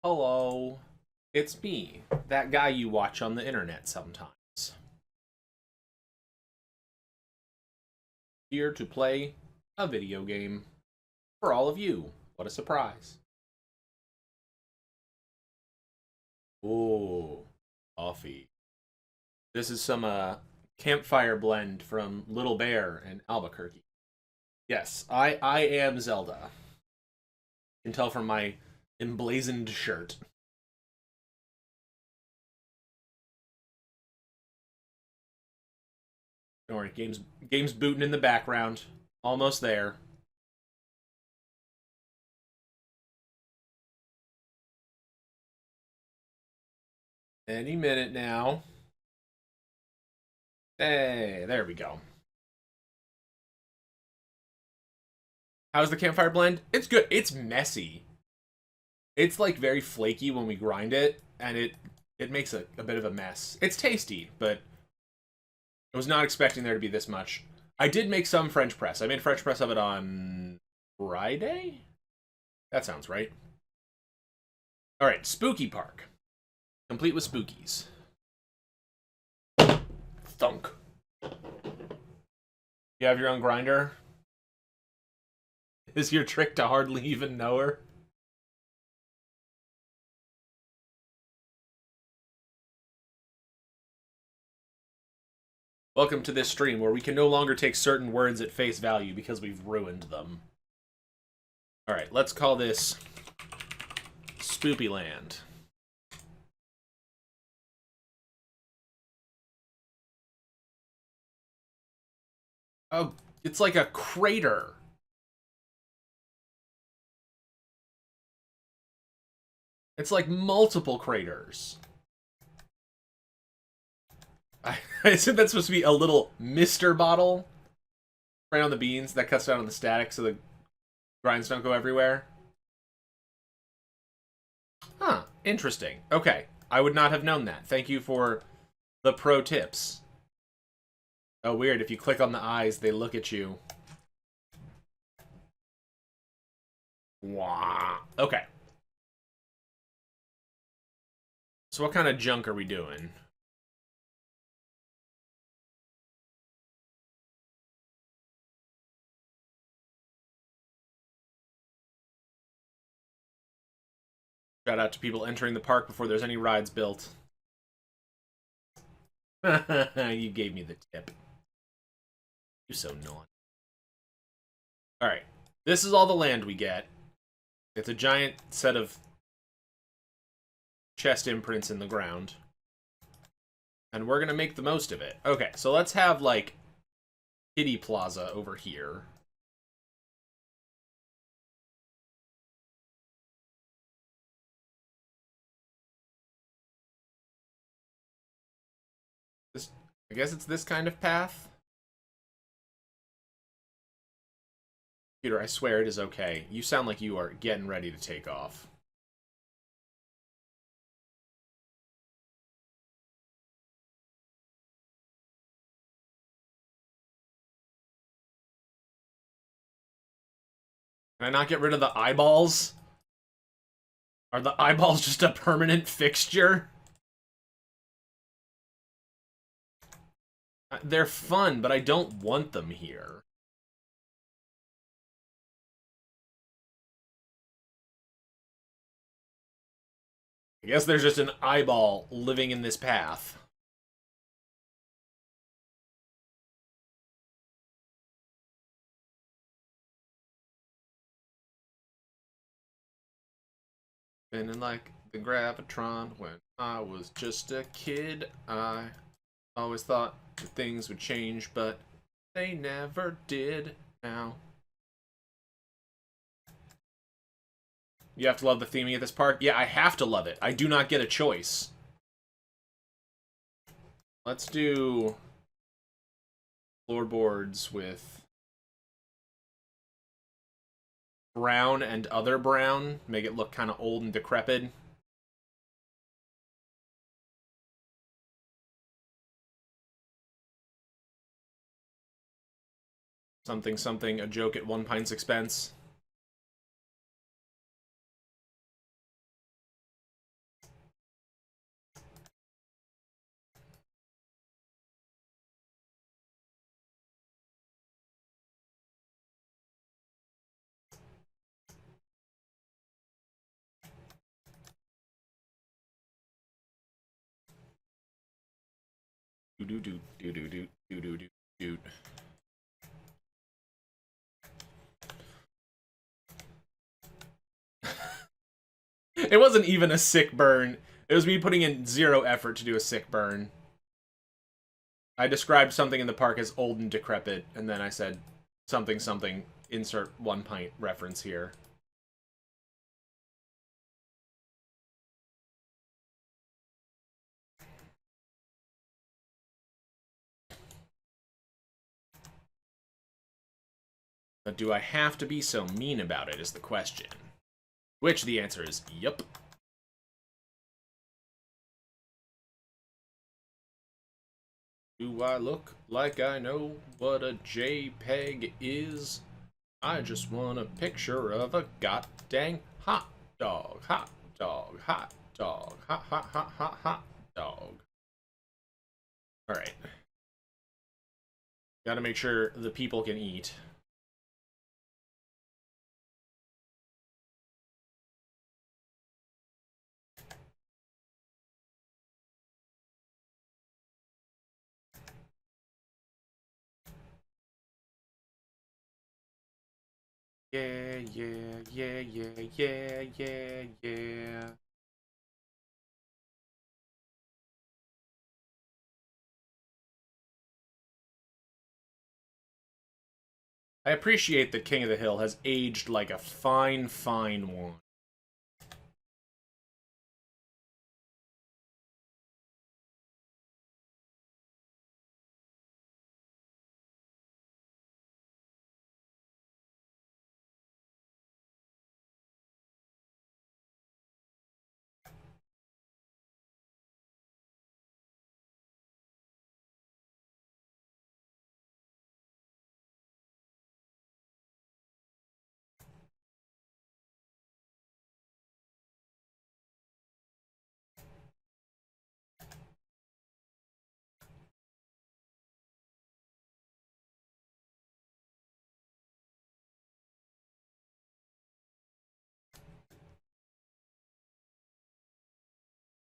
Hello, it's me, that guy you watch on the internet sometimes. Here to play a video game for all of you. What a surprise. Oh, coffee. This is some campfire blend from Little Bear in Albuquerque. Yes, I am Zelda. You can tell from my emblazoned shirt. Don't worry, game's booting in the background. Almost there. Any minute now. Hey, there we go. How's the campfire blend? It's good. It's messy. It's like very flaky when we grind it, and it makes a bit of a mess. It's tasty, but I was not expecting there to be this much. I did make some French press. I made French press of it on Friday? That sounds right. Alright, Spooky Park. Complete with spookies. Thunk. You have your own grinder? Is your trick to hardly even know her? Welcome to this stream where we can no longer take certain words at face value because we've ruined them. Alright, let's call this Spoopy Land. Oh, it's like a crater. It's like multiple craters. I assume that's supposed to be a little Mr. bottle. Right on the beans. That cuts down on the static so the grinds don't go everywhere. Huh. Interesting. Okay. I would not have known that. Thank you for the pro tips. Oh, weird. If you click on the eyes, they look at you. Wah. Okay. So what kind of junk are we doing? Shout out to people entering the park before there's any rides built. You gave me the tip. You so naughty. Alright. This is all the land we get. It's a giant set of chest imprints in the ground. And we're gonna make the most of it. Okay, so let's have, like, Kitty Plaza over here. I guess it's this kind of path. Peter, I swear it is okay. You sound like you are getting ready to take off. Can I not get rid of the eyeballs? Are the eyeballs just a permanent fixture? They're fun, but I don't want them here. I guess there's just an eyeball living in this path. Feeling like the Gravitron when I was just a kid. I always thought that things would change, but they never did. Now, you have to love the theming of this park. Yeah, I have to love it. I do not get a choice. Let's do floorboards with brown and other brown. Make it look kind of old and decrepit. Something, something, a joke at 1 pint's expense. Do do do do do do do do do do. It wasn't even a sick burn. It was me putting in zero effort to do a sick burn. I described something in the park as old and decrepit, and then I said something something, insert 1 pint reference here. But do I have to be so mean about it is the question. Which the answer is yup. Do I look like I know what a JPEG is? I just want a picture of a goddamn hot dog, hot dog, hot dog, hot, hot, hot, hot, hot dog. Alright. Gotta make sure the people can eat. Yeah, yeah, yeah, yeah, yeah, yeah, yeah. I appreciate that King of the Hill has aged like a fine, fine wine.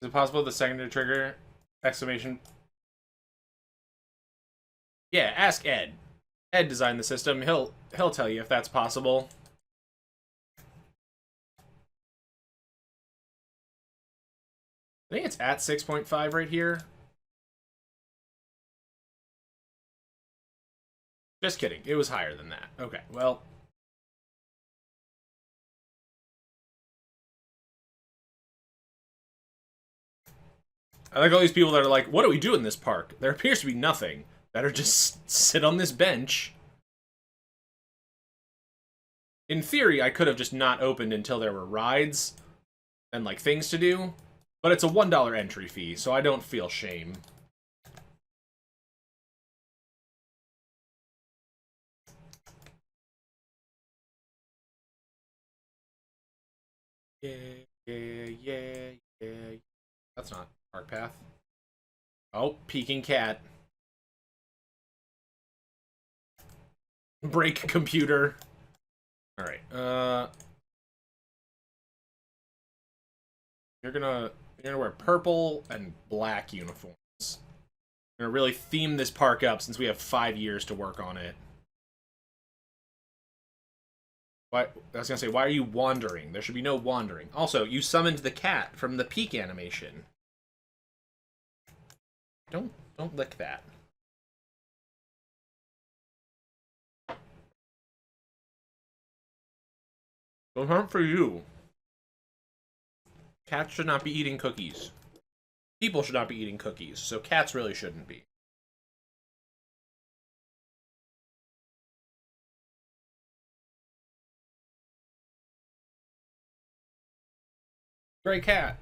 Is it possible the secondary trigger exclamation? Yeah, ask Ed. Ed designed the system. He'll tell you if that's possible. I think it's at 6.5 right here. Just kidding. It was higher than that. Okay, well. I like all these people that are like, what do we do in this park? There appears to be nothing. Better just sit on this bench. In theory, I could have just not opened until there were rides and, like, things to do. But it's a $1 entry fee, so I don't feel shame. Yeah, yeah, yeah, yeah. That's not Park Path. Oh, peeking cat. Break computer. Alright, you're gonna wear purple and black uniforms. We're gonna really theme this park up since we have 5 years to work on it. Why, I was gonna say, why are you wandering? There should be no wandering. Also, you summoned the cat from the peak animation. Don't lick that. Don't hunt for you. Cats should not be eating cookies. People should not be eating cookies, so cats really shouldn't be. Gray cat.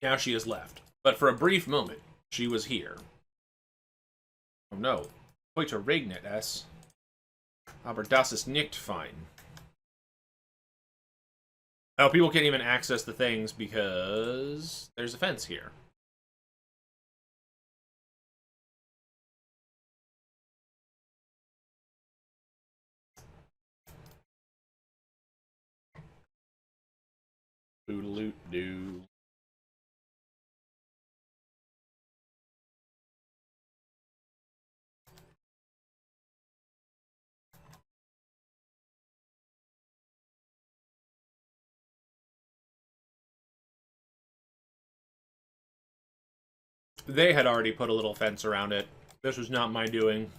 Now she has left. But for a brief moment, she was here. Oh no. Heute regnet es. Aber das ist nicht fein. Oh, people can't even access the things because there's a fence here. Boodaloot-doo. They had already put a little fence around it. This was not my doing.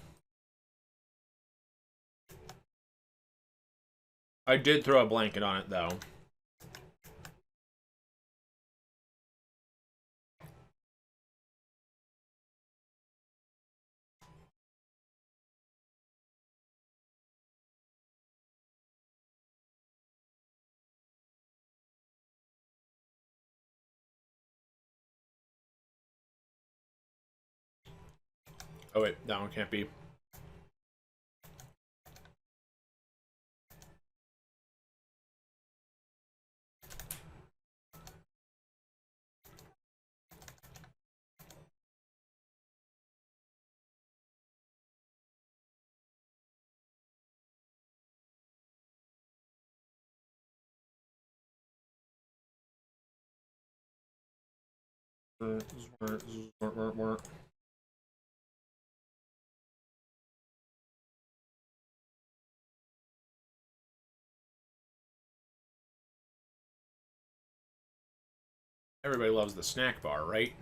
I did throw a blanket on it, though. Oh wait, that one can't be. Everybody loves the snack bar, right?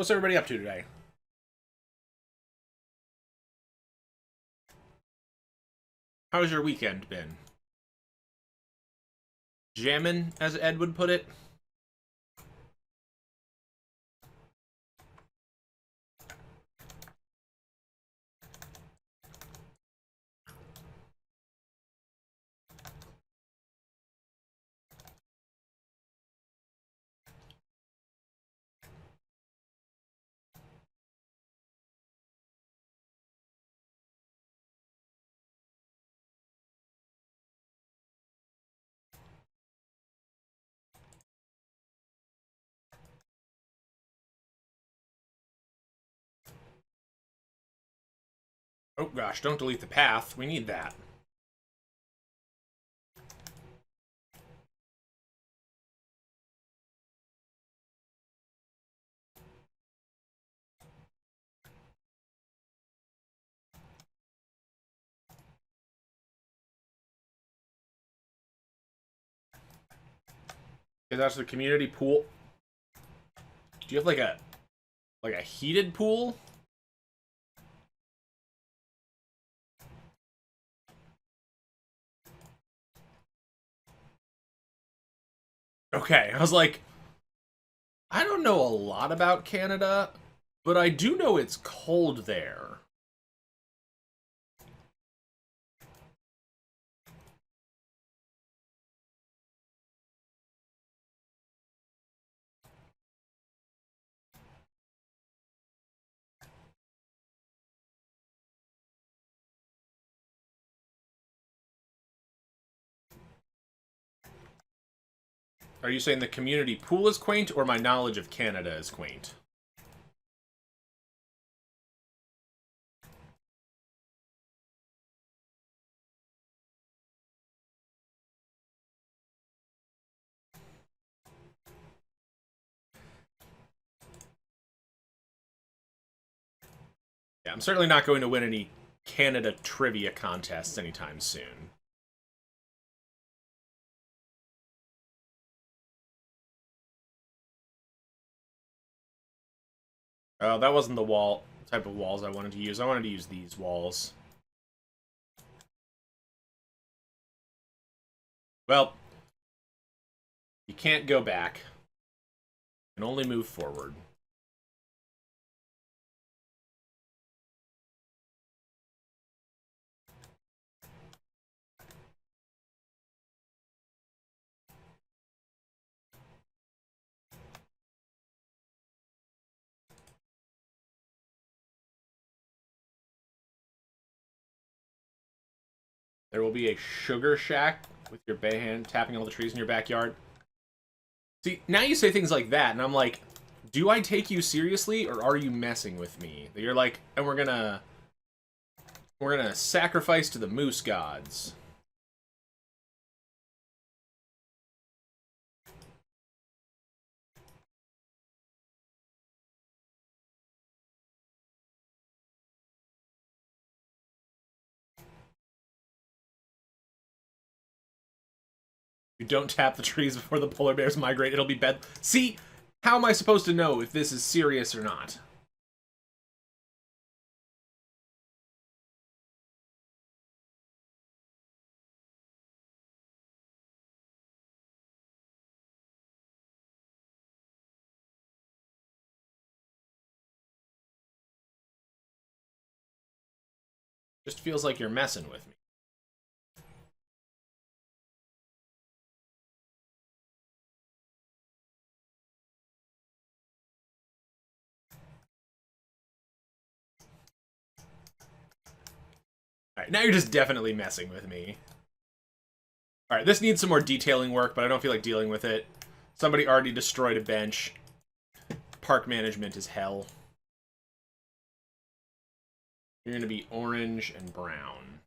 What's everybody up to today? How's your weekend been? Jammin', as Ed would put it? Oh gosh, don't delete the path. We need that. Okay, that's the community pool. Do you have like a heated pool? Okay, I was like, I don't know a lot about Canada, but I do know it's cold there. Are you saying the community pool is quaint, or my knowledge of Canada is quaint? Yeah, I'm certainly not going to win any Canada trivia contests anytime soon. Oh, that wasn't the wall type of walls I wanted to use. I wanted to use these walls. Well, you can't go back. You can only move forward. There will be a sugar shack with your bay hand tapping all the trees in your backyard. See, now you say things like that, and I'm like, do I take you seriously, or are you messing with me? You're like, and we're gonna sacrifice to the moose gods. You don't tap the trees before the polar bears migrate, it'll be bed. See, how am I supposed to know if this is serious or not? Just feels like you're messing with me. Alright, now you're just definitely messing with me. Alright, this needs some more detailing work, but I don't feel like dealing with it. Somebody already destroyed a bench. Park management is hell. You're gonna be orange and brown.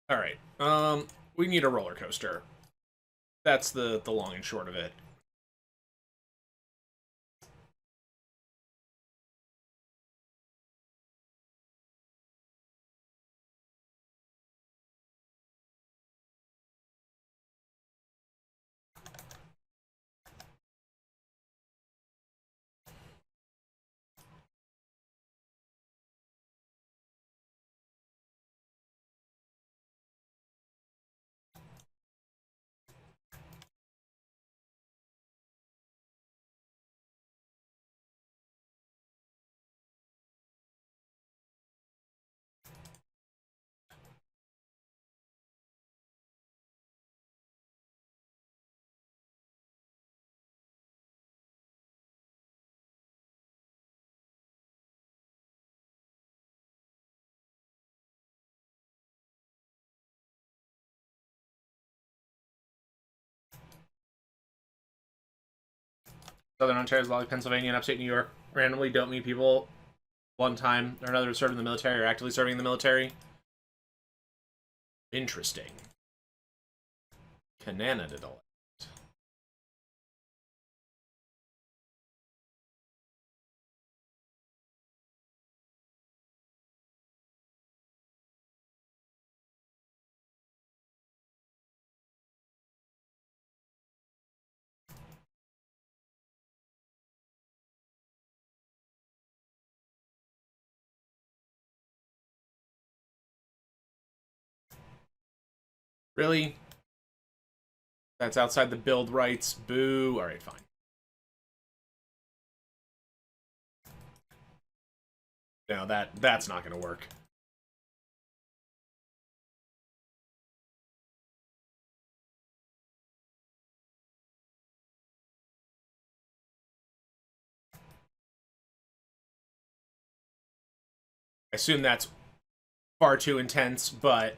Alright, we need a roller coaster. That's the long and short of it. Southern Ontario, Lolly, Pennsylvania, and upstate New York randomly don't meet people one time or another serving the military or actively serving the military. Interesting. Canada did all that. Really? That's outside the build rights. Boo. Alright, fine. No, that's not gonna work. I assume that's far too intense, but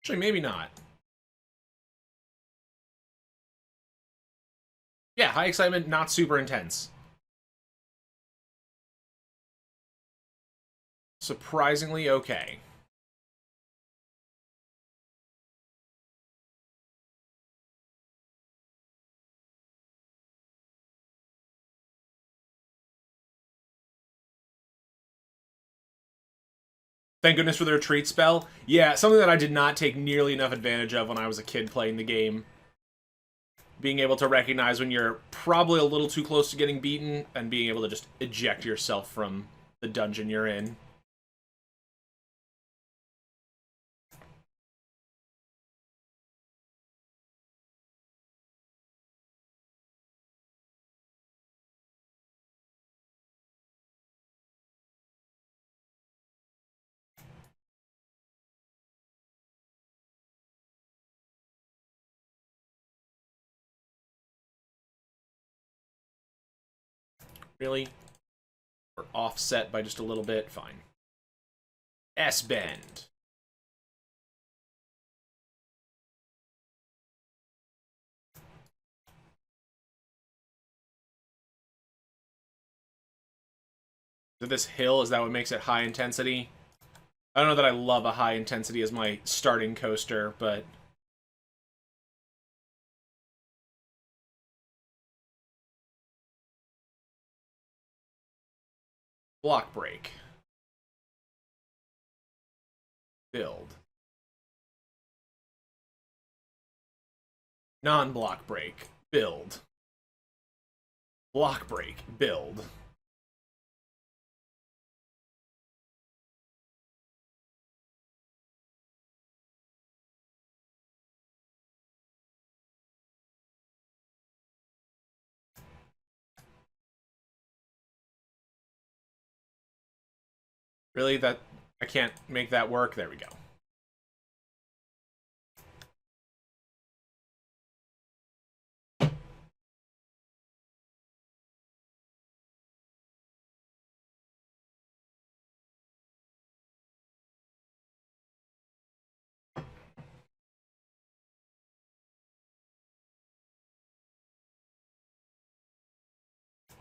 actually maybe not. Yeah, high excitement, not super intense. Surprisingly okay. Thank goodness for the retreat spell. Yeah, something that I did not take nearly enough advantage of when I was a kid playing the game. Being able to recognize when you're probably a little too close to getting beaten, and being able to just eject yourself from the dungeon you're in. Really? We're offset by just a little bit? Fine. S-bend. This hill, is that what makes it high intensity? I don't know that I love a high intensity as my starting coaster, but block break. Build. Non-block break. Build. Block break. Build. Really? That I can't make that work? There we go.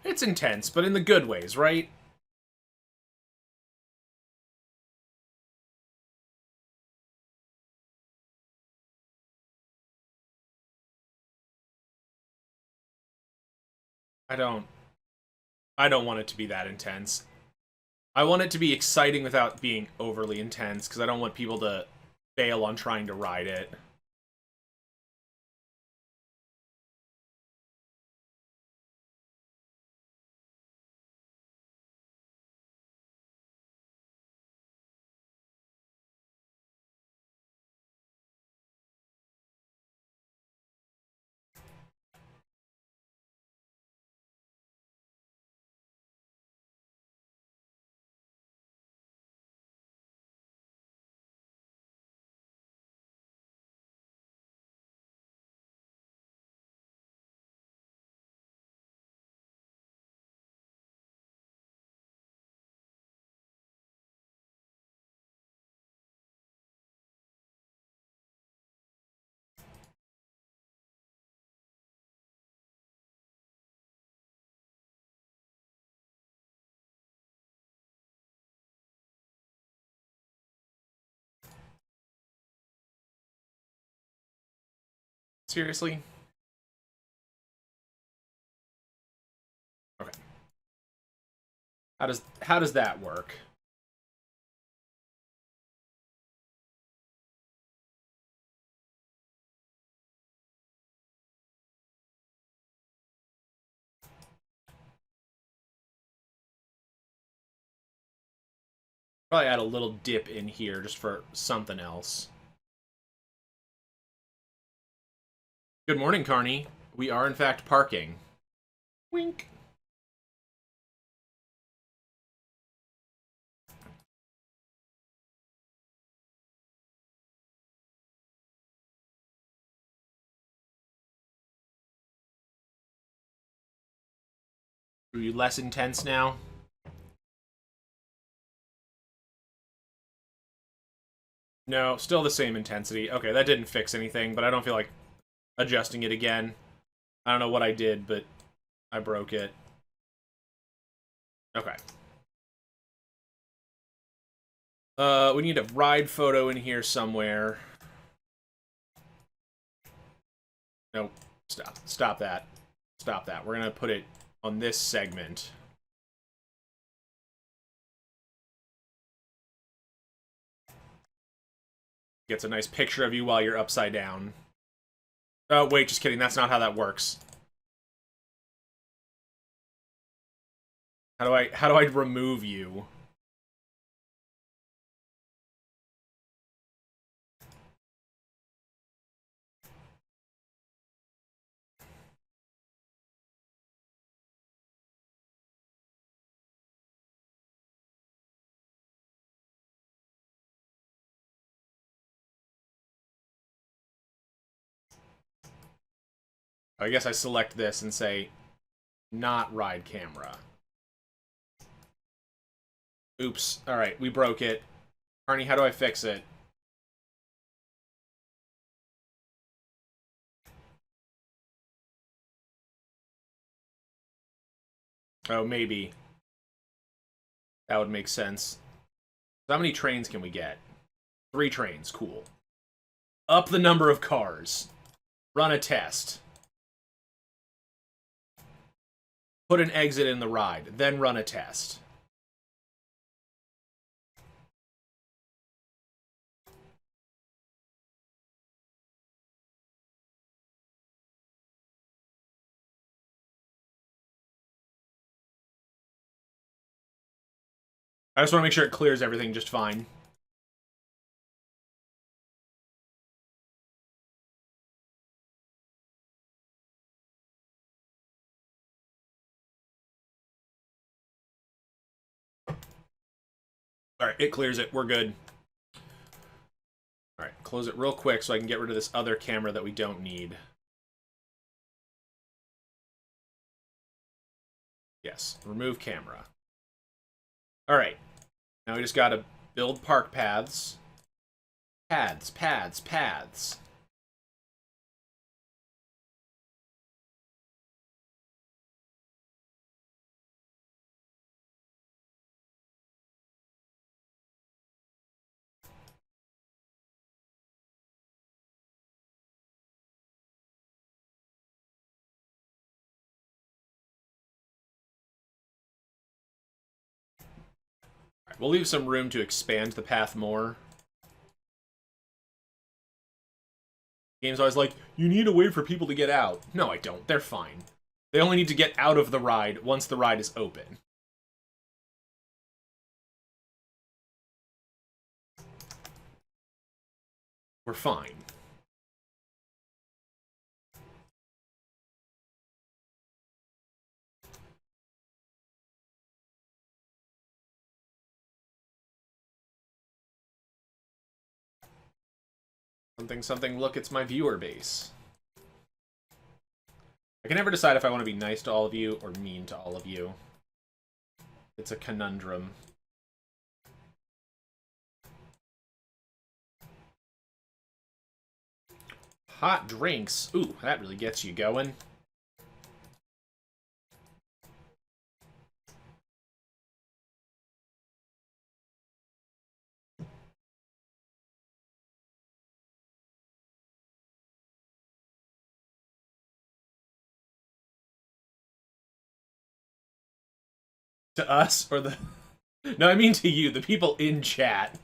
It's intense, but in the good ways, right? I don't I don't want it to be that intense. I want it to be exciting without being overly intense, because I don't want people to fail on trying to ride it. Seriously? Okay. How does that work? Probably add a little dip in here just for something else. Good morning, Carney. We are in fact parking. Wink. Are you less intense now? No, still the same intensity. Okay, that didn't fix anything, but I don't feel like adjusting it again. I don't know what I did, but I broke it. Okay. We need a ride photo in here somewhere. Nope. Stop. Stop that. Stop that. We're gonna put it on this segment. Gets a nice picture of you while you're upside down. Oh, wait, just kidding. That's not how that works. How do I remove you? I guess I select this and say, not ride camera. Oops. Alright, we broke it. Arnie, how do I fix it? Oh, maybe. That would make sense. So how many trains can we get? 3 trains. Cool. Up the number of cars. Run a test. Put an exit in the ride. Then run a test. I just want to make sure it clears everything just fine. Alright, it clears it. We're good. Alright, close it real quick so I can get rid of this other camera that we don't need. Yes, remove camera. Alright, now we just gotta build park paths. Paths, paths, paths. Alright, we'll leave some room to expand the path more. Game's always like, you need a way for people to get out. No, I don't. They're fine. They only need to get out of the ride once the ride is open. We're fine. Something, something, look, it's my viewer base. I can never decide if I want to be nice to all of you or mean to all of you. It's a conundrum. Hot drinks. Ooh, that really gets you going. To us, or the... No, I mean to you, the people in chat.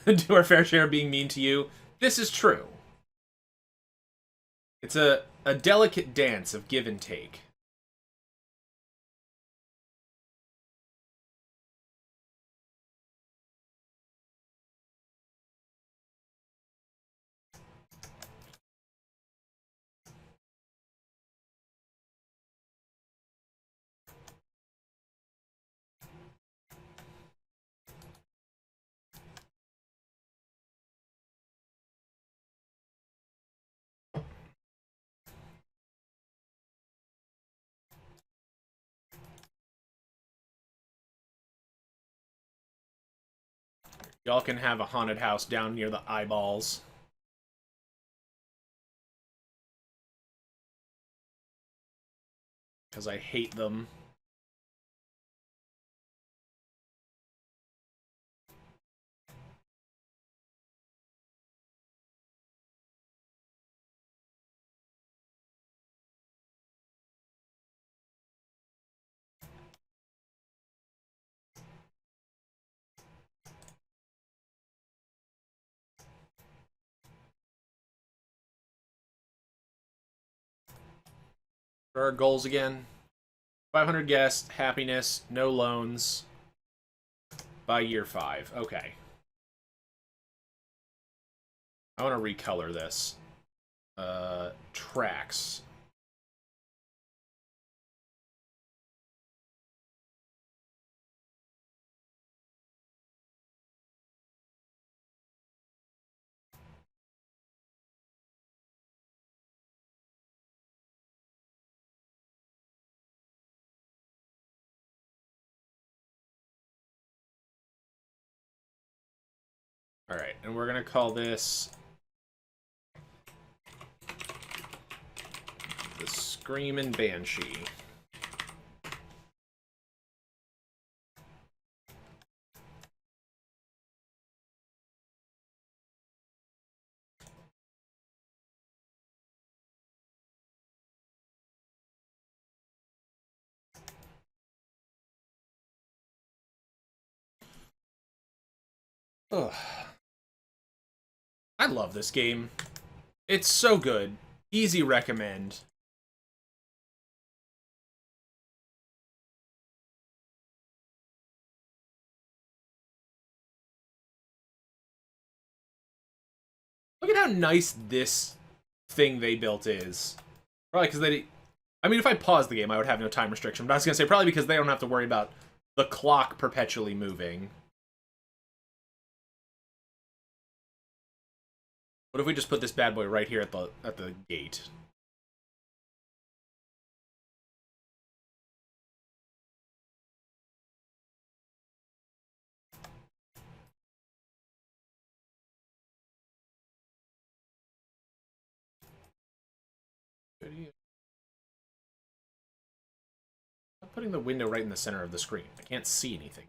Do our fair share of being mean to you. This is true. It's a delicate dance of give and take. Y'all can have a haunted house down near the eyeballs. Because I hate them. What are our goals again? 500 guests, happiness, no loans by year 5. Okay. I want to recolor this. Tracks. Alright, and we're going to call this the Screamin' Banshee. Ugh. I love this game. It's so good. Easy recommend. Look at how nice this thing they built is. Probably because they... I mean, if I paused the game, I would have no time restriction. But I was going to say, probably because they don't have to worry about the clock perpetually moving. What if we just put this bad boy right here at the gate? I'm putting the window right in the center of the screen. I can't see anything.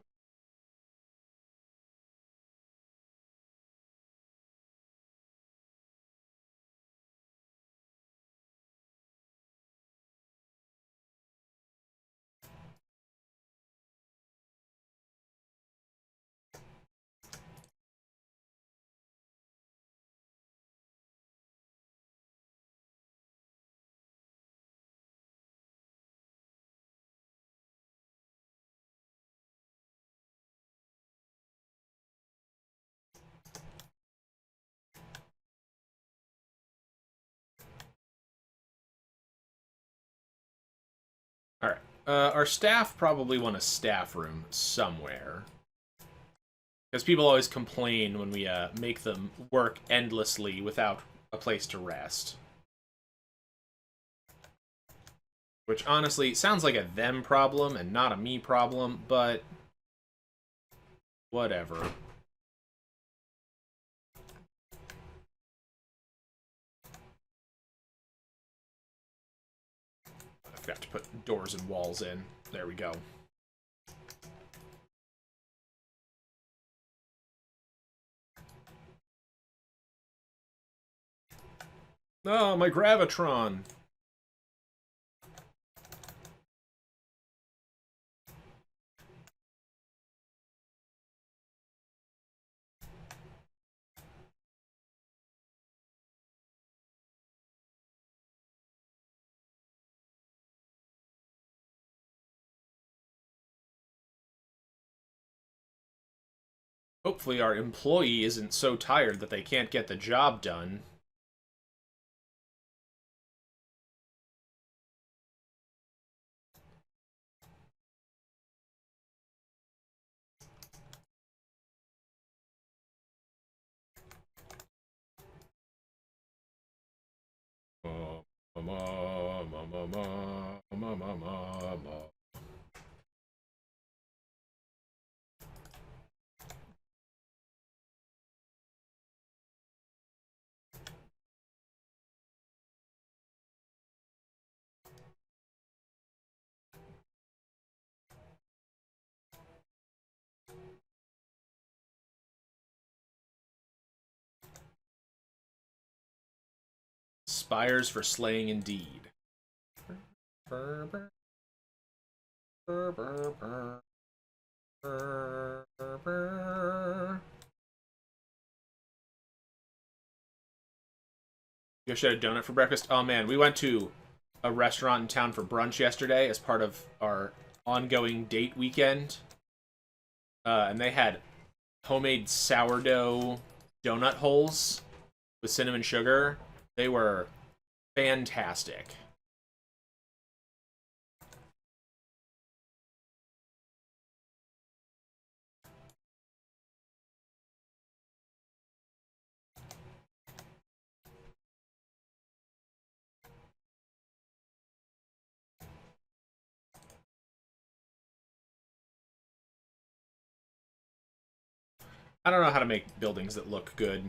Alright. Our staff probably want a staff room somewhere. Because people always complain when we make them work endlessly without a place to rest. Which honestly sounds like a them problem and not a me problem, but whatever. I forgot to put doors and walls in. There we go. Oh, my Gravitron! Hopefully our employee isn't so tired that they can't get the job done. Spires for slaying indeed. You should have a donut for breakfast. Oh man, we went to a restaurant in town for brunch yesterday as part of our ongoing date weekend. And they had homemade sourdough donut holes with cinnamon sugar. They were fantastic. I don't know how to make buildings that look good.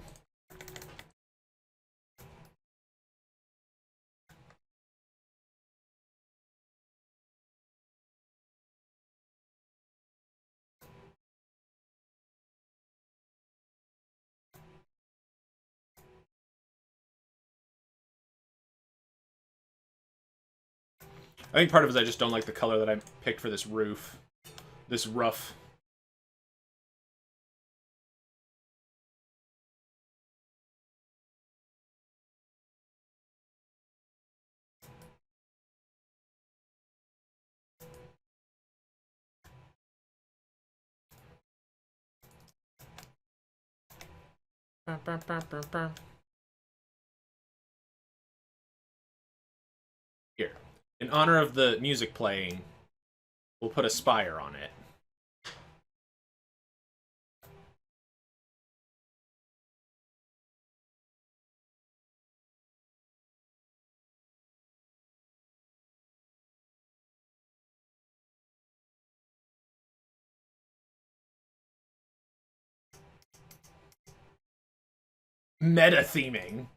I think part of it is I just don't like the color that I picked for this roof. This roof. Here. In honor of the music playing, we'll put a spire on it. Meta theming.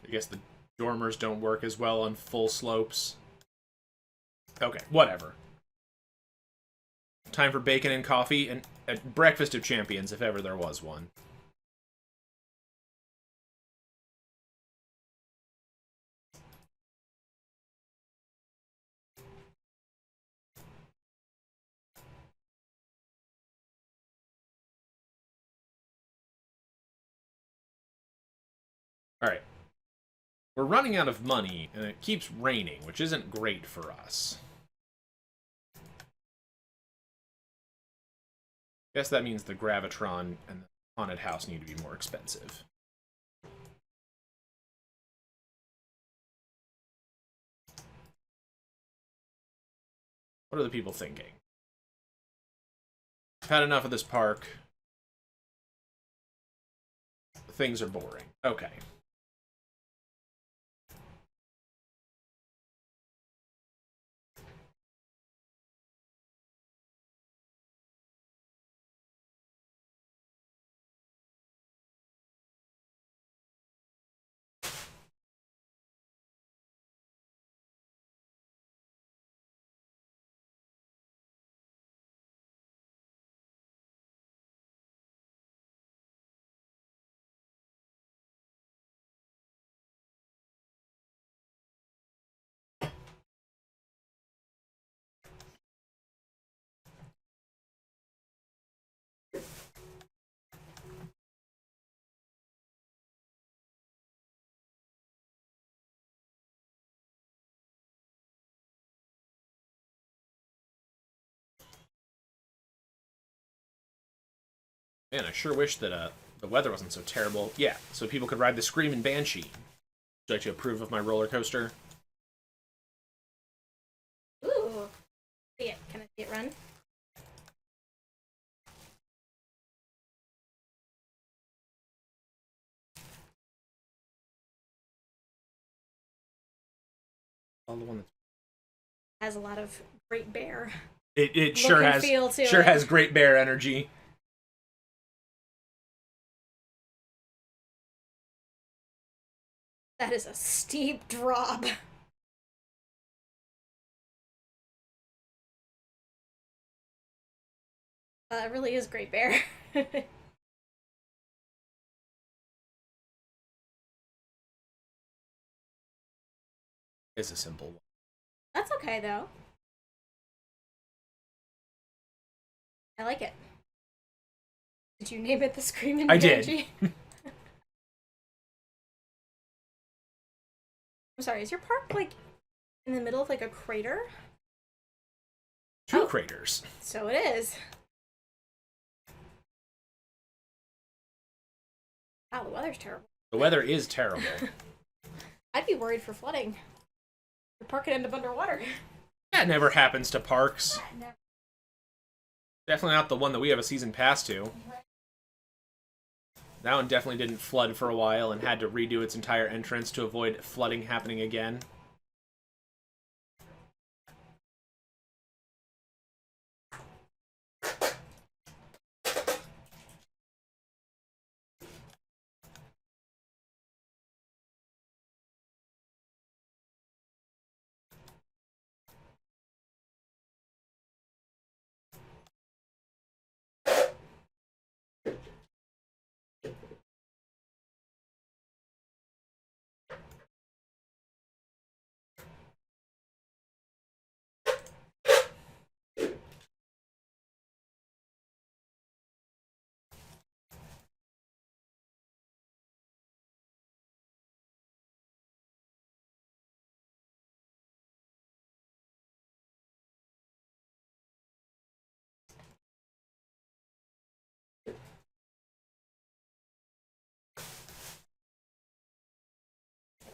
I guess the dormers don't work as well on full slopes. Okay, whatever. Time for bacon and coffee and a breakfast of champions, if ever there was one. Alright. We're running out of money, and it keeps raining, which isn't great for us. Guess that means the Gravitron and the haunted house need to be more expensive. What are the people thinking? I've had enough of this park. Things are boring. Okay. Man, I sure wish that the weather wasn't so terrible. Yeah, so people could ride the Screamin' Banshee. Would you like to approve of my roller coaster? Ooh. See it. Can I see it run? Oh, the one that Has a lot of Great Bear. it sure has feel to sure it. has Great Bear energy. That is a steep drop. It really is Great Bear. It's a simple one. That's okay, though. I like it. Did you name it the Screaming I Banshee? did. I'm sorry, is your park, like, in the middle of, like, a crater? Two craters. So it is. Wow, the weather's terrible. The weather is terrible. I'd be worried for flooding. The park could end up underwater. That never happens to parks. No. Definitely not the one that we have a season pass to. That one definitely didn't flood for a while and had to redo its entire entrance to avoid flooding happening again.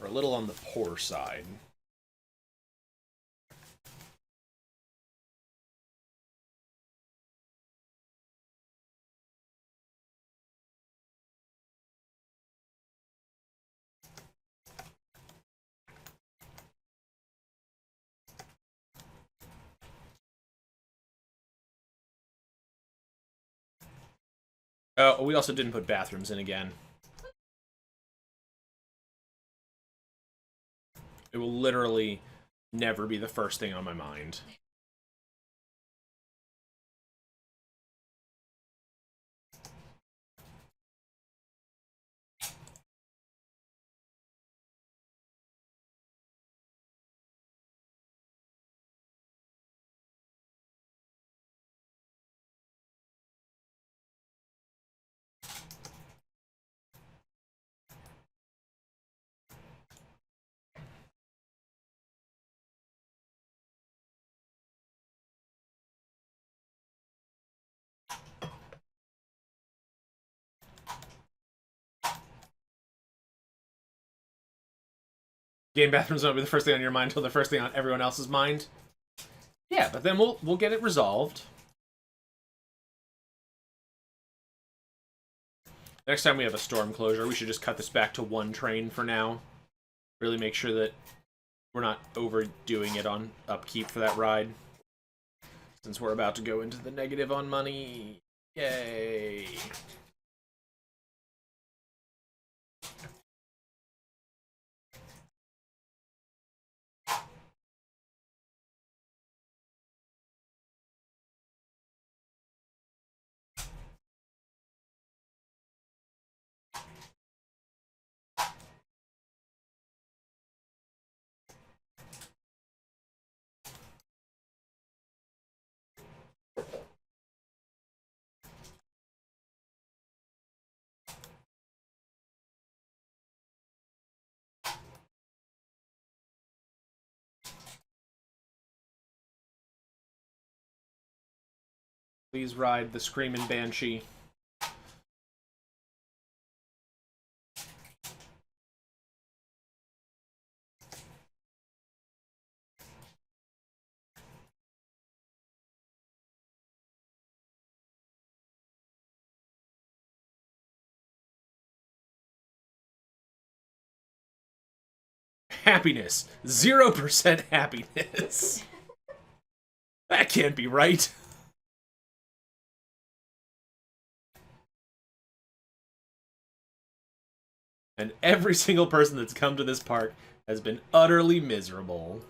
We're a little on the poor side. We also didn't put bathrooms in again. It will literally never be the first thing on my mind. Game bathrooms won't be the first thing on your mind until the first thing on everyone else's mind. Yeah, but then we'll get it resolved. Next time we have a storm closure, we should just cut this back to one train for now. Really make sure that we're not overdoing it on upkeep for that ride. Since we're about to go into the negative on money. Yay! Please ride the Screamin' Banshee. Happiness. 0% happiness. That can't be right. And every single person that's come to this park has been utterly miserable.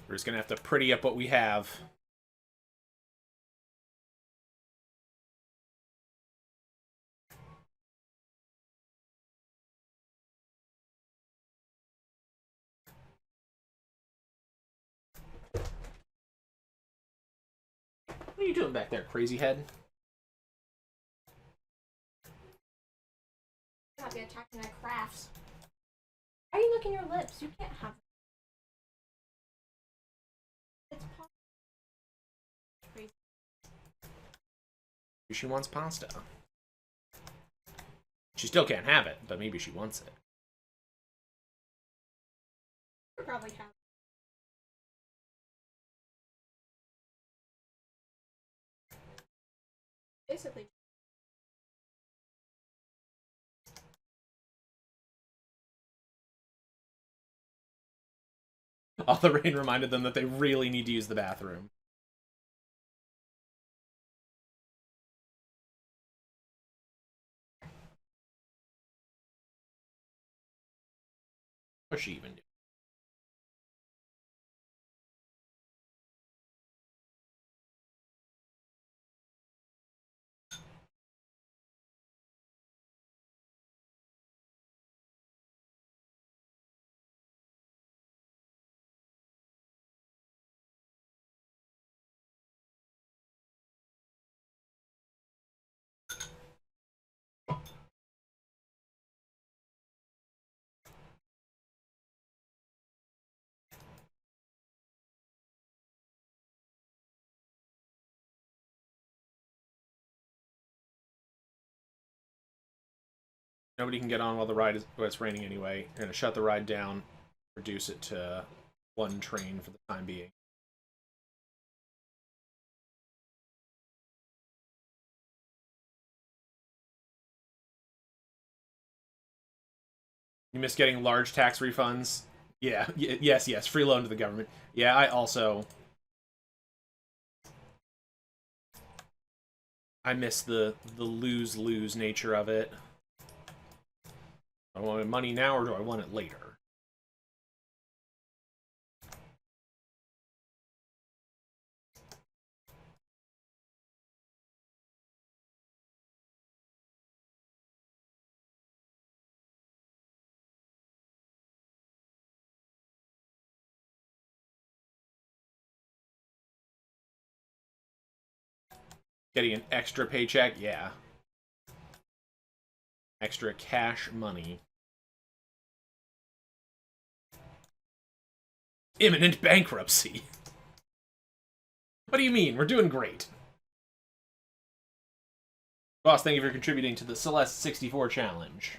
We're just gonna have to pretty up what we have. What are you doing back there, crazy head? Not be attacking my crafts. Why are you licking your lips? You can't have. It's crazy. She wants pasta. She still can't have it, but maybe she wants it. You probably have. Basically. All the rain reminded them that they really need to use the bathroom. What's she even doing? Nobody can get on while the ride is. Well, it's raining anyway. We're gonna shut the ride down, reduce it to one train for the time being. You miss getting large tax refunds? Yeah, yes, free loan to the government. Yeah, I also... I miss the lose-lose nature of it. Do I want money now or do I want it later? Getting an extra paycheck? Yeah. Extra cash money. Imminent bankruptcy. What do you mean? We're doing great. Boss, thank you for contributing to the Celeste 64 challenge.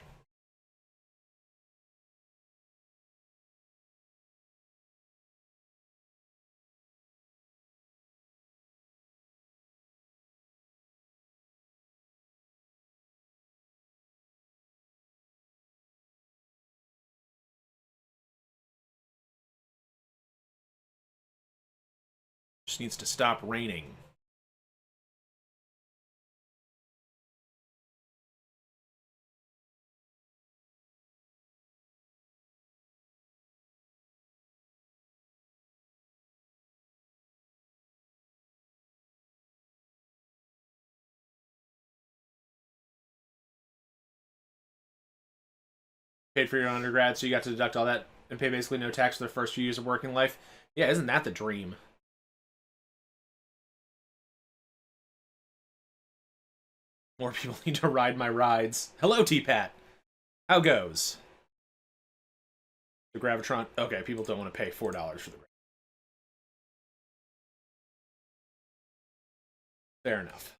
Just needs to stop raining. Paid for your undergrad, so you got to deduct all that and pay basically no tax for the first few years of working life. Yeah, isn't that the dream? More people need to ride my rides. Hello, T-Pat. How goes? The Gravitron. Okay, people don't want to pay $4 for the. Fair enough.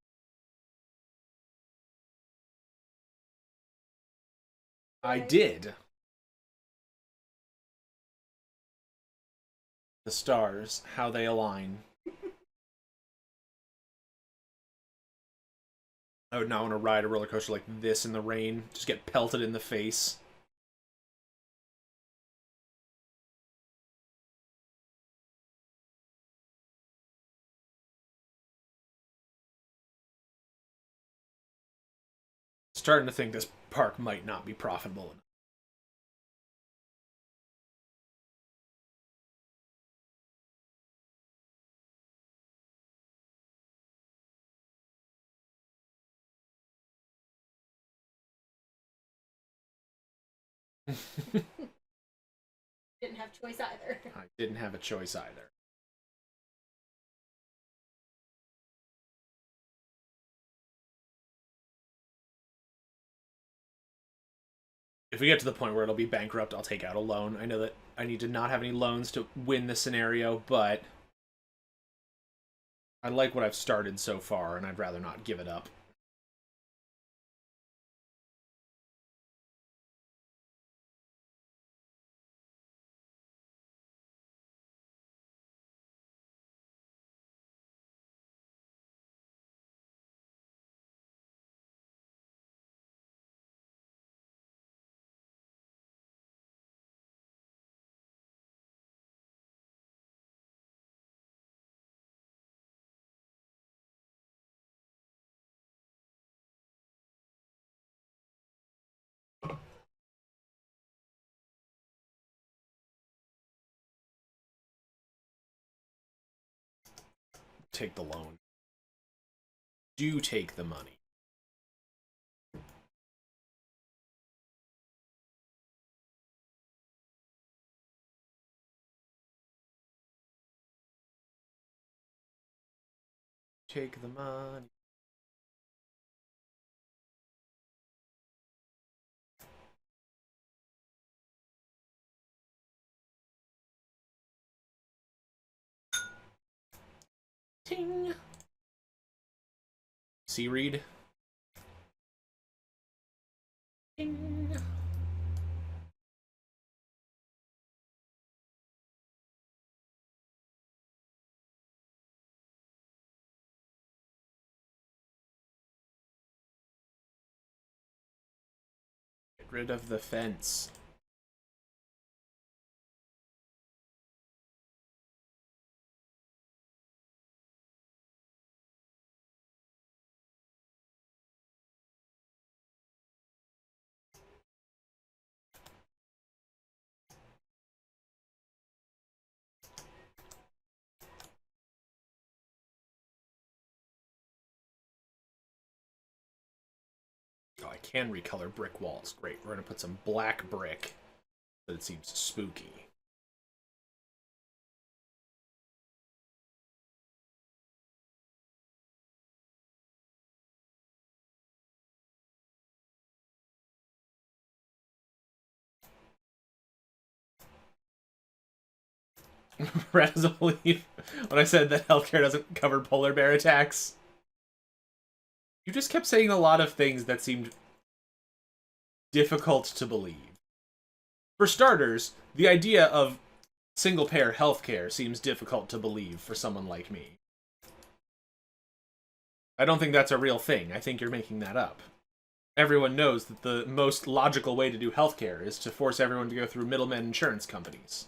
I did. The stars, how they align. I would not want to ride a roller coaster like this in the rain. Just get pelted in the face. Starting to think this park might not be profitable. Didn't have choice either. I didn't have a choice either. If we get to the point where it'll be bankrupt, I'll take out a loan. I know that I need to not have any loans to win this scenario, but I like what I've started so far, and I'd rather not give it up. Take the loan. Do take the money. Take the money. Ting. Seareed. Ting. Get rid of the fence. Oh, I can recolor brick walls. Great. We're going to put some black brick so it seems spooky. Rat doesn't believe when I said that healthcare doesn't cover polar bear attacks. You just kept saying a lot of things that seemed difficult to believe. For starters, the idea of single-payer healthcare seems difficult to believe for someone like me. I don't think that's a real thing. I think you're making that up. Everyone knows that the most logical way to do healthcare is to force everyone to go through middlemen insurance companies.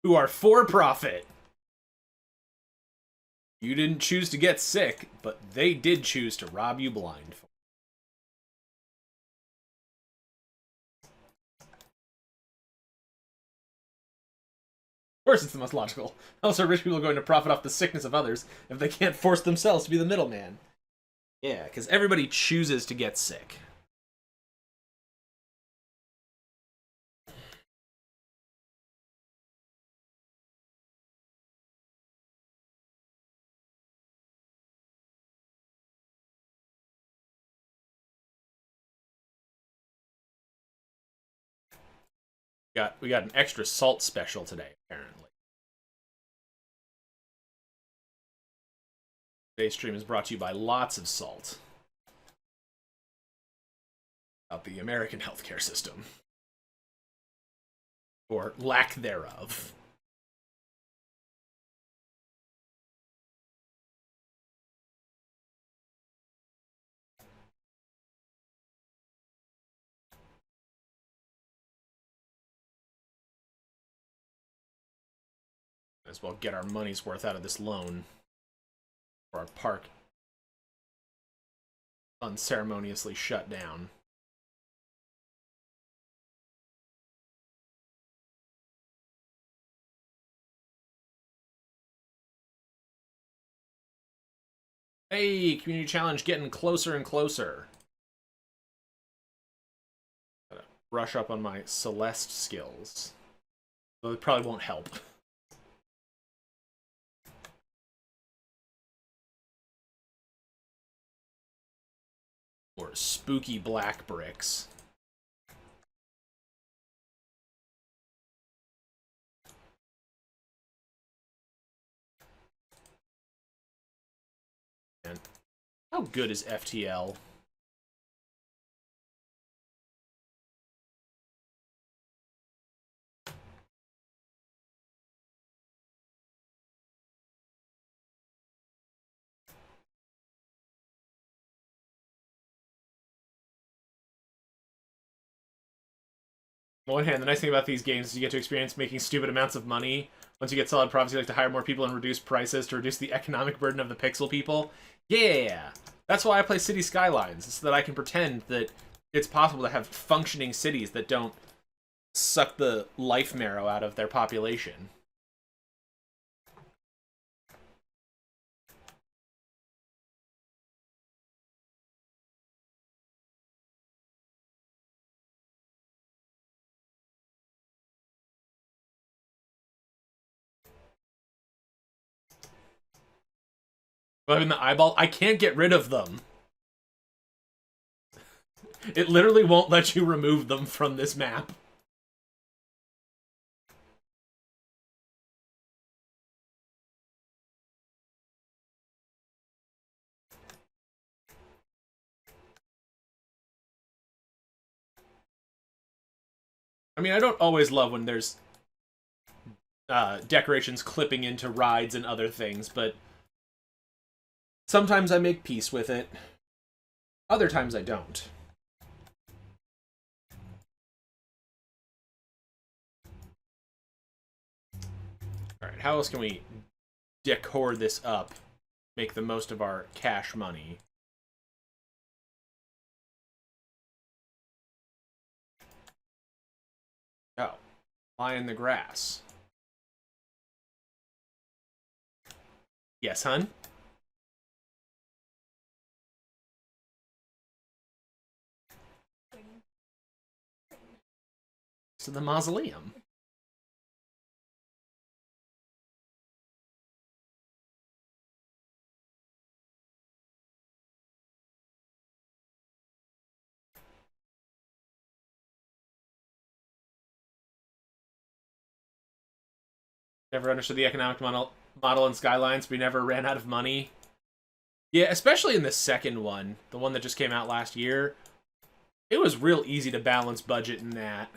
who are for profit. You didn't choose to get sick, but they did choose to rob you blind. Of course, it's the most logical. How else are rich people going to profit off the sickness of others if they can't force themselves to be the middleman? Yeah, because everybody chooses to get sick. We got an extra salt special today, apparently. Today's stream is brought to you by lots of salt. About the American healthcare system. Or lack thereof. As well get our money's worth out of this loan. For our park unceremoniously shut down. Hey, community challenge getting closer and closer. Gotta brush up on my Celeste skills. Though it probably won't help. Or spooky black bricks. And how good is FTL? On one hand, the nice thing about these games is you get to experience making stupid amounts of money. Once you get solid profits, you like to hire more people and reduce prices to reduce the economic burden of the pixel people. Yeah! That's why I play City Skylines, so that I can pretend that it's possible to have functioning cities that don't suck the life marrow out of their population. But in the eyeball, I can't get rid of them. It literally won't let you remove them from this map. I mean, I don't always love when there's decorations clipping into rides and other things, but sometimes I make peace with it. Other times I don't. Alright, how else can we decor this up? Make the most of our cash money. Oh, lie in the grass. Yes, hun? To the mausoleum. Never understood the economic model in Skylines. We never ran out of money. Yeah, especially in the second one, the one that just came out last year. It was real easy to balance budget in that.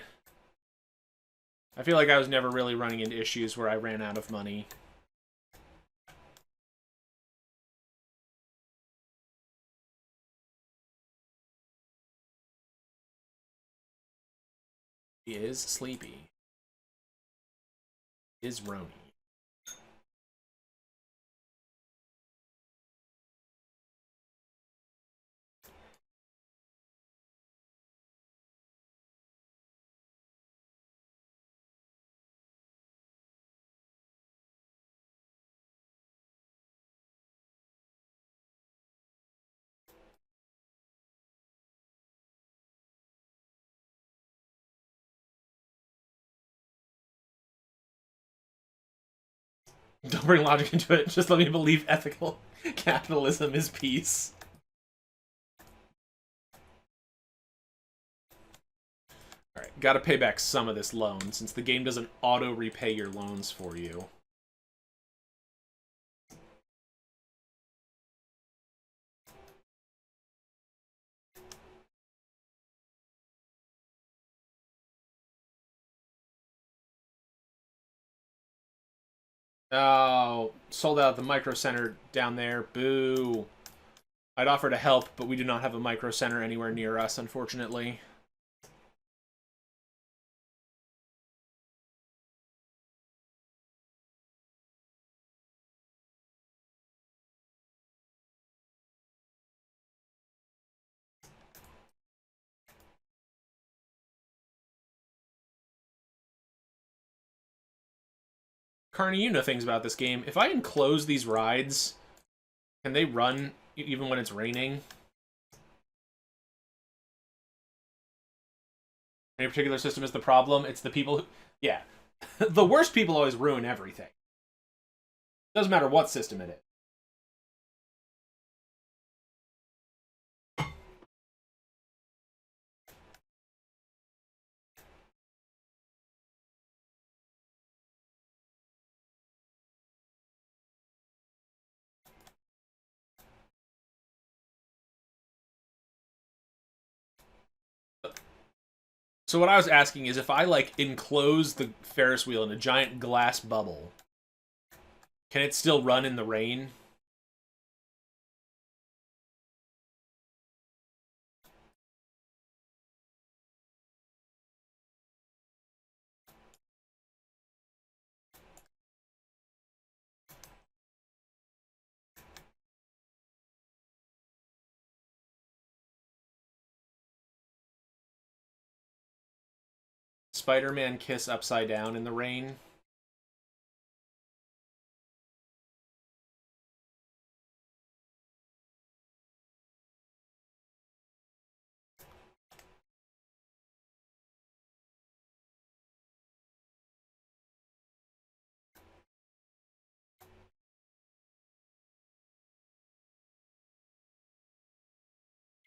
I feel like I was never really running into issues where I ran out of money. He is sleepy. is Roni. Don't bring logic into it. Just let me believe ethical capitalism is peace. Alright, gotta pay back some of this loan, since the game doesn't auto-repay your loans for you. Oh, sold out the micro center down there. Boo. I'd offer to help, but we do not have a micro center anywhere near us, unfortunately. Carney, you know things about this game. If I enclose these rides, can they run even when it's raining? Any particular system is the problem? It's the people who... Yeah. The worst people always ruin everything. Doesn't matter what system it is. So what I was asking is if I, like, enclose the Ferris wheel in a giant glass bubble, can it still run in the rain? Spider-Man kiss upside down in the rain?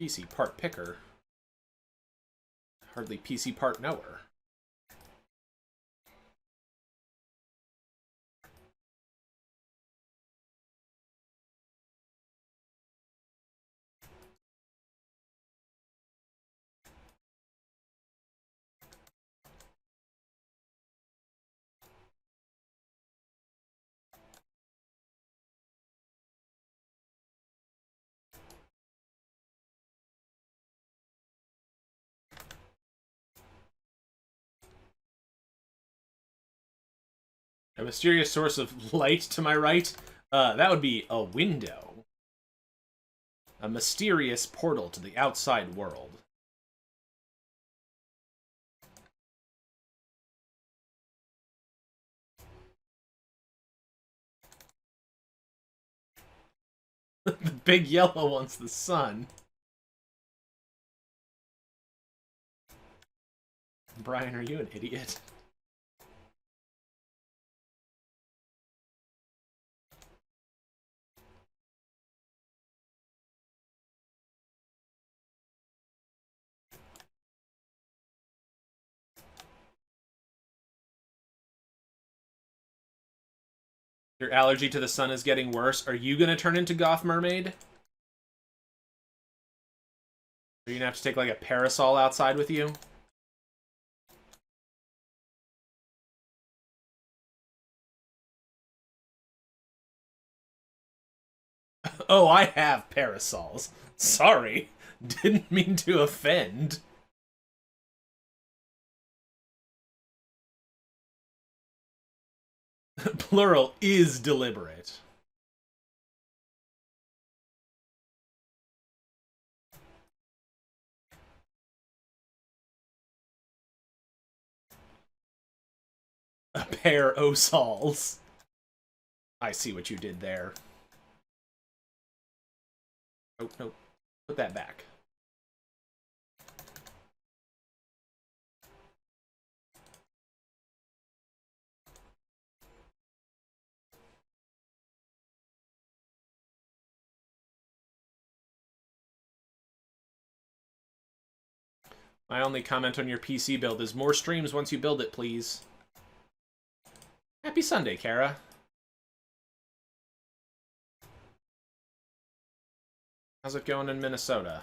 PC part picker. Hardly PC part knower. A mysterious source of light to my right? That would be a window. A mysterious portal to the outside world. The big yellow one's the sun. Brian, are you an idiot? Your allergy to the sun is getting worse. Are you gonna turn into Goth Mermaid? Are you gonna have to take, like, a parasol outside with you? Oh, I have parasols. Sorry. Didn't mean to offend. Plural is deliberate. A pair o sols. I see what you did there. Oh, no. Put that back. My only comment on your PC build is more streams once you build it, please. Happy Sunday, Kara. How's it going in Minnesota?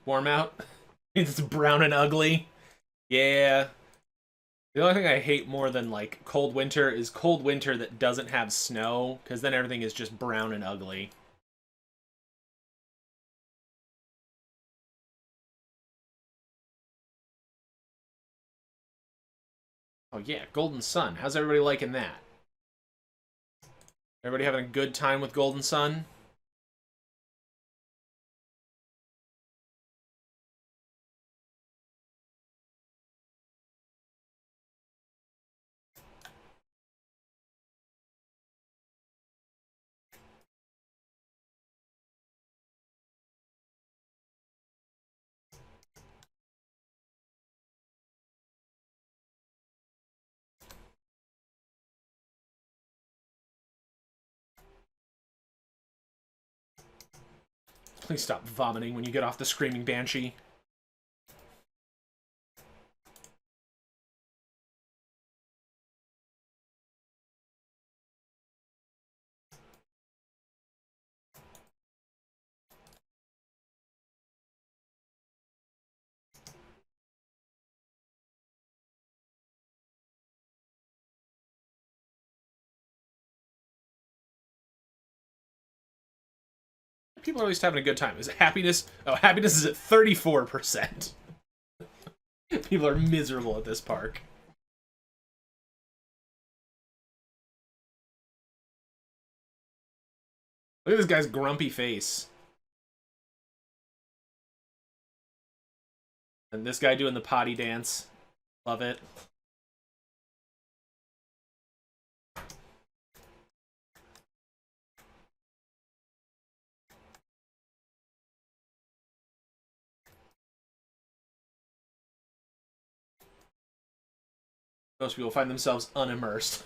Warm out? It's brown and ugly. Yeah. The only thing I hate more than, like, cold winter is cold winter that doesn't have snow, because then everything is just brown and ugly. Oh yeah, Golden Sun. How's everybody liking that? Everybody having a good time with Golden Sun? Please stop vomiting when you get off the Screaming Banshee. People are at least having a good time. Is it happiness? Oh, happiness is at 34%. People are miserable at this park. Look at this guy's grumpy face. And this guy doing the potty dance. Love it. Most people find themselves unimmersed.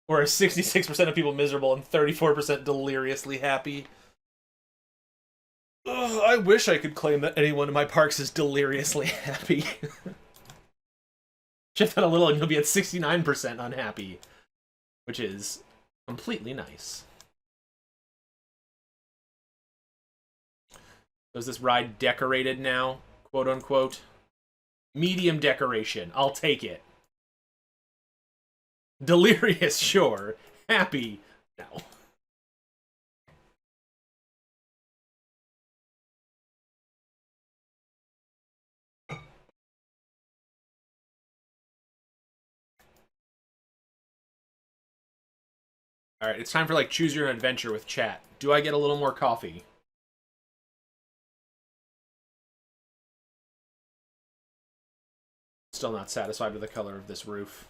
Or 66% of people miserable and 34% deliriously happy. Ugh, I wish I could claim that anyone in my parks is deliriously happy. Shift that a little and you'll be at 69% unhappy. Which is completely nice. So is this ride decorated now? Quote unquote. Medium decoration. I'll take it. Delirious, sure. Happy, no. Alright, it's time for, like, choose your adventure with chat. Do I get a little more coffee? Still not satisfied with the color of this roof.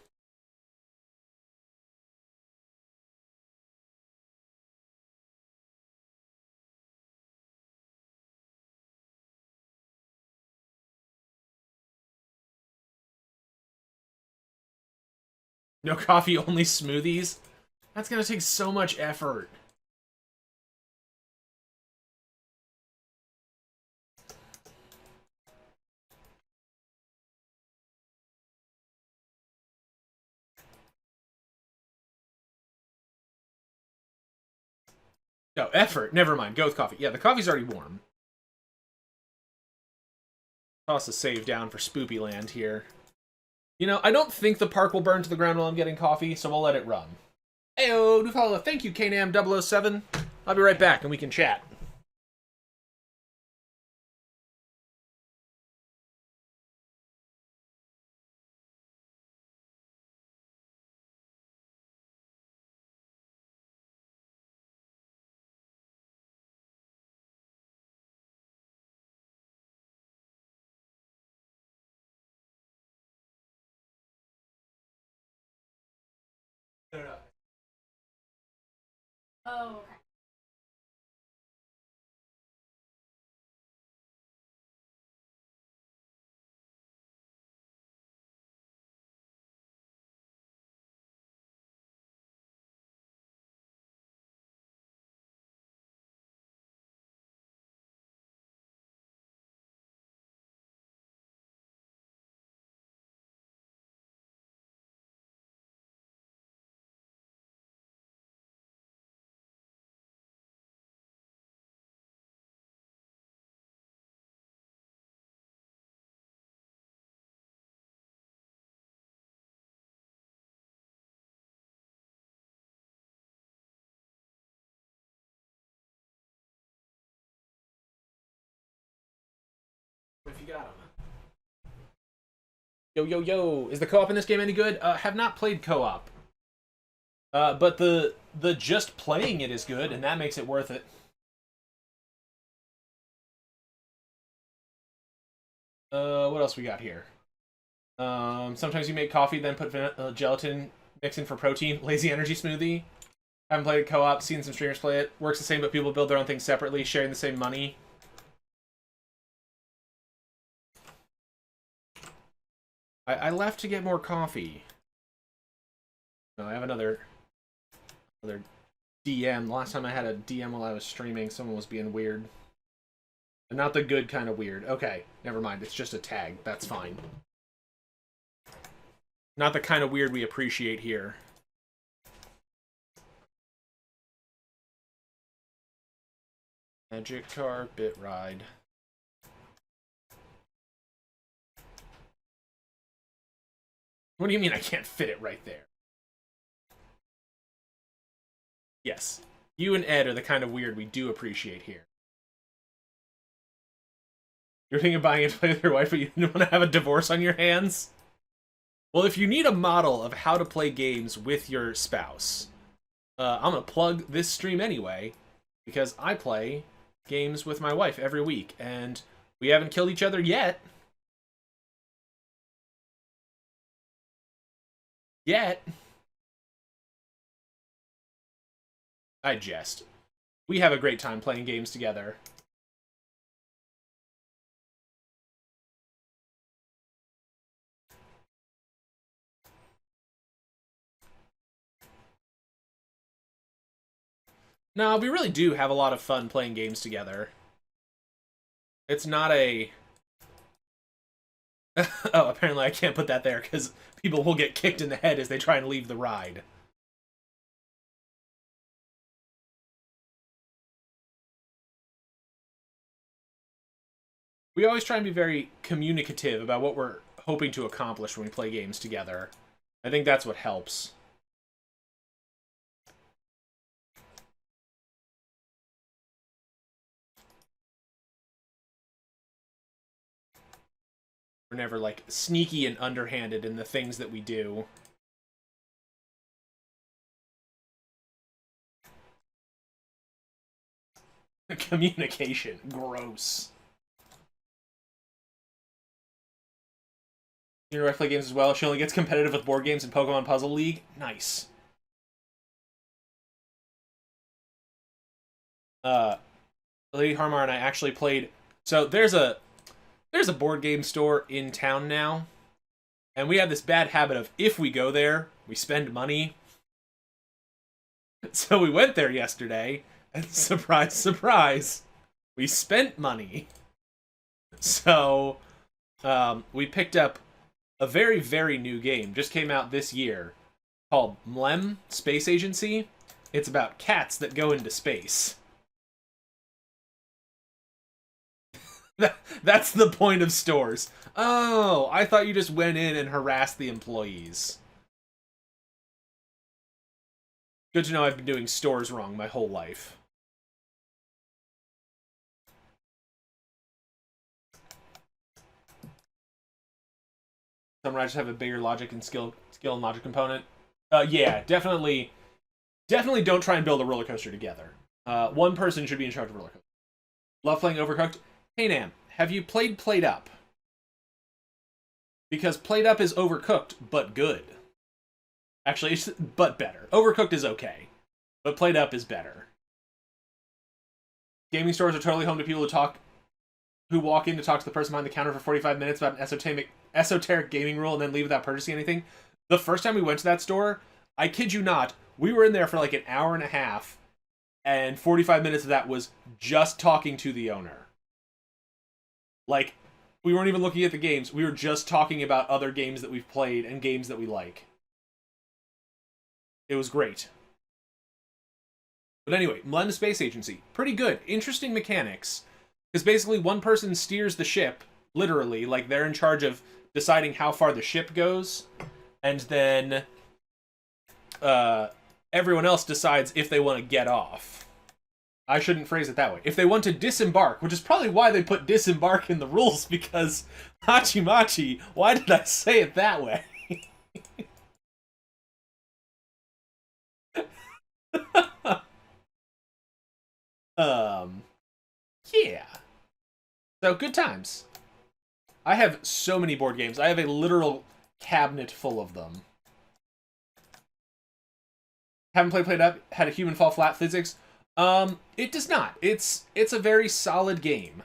No coffee, only smoothies? That's gonna take so much effort. No, effort. Never mind. Go with coffee. Yeah, the coffee's already warm. Toss a save down for Spoopy Land here. You know, I don't think the park will burn to the ground while I'm getting coffee, so we'll let it run. Heyo, new follow. Thank you, KNAM007. I'll be right back and we can chat. Oh, okay. If you got them. Yo, yo, yo. Is the co-op in this game any good? Have not played co-op. But the just playing it is good, and that makes it worth it. What else we got here? Sometimes you make coffee, then put gelatin mix in for protein. Lazy energy smoothie. Haven't played co-op, seen some streamers play it. Works the same, but people build their own things separately, sharing the same money. I left to get more coffee. No, I have another DM. Last time I had a DM while I was streaming, someone was being weird. And not the good kind of weird. Okay, never mind. It's just a tag. That's fine. Not the kind of weird we appreciate here. Magic car, bit ride. What do you mean I can't fit it right there? Yes. You and Ed are the kind of weird we do appreciate here. You're thinking of buying it to play with your wife, but you don't want to have a divorce on your hands? Well, if you need a model of how to play games with your spouse, I'm going to plug this stream anyway, because I play games with my wife every week, and we haven't killed each other yet. I jest. We have a great time playing games together. No, we really do have a lot of fun playing games together. It's not a... oh, apparently I can't put that there, because people will get kicked in the head as they try and leave the ride. We always try and be very communicative about what we're hoping to accomplish when we play games together. I think that's what helps. We're never, like, sneaky and underhanded in the things that we do. Communication. Gross. Your wife play games as well. She only gets competitive with board games and Pokemon Puzzle League. Nice. Lady Harmar and I actually played... So there's a board game store in town now, And we have this bad habit of, if we go there, we spend money. So we went there yesterday, and surprise, surprise, we spent money. So we picked up a very, very new game. Just came out this year called MLEM, Space Agency. It's about cats that go into space. That's the point of stores. Oh, I thought you just went in and harassed the employees. Good to know I've been doing stores wrong my whole life. Some just have a bigger logic and skill and logic component. Yeah, definitely don't try and build a roller coaster together. One person should be in charge of a roller coaster. Love playing Overcooked. Hey Nam, have you played Played Up? Because Played Up is Overcooked, but good. Actually, but better. Overcooked is okay, but Played Up is better. Gaming stores are totally home to people who walk in to talk to the person behind the counter for 45 minutes about an esoteric gaming rule and then leave without purchasing anything. The first time we went to that store, I kid you not, we were in there for like an hour and a half, and 45 minutes of that was just talking to the owner. Like, we weren't even looking at the games. We were just talking about other games that we've played and games that we like. It was great. But anyway, MLEM Space Agency. Pretty good. Interesting mechanics. Because basically one person steers the ship, literally, like they're in charge of deciding how far the ship goes, and then everyone else decides if they want to get off. I shouldn't phrase it that way. If they want to disembark, which is probably why they put disembark in the rules, because Hachimachi, why did I say it that way? Yeah. So, good times. I have so many board games. I have a literal cabinet full of them. Haven't Played Up. Had a human fall flat physics. It does not. It's a very solid game.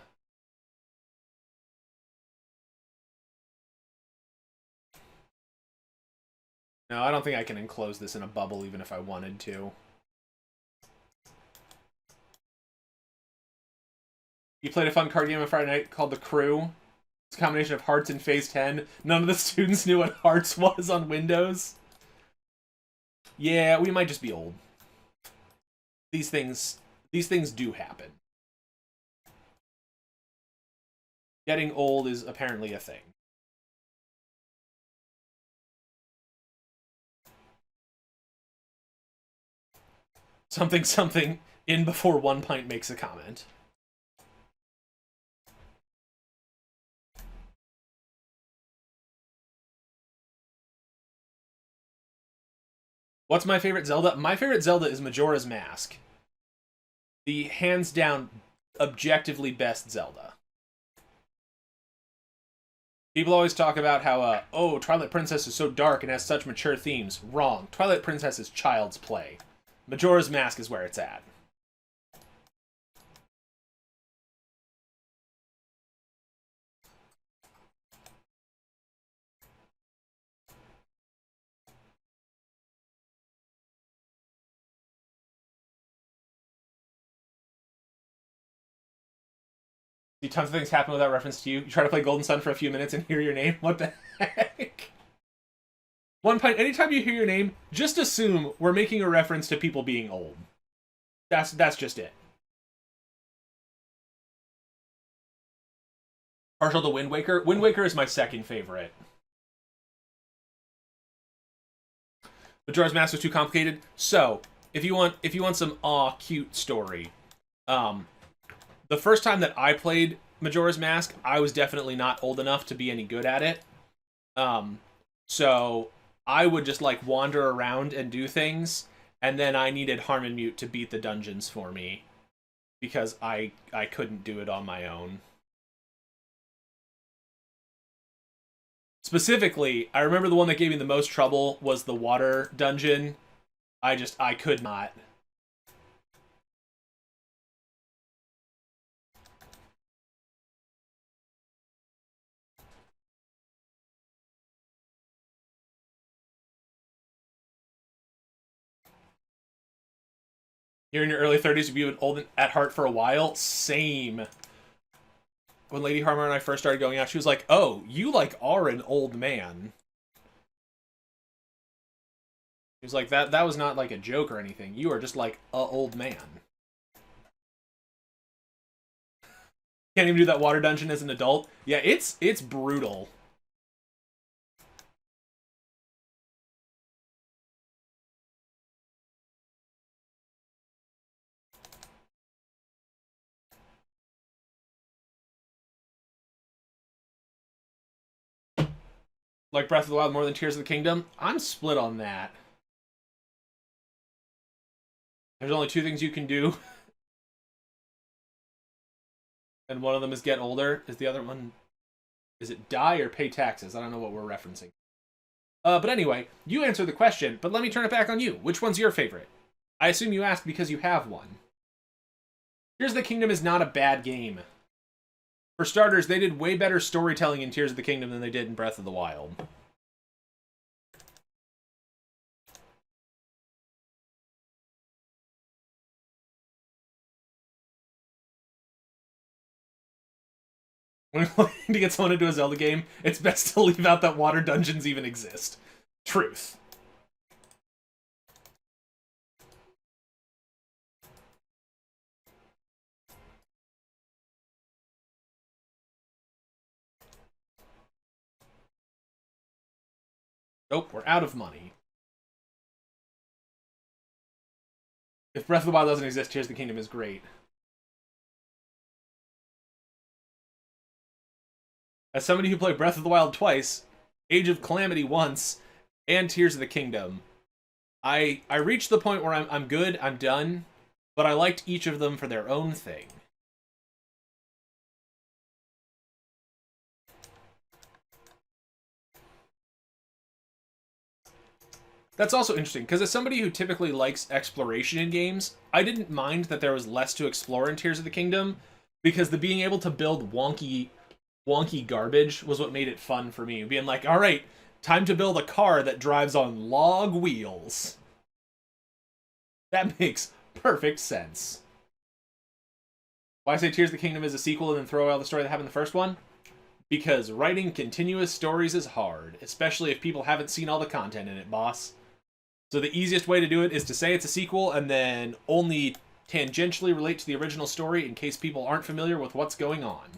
No, I don't think I can enclose this in a bubble even if I wanted to. You played a fun card game on Friday night called The Crew. It's a combination of Hearts and Phase 10. None of the students knew what Hearts was on Windows. Yeah, we might just be old. These things do happen. Getting old is apparently a thing. Something in before one pint makes a comment. What's my favorite Zelda? My favorite Zelda is Majora's Mask. The hands down, objectively best Zelda. People always talk about how, oh, Twilight Princess is so dark and has such mature themes. Wrong. Twilight Princess is child's play. Majora's Mask is where it's at. See tons of things happen without reference to you. You try to play Golden Sun for a few minutes and hear your name. What the heck? One pint, anytime you hear your name, just assume we're making a reference to people being old. That's just it. Partial to Wind Waker. Wind Waker is my second favorite. Majora's Mask was too complicated. So, if you want some cute story, the first time that I played Majora's Mask, I was definitely not old enough to be any good at it. So I would just like wander around and do things, and then I needed Harm and Mute to beat the dungeons for me because I couldn't do it on my own. Specifically, I remember the one that gave me the most trouble was the water dungeon. I could not. You're in your early 30s, you've been old at heart for a while. Same. When Lady Harmer and I first started going out, she was like, "Oh, you like are an old man." He was like, "That was not like a joke or anything. You are just like a old man." Can't even do that water dungeon as an adult. Yeah, it's brutal. Like Breath of the Wild more than Tears of the Kingdom. I'm split on that. There's only two things you can do, and one of them is get older. Is the other one? Is it die or pay taxes? I don't know what we're referencing. But anyway, you answer the question, but let me turn it back on you. Which one's your favorite? I assume you asked because you have one. Tears of the Kingdom is not a bad game. For starters, they did way better storytelling in Tears of the Kingdom than they did in Breath of the Wild. When you're looking to get someone into a Zelda game, it's best to leave out that water dungeons even exist. Truth. Nope, we're out of money. If Breath of the Wild doesn't exist, Tears of the Kingdom is great. As somebody who played Breath of the Wild twice, Age of Calamity once, and Tears of the Kingdom, I reached the point where I'm good, I'm done, but I liked each of them for their own thing. That's also interesting, because as somebody who typically likes exploration in games, I didn't mind that there was less to explore in Tears of the Kingdom, because the being able to build wonky garbage was what made it fun for me. Being like, all right, time to build a car that drives on log wheels. That makes perfect sense. Why I say Tears of the Kingdom is a sequel and then throw away all the story that happened in the first one? Because writing continuous stories is hard, especially if people haven't seen all the content in it, boss. So the easiest way to do it is to say it's a sequel and then only tangentially relate to the original story in case people aren't familiar with what's going on.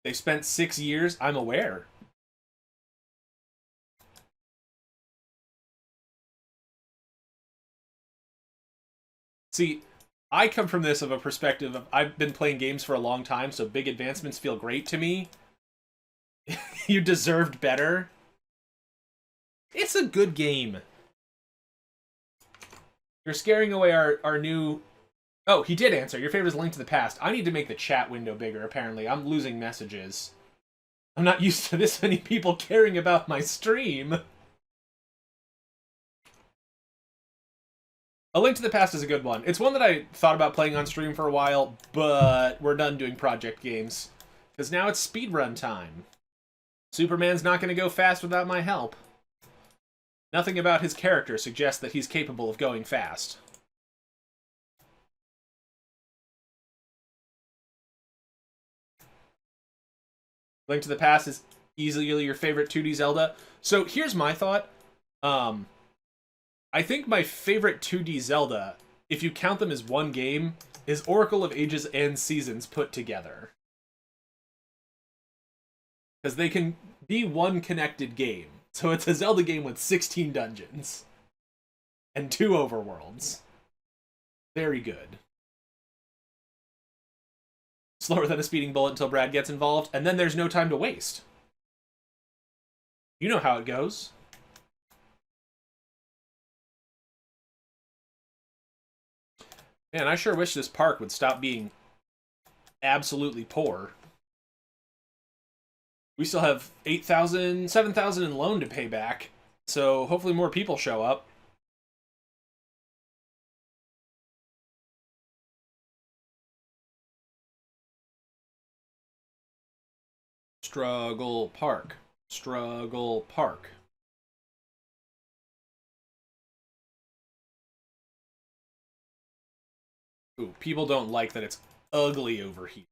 They spent 6 years, I'm aware. See, I come from this of a perspective of I've been playing games for a long time, so big advancements feel great to me. You deserved better. It's a good game. You're scaring away our new... Oh, he did answer. Your favorite is Link to the Past. I need to make the chat window bigger, apparently. I'm losing messages. I'm not used to this many people caring about my stream. A Link to the Past is a good one. It's one that I thought about playing on stream for a while, but we're done doing project games. Because now it's speedrun time. Superman's not going to go fast without my help. Nothing about his character suggests that he's capable of going fast. Link to the Past is easily your favorite 2D Zelda. So here's my thought. I think my favorite 2D Zelda, if you count them as one game, is Oracle of Ages and Seasons put together. Because they can be one connected game. So it's a Zelda game with 16 dungeons. And 2 overworlds. Very good. Slower than a speeding bullet until Brad gets involved, and then there's no time to waste. You know how it goes. Man, I sure wish this park would stop being absolutely poor. We still have 8,000, 7,000 in loan to pay back, so hopefully more people show up. Struggle Park. Struggle Park. Ooh, people don't like that it's ugly over here.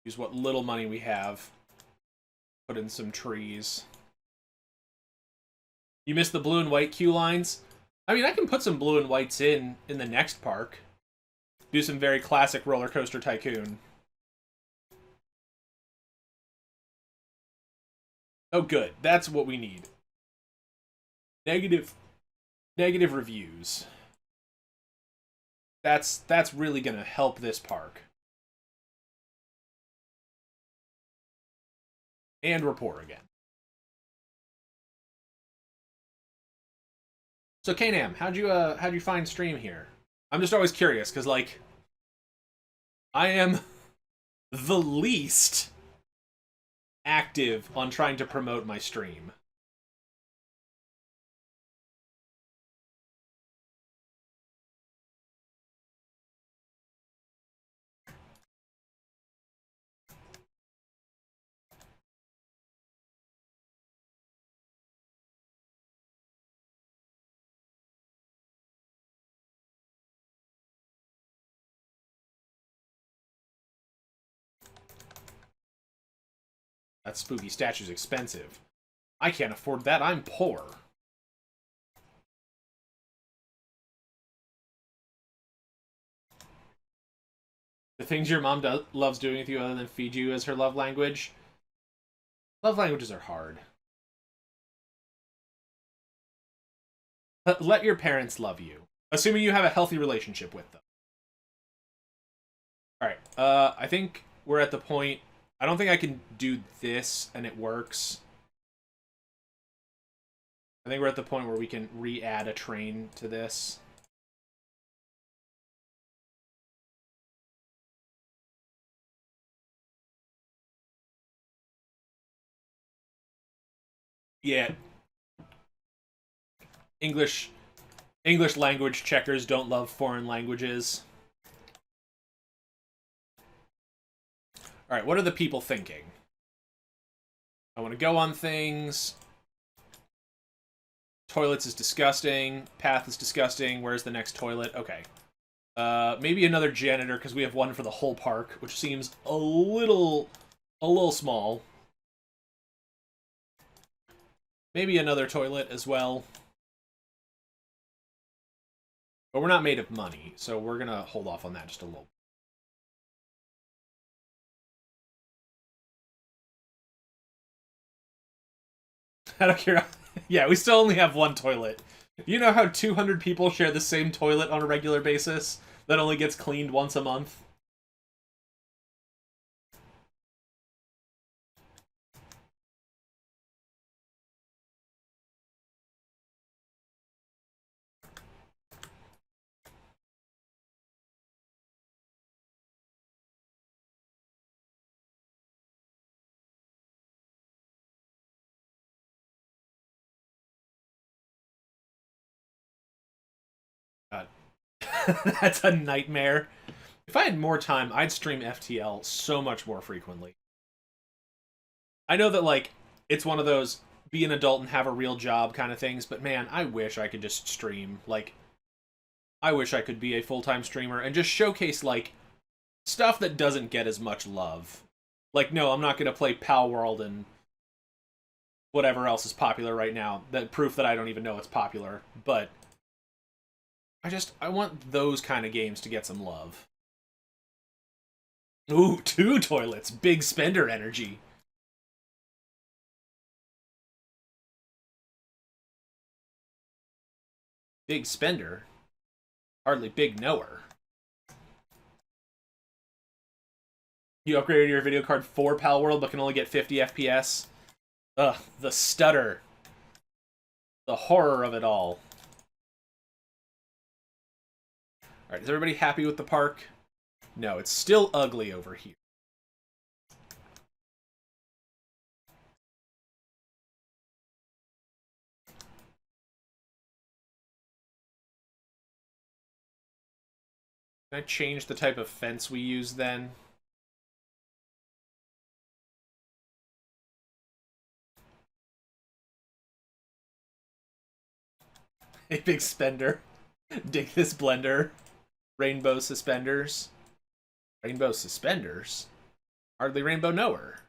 Use what little money we have. Put in some trees. You missed the blue and white queue lines? I mean, I can put some blue and whites in the next park. Do some very classic Roller Coaster Tycoon. Oh, good. That's what we need. Negative reviews. That's really gonna help this park. And report again. So K-Nam, how'd you find stream here? I'm just always curious, because like I am the least active on trying to promote my stream. That spooky statue's expensive. I can't afford that, I'm poor. The things your mom loves doing with you other than feed you as her love language? Love languages are hard. Let your parents love you. Assuming you have a healthy relationship with them. Alright, I think we're at the point... I don't think I can do this and it works. I think we're at the point where we can re-add a train to this. Yeah. English language checkers don't love foreign languages. Alright, what are the people thinking? I want to go on things. Toilets is disgusting. Path is disgusting. Where's the next toilet? Okay. Maybe another janitor, because we have one for the whole park, which seems a little small. Maybe another toilet as well. But we're not made of money, so we're gonna hold off on that just a little. Out of curiosity. Yeah, we still only have one toilet. You know how 200 people share the same toilet on a regular basis that only gets cleaned once a month? God. That's a nightmare. If I had more time, I'd stream FTL so much more frequently. I know that, like, it's one of those be an adult and have a real job kind of things, but man, I wish I could just stream. Like, I wish I could be a full-time streamer and just showcase, like, stuff that doesn't get as much love. Like, no, I'm not going to play Pal World and whatever else is popular right now. That proof that I don't even know it's popular. But I want those kind of games to get some love. Ooh, 2 toilets. Big spender energy. Big spender? Hardly big knower. You upgraded your video card for Pal World but can only get 50 FPS? Ugh, the stutter. The horror of it all. Alright, is everybody happy with the park? No, it's still ugly over here. Can I change the type of fence we use then? A big spender. Dig this blender. Rainbow suspenders. Rainbow suspenders? Hardly rainbow knower.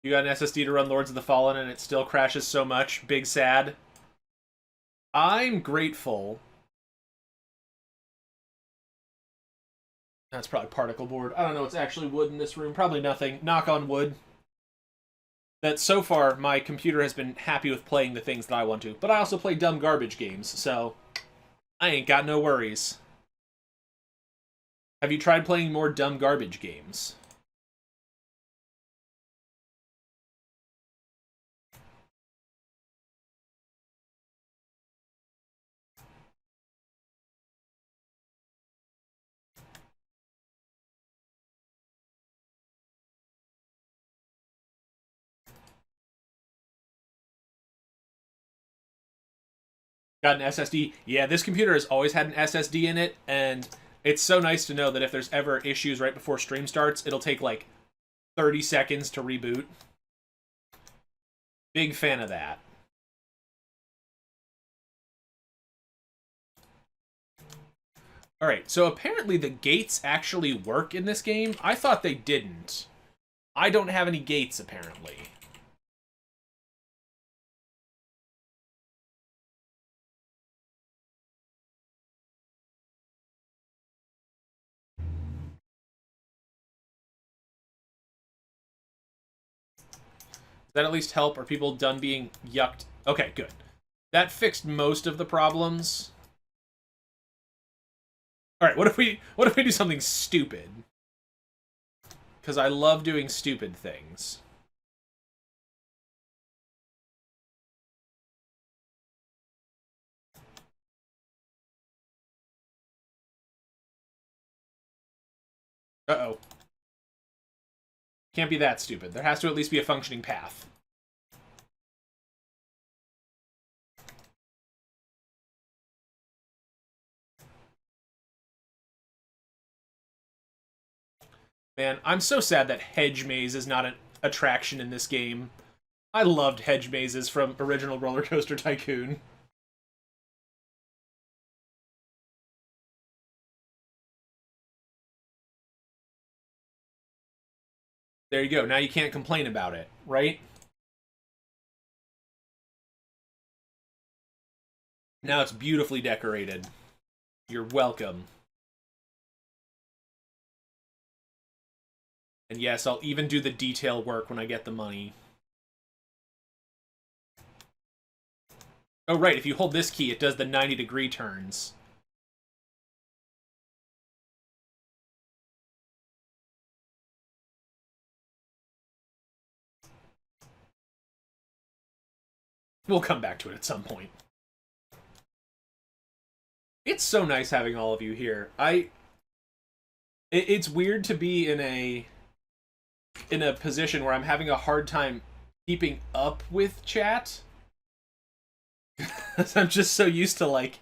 You got an SSD to run Lords of the Fallen and it still crashes so much. Big sad. I'm grateful. That's probably particle board. I don't know what's actually wood in this room. Probably nothing. Knock on wood. That so far, my computer has been happy with playing the things that I want to. But I also play dumb garbage games, so I ain't got no worries. Have you tried playing more dumb garbage games? Got an SSD? Yeah, this computer has always had an SSD in it, and it's so nice to know that if there's ever issues right before stream starts, it'll take like 30 seconds to reboot. Big fan of that. Alright, so apparently the gates actually work in this game. I thought they didn't. I don't have any gates, apparently. Does that at least help? Are people done being yucked? Okay, good. That fixed most of the problems. Alright, what if we do something stupid? Because I love doing stupid things. Uh-oh. Can't be that stupid. There has to at least be a functioning path. Man, I'm so sad that hedge maze is not an attraction in this game. I loved hedge mazes from original Roller Coaster Tycoon. There you go. Now you can't complain about it, right? Now it's beautifully decorated. You're welcome. And yes, I'll even do the detail work when I get the money. Oh, right, if you hold this key, it does the 90-degree turns. We'll come back to it at some point. It's so nice having all of you here. It's weird to be in a position where I'm having a hard time keeping up with chat. I'm just so used to like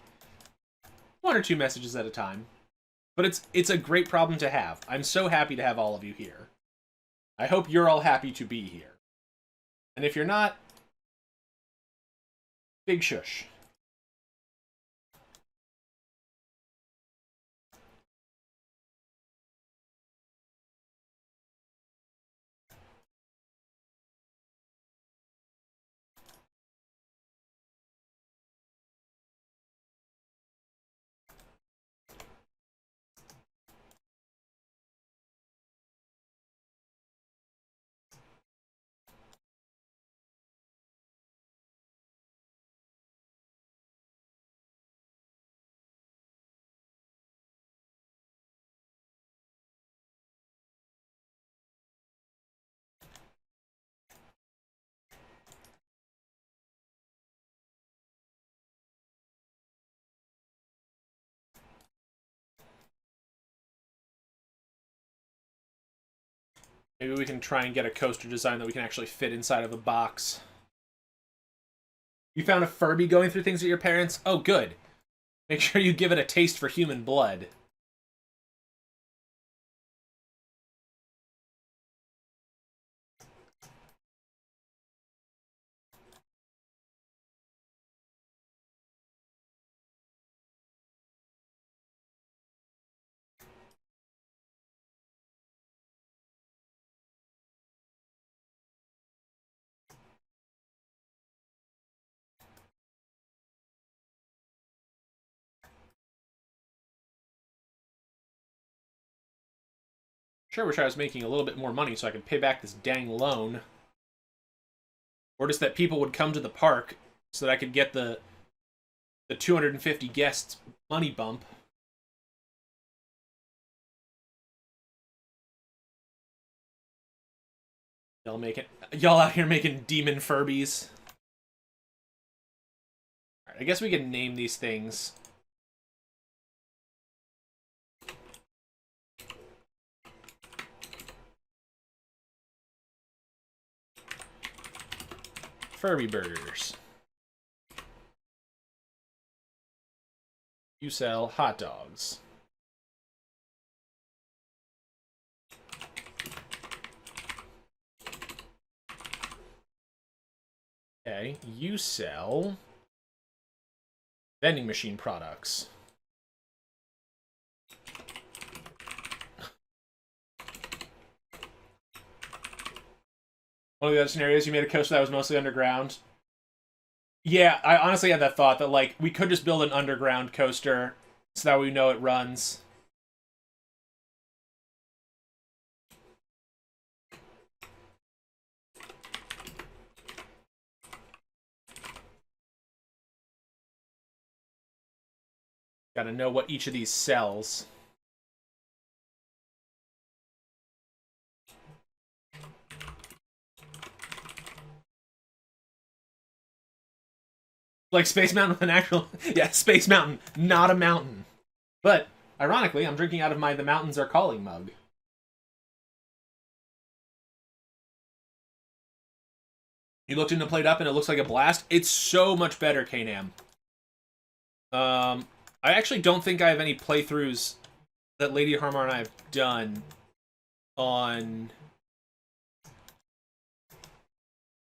one or two messages at a time. But it's a great problem to have. I'm so happy to have all of you here. I hope you're all happy to be here. And if you're not, big shush. Maybe we can try and get a coaster design that we can actually fit inside of a box. You found a Furby going through things with your parents? Oh, good. Make sure you give it a taste for human blood. Sure wish I was making a little bit more money so I could pay back this dang loan. Or just that people would come to the park so that I could get the 250 guests money bump. Y'all out here making demon Furbies. Alright, I guess we can name these things. Furby burgers. You sell hot dogs. Okay, you sell vending machine products. One of the other scenarios, you made a coaster that was mostly underground. Yeah, I honestly had that thought that, like, we could just build an underground coaster so that we know it runs. Gotta know what each of these sells. Like Space Mountain with an actual... Yeah, Space Mountain, not a mountain. But, ironically, I'm drinking out of my The Mountains Are Calling mug. You looked into Played Up and it looks like a blast. It's so much better, K-Nam. I actually don't think I have any playthroughs that Lady Harmar and I have done on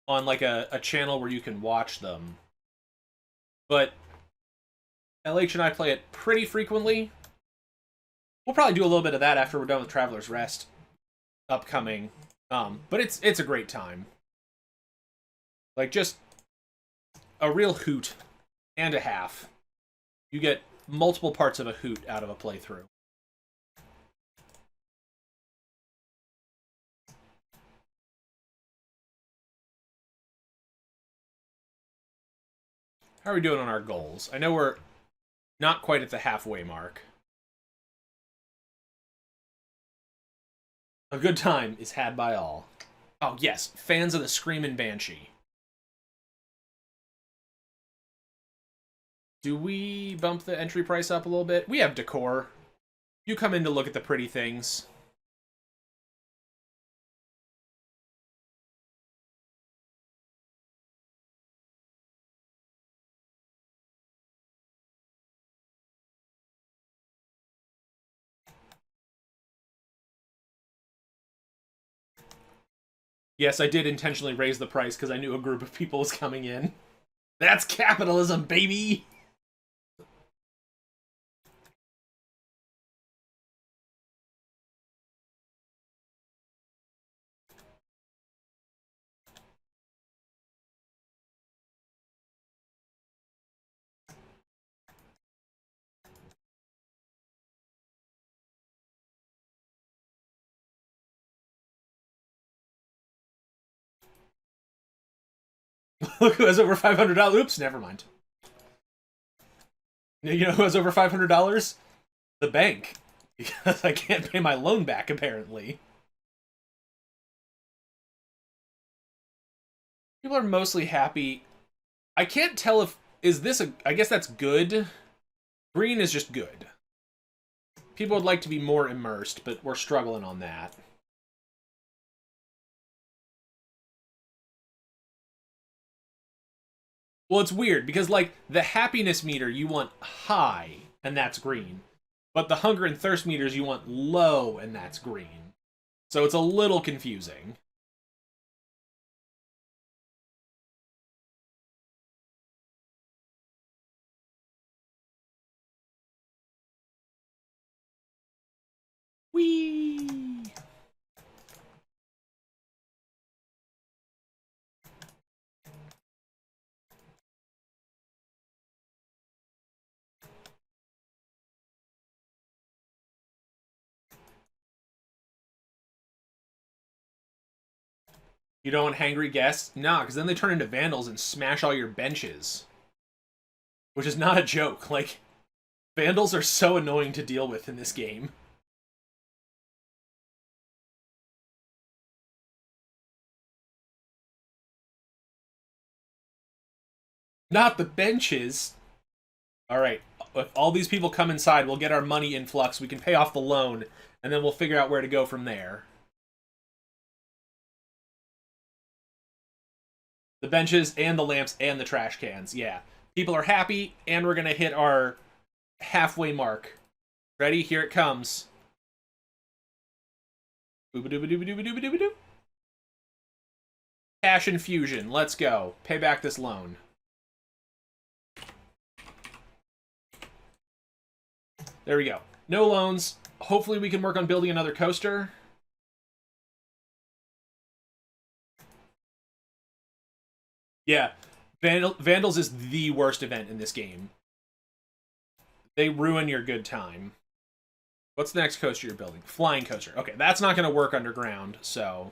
like a channel where you can watch them. But LH and I play it pretty frequently. We'll probably do a little bit of that after we're done with Traveler's Rest upcoming. But it's a great time. Like, just a real hoot and a half. You get multiple parts of a hoot out of a playthrough. How are we doing on our goals? I know we're not quite at the halfway mark. A good time is had by all. Oh, yes. Fans of the Screamin' Banshee. Do we bump the entry price up a little bit? We have decor. You come in to look at the pretty things. Yes, I did intentionally raise the price because I knew a group of people was coming in. That's capitalism, baby! Look who has over $500. Oops, never mind. You know who has over $500? The bank. Because I can't pay my loan back, apparently. People are mostly happy. I can't tell if... Is this a... I guess that's good. Green is just good. People would like to be more immersed, but we're struggling on that. Well, it's weird, because, like, the happiness meter you want high, and that's green. But the hunger and thirst meters you want low, and that's green. So it's a little confusing. Whee! You don't want hangry guests? Nah, because then they turn into vandals and smash all your benches. Which is not a joke. Like, vandals are so annoying to deal with in this game. Not the benches. Alright, if all these people come inside, we'll get our money influx, we can pay off the loan, and then we'll figure out where to go from there. The benches and the lamps and the trash cans, yeah. People are happy, and we're gonna hit our halfway mark. Ready? Here it comes. Booba-dooba-dooba-dooba-dooba-dooba-doo. Cash infusion. Let's go. Pay back this loan. There we go. No loans. Hopefully we can work on building another coaster. Yeah. Vandals is the worst event in this game. They ruin your good time. What's the next coaster you're building? Flying coaster. Okay, that's not going to work underground, so...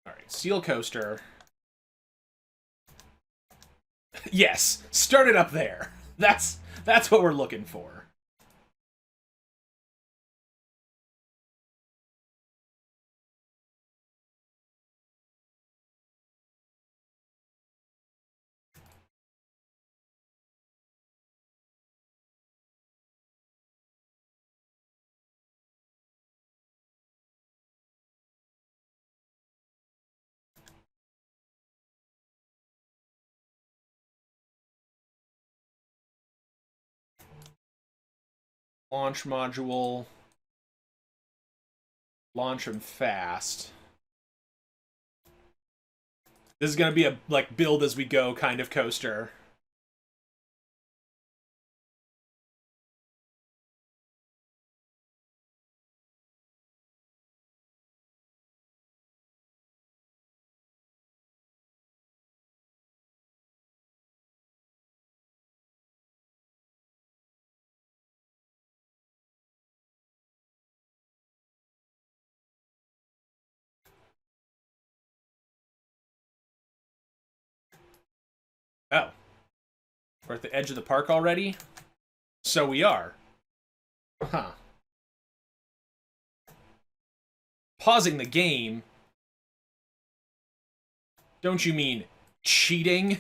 Alright, steel coaster. Yes, start it up there. That's what we're looking for. Launch module. Launch them fast. This is going to be a, like, build as we go kind of coaster. Oh. We're at the edge of the park already? So we are. Huh. Pausing the game? Don't you mean cheating?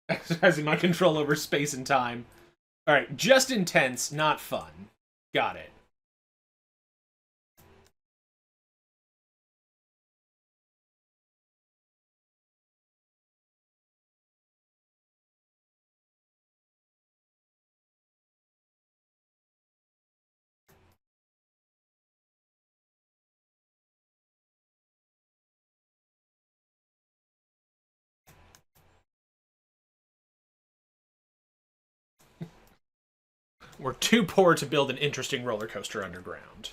Exercising my control over space and time. Alright, just intense, not fun. Got it. We're too poor to build an interesting roller coaster underground.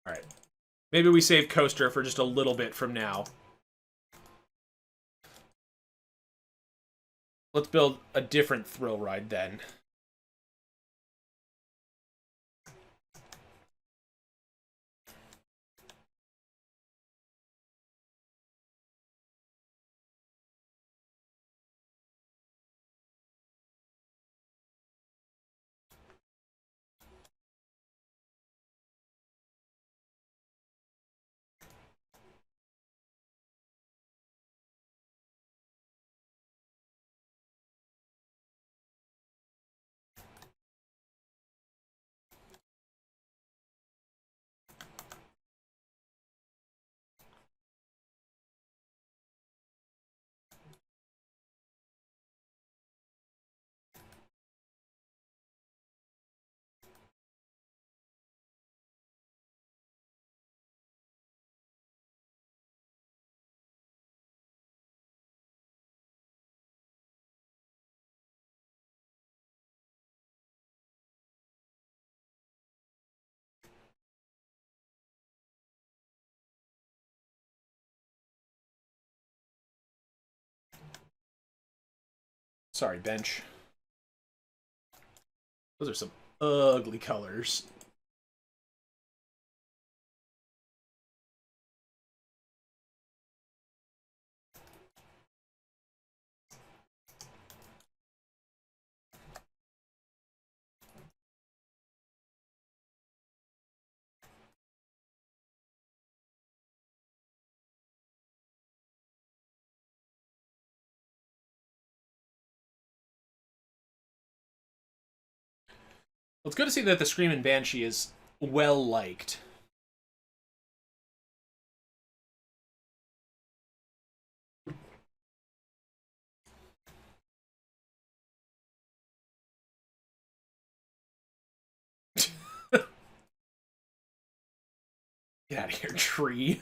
Alright. Maybe we save coaster for just a little bit from now. Let's build a different thrill ride then. Sorry, bench. Those are some ugly colors. Well, it's good to see that the Screaming Banshee is well liked. Get out of here, tree.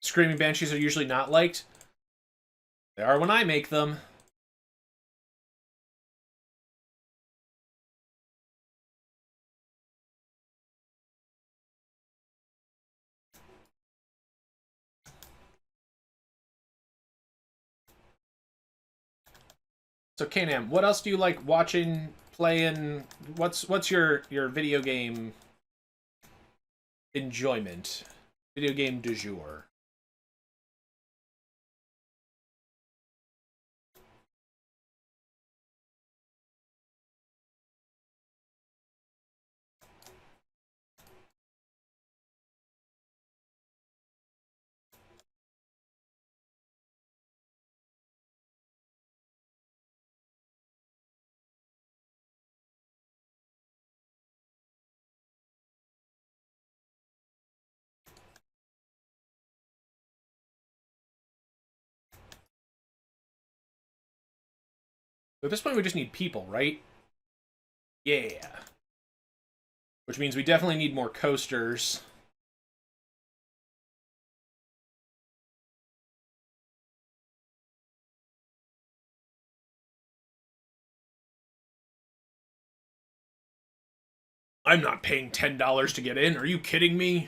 Screaming Banshees are usually not liked. They are when I make them. So Kanam, what else do you like watching, playing? What's your video game enjoyment? Video game du jour. At this point, we just need people, right? Yeah. Which means we definitely need more coasters. I'm not paying $10 to get in. Are you kidding me?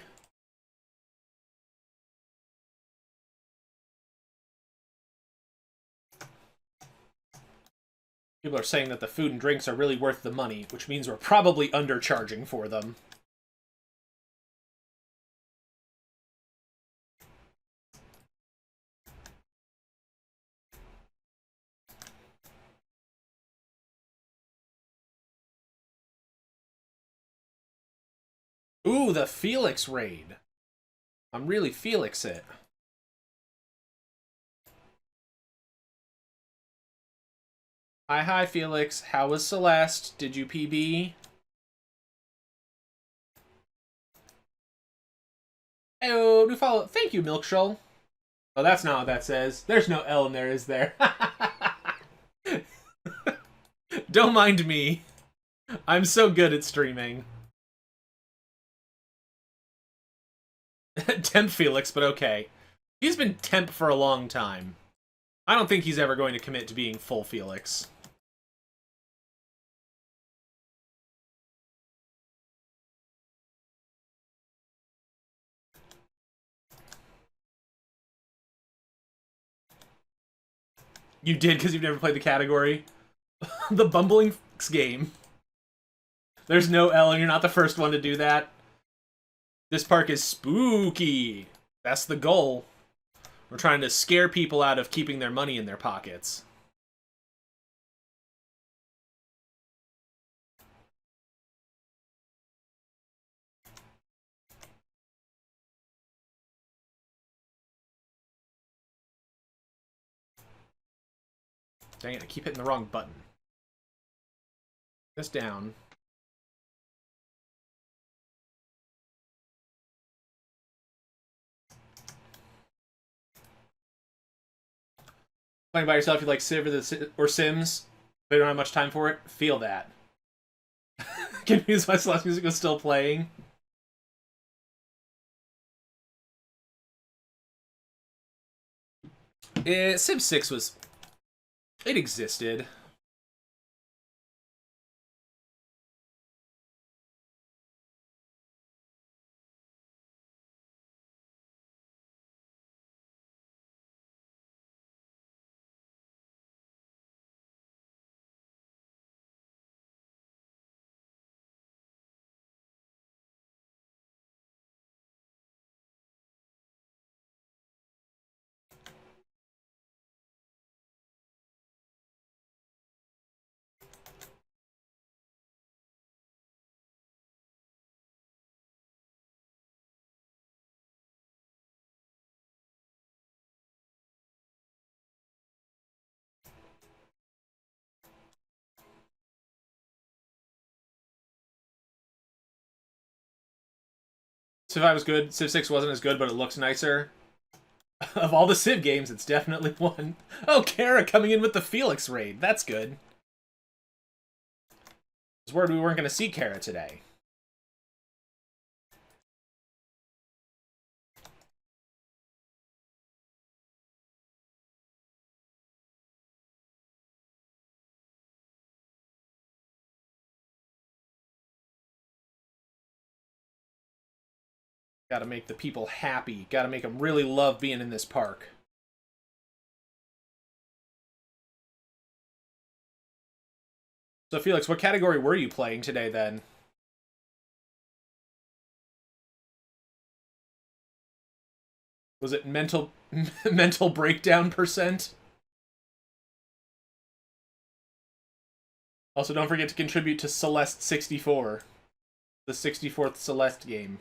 People are saying that the food and drinks are really worth the money, which means we're probably undercharging for them. Ooh, the Felix raid. I'm really Felix it. Hi, Felix. How was Celeste? Did you PB? Oh, new follow. Thank you, Milkshoal. Oh, that's not what that says. There's no L in there, is there? Don't mind me. I'm so good at streaming. Temp Felix, but okay. He's been temp for a long time. I don't think he's ever going to commit to being full Felix. You did because you've never played the category. The Bumbling game. There's no L, and you're not the first one to do that. This park is spooky. That's the goal. We're trying to scare people out of keeping their money in their pockets. Dang it, I keep hitting the wrong button. This down. Playing by yourself, you like Civ or Sims, but you don't have much time for it? Feel that. Confused why Celeste music was still playing. Civ 6 was... It existed. Civ 5 was good. Civ 6 wasn't as good, but it looks nicer. Of all the Civ games, it's definitely one. Oh, Kara coming in with the Felix raid. That's good. I was worried we weren't going to see Kara today. Gotta make the people happy. Gotta make them really love being in this park. So, Felix, what category were you playing today, then? Was it mental mental breakdown %? Also, don't forget to contribute to Celeste 64, the 64th Celeste game.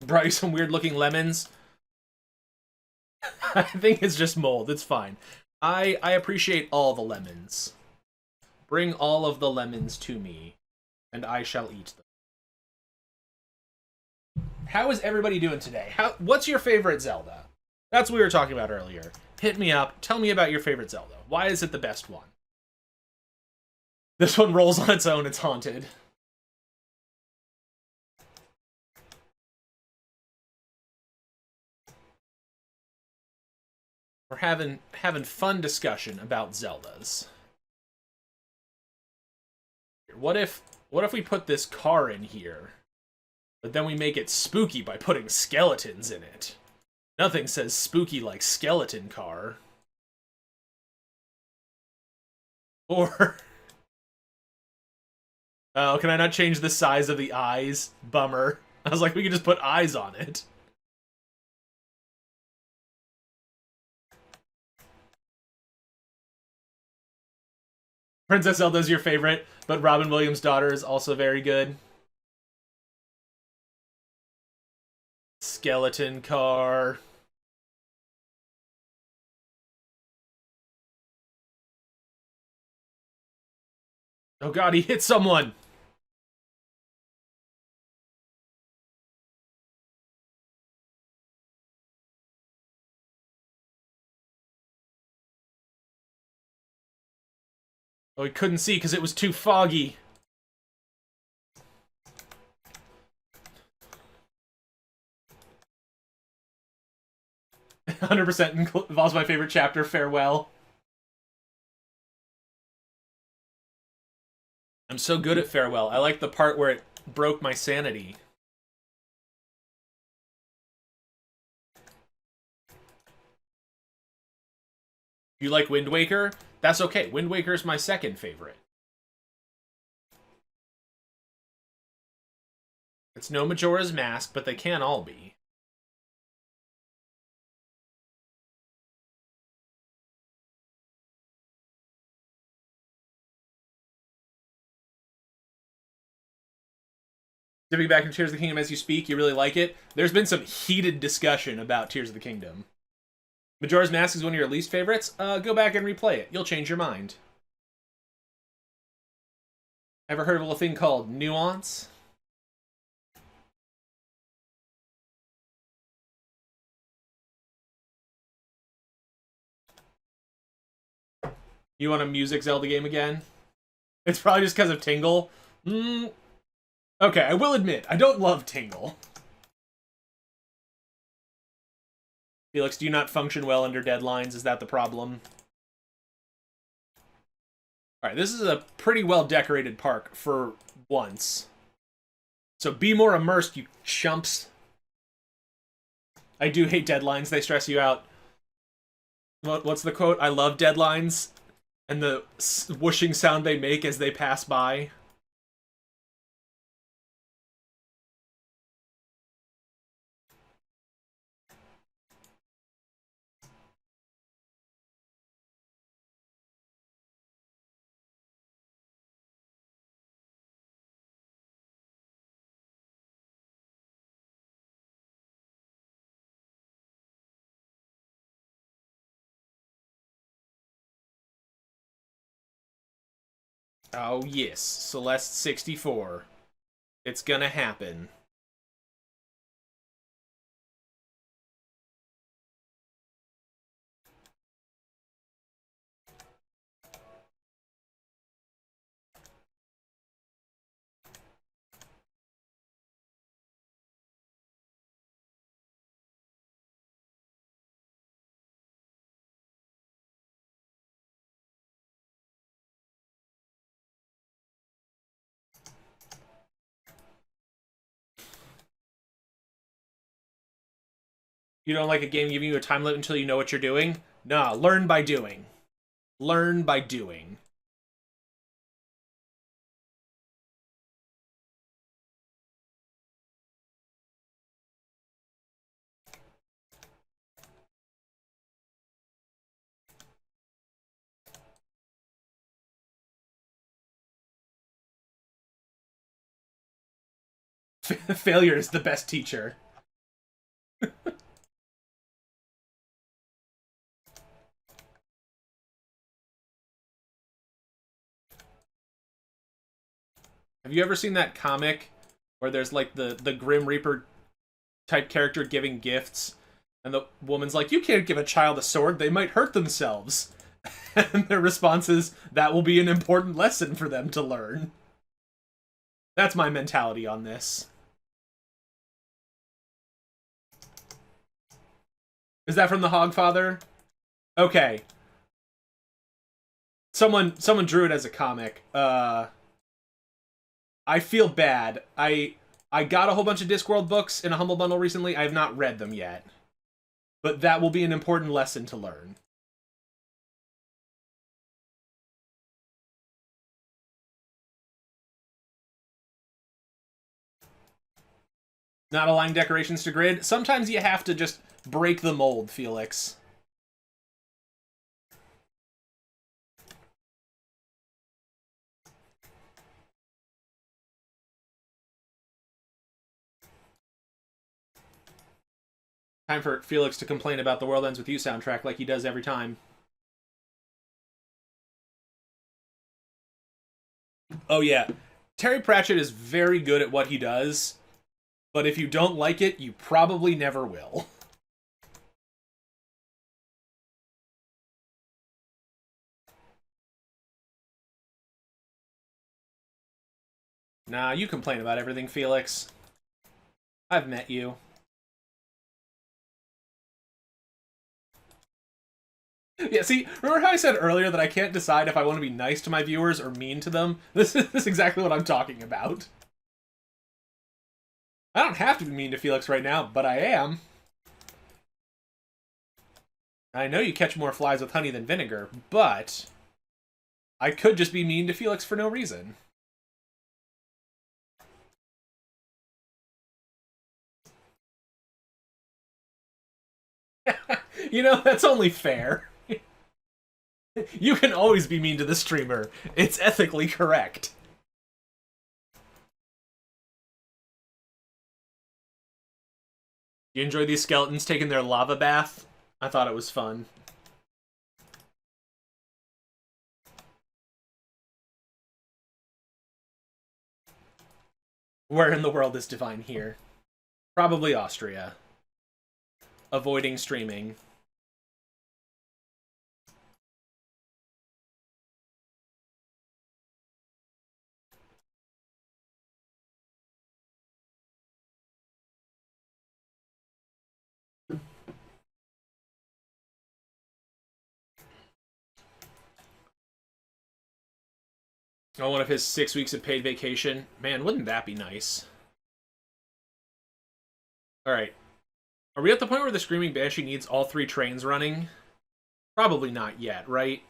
Brought you some weird-looking lemons. I think it's just mold. It's fine. I appreciate all the lemons. Bring all of the lemons to me, and I shall eat them. How is everybody doing today? What's your favorite Zelda? That's what we were talking about earlier. Hit me up. Tell me about your favorite Zelda. Why is it the best one? This one rolls on its own. It's haunted. We're having fun discussion about Zeldas. What if we put this car in here, but then we make it spooky by putting skeletons in it? Nothing says spooky like skeleton car. Or oh, can I not change the size of the eyes? Bummer. I was like, we could just put eyes on it. Princess Zelda's your favorite, but Robin Williams' daughter is also very good. Skeleton car. Oh god, he hit someone! Oh, he couldn't see because it was too foggy. "100% involves my favorite chapter, Farewell." I'm so good at Farewell. I like the part where it broke my sanity. You like Wind Waker? That's okay. Wind Waker is my second favorite. It's no Majora's Mask, but they can all be. Dipping back into Tears of the Kingdom as you speak, you really like it? There's been some heated discussion about Tears of the Kingdom. Majora's Mask is one of your least favorites? Go back and replay it. You'll change your mind. Ever heard of a thing called nuance? You want a music Zelda game again? It's probably just because of Tingle. Okay, I will admit, I don't love Tingle. Felix, do you not function well under deadlines? Is that the problem? Alright, this is a pretty well-decorated park for once. So be more immersed, you chumps. I do hate deadlines, they stress you out. What's the quote? I love deadlines. And the whooshing sound they make as they pass by. Oh, yes. Celeste 64. It's gonna happen. You don't like a game giving you a time limit until you know what you're doing? Nah, learn by doing. Learn by doing. Failure is the best teacher. Have you ever seen that comic where there's like the Grim Reaper type character giving gifts, and the woman's like, "You can't give a child a sword; they might hurt themselves." And their response is, "That will be an important lesson for them to learn." That's my mentality on this. Is that from the Hogfather? Okay. Someone drew it as a comic. I feel bad. I got a whole bunch of Discworld books in a Humble Bundle recently. I have not read them yet. But that will be an important lesson to learn. Not aligning decorations to grid. Sometimes you have to just break the mold, Felix. Time for Felix to complain about the World Ends With You soundtrack like he does every time. Oh yeah. Terry Pratchett is very good at what he does, but if you don't like it, you probably never will. Nah, you complain about everything, Felix. I've met you. Yeah, see, remember how I said earlier that I can't decide if I want to be nice to my viewers or mean to them? This is exactly what I'm talking about. I don't have to be mean to Felix right now, but I am. I know you catch more flies with honey than vinegar, but I could just be mean to Felix for no reason. You know, that's only fair. You can always be mean to the streamer. It's ethically correct. You enjoy these skeletons taking their lava bath? I thought it was fun. Where in the world is Divine here? Probably Austria. Avoiding streaming. Oh, one of his 6 weeks of paid vacation. Man, wouldn't that be nice? Alright. Are we at the point where the Screaming Banshee needs all 3 trains running? Probably not yet, right?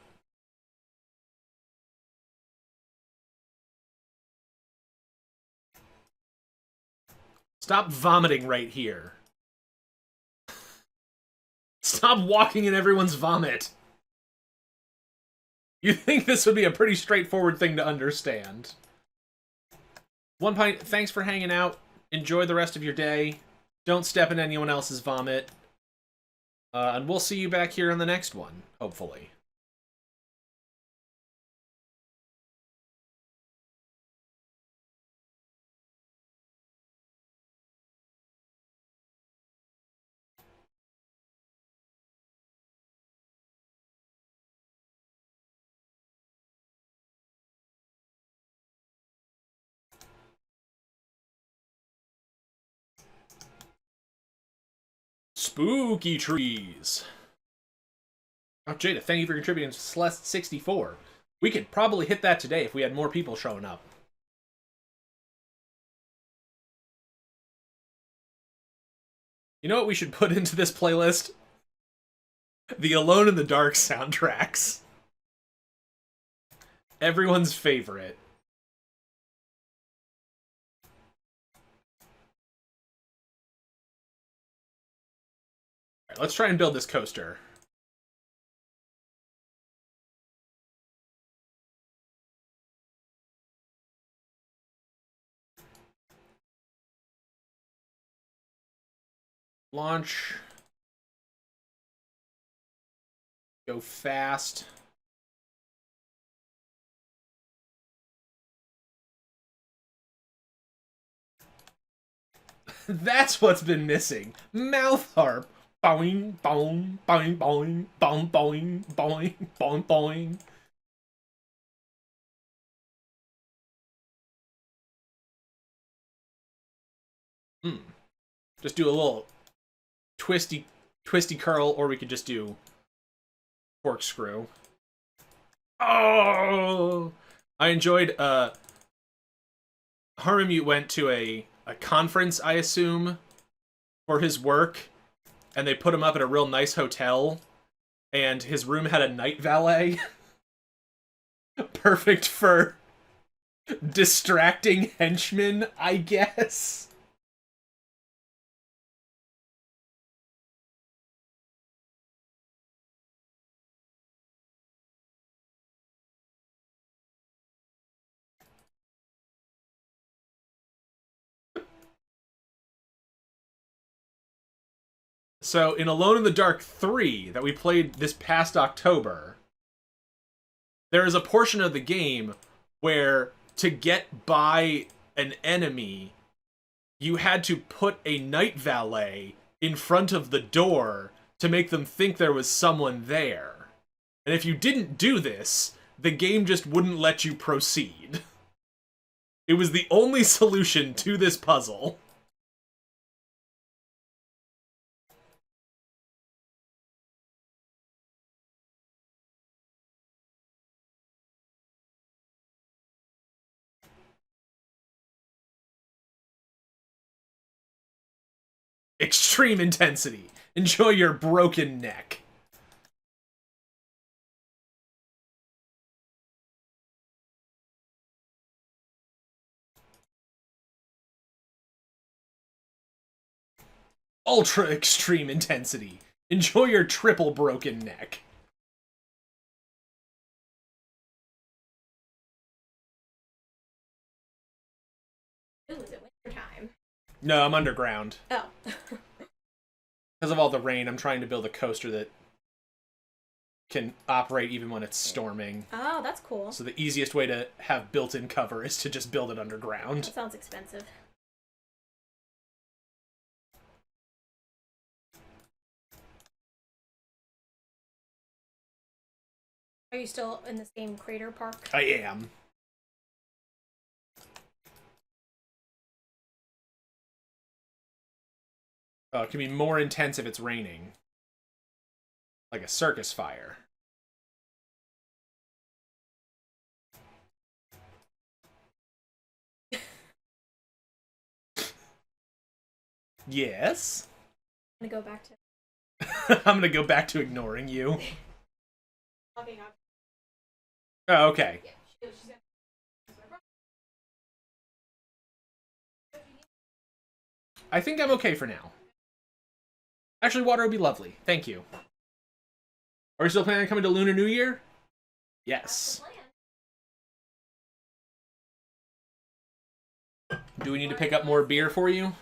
Stop vomiting right here. Stop walking in everyone's vomit. You think this would be a pretty straightforward thing to understand. One Pint, thanks for hanging out. Enjoy the rest of your day. Don't step in anyone else's vomit. And we'll see you back here on the next one, hopefully. Spooky trees. Oh, Jada, thank you for contributing to Celeste 64. We could probably hit that today if we had more people showing up. You know what we should put into this playlist? The Alone in the Dark soundtracks. Everyone's favorite. Alright, let's try and build this coaster. Launch. Go fast. That's what's been missing. Mouth harp. Boing, boing, boing, boing, boing, boing, boing, boing, boing. Just do a little twisty curl, or we could just do corkscrew. Oh! I enjoyed, Harmamute went to a conference, I assume, for his work, and they put him up at a real nice hotel, and his room had a night valet. Perfect for distracting henchmen, I guess. So, in Alone in the Dark 3, that we played this past October, there is a portion of the game where, to get by an enemy, you had to put a night valet in front of the door to make them think there was someone there. And if you didn't do this, the game just wouldn't let you proceed. It was the only solution to this puzzle. Extreme intensity. Enjoy your broken neck. Ultra extreme intensity. Enjoy your triple broken neck. Ooh, is it winter time? No, I'm underground. Oh. Because of all the rain, I'm trying to build a coaster that can operate even when it's storming. Oh, that's cool. So the easiest way to have built-in cover is to just build it underground. That sounds expensive. Are you still in the same crater park? I am. Oh, it can be more intense if it's raining. Like a circus fire. Yes? I'm gonna go back to... I'm gonna go back to ignoring you. Okay. Oh, okay. Yeah, she's gonna... I think I'm okay for now. Actually, water would be lovely. Thank you. Are we still planning on coming to Lunar New Year? Yes. Do we need to pick up more beer for you?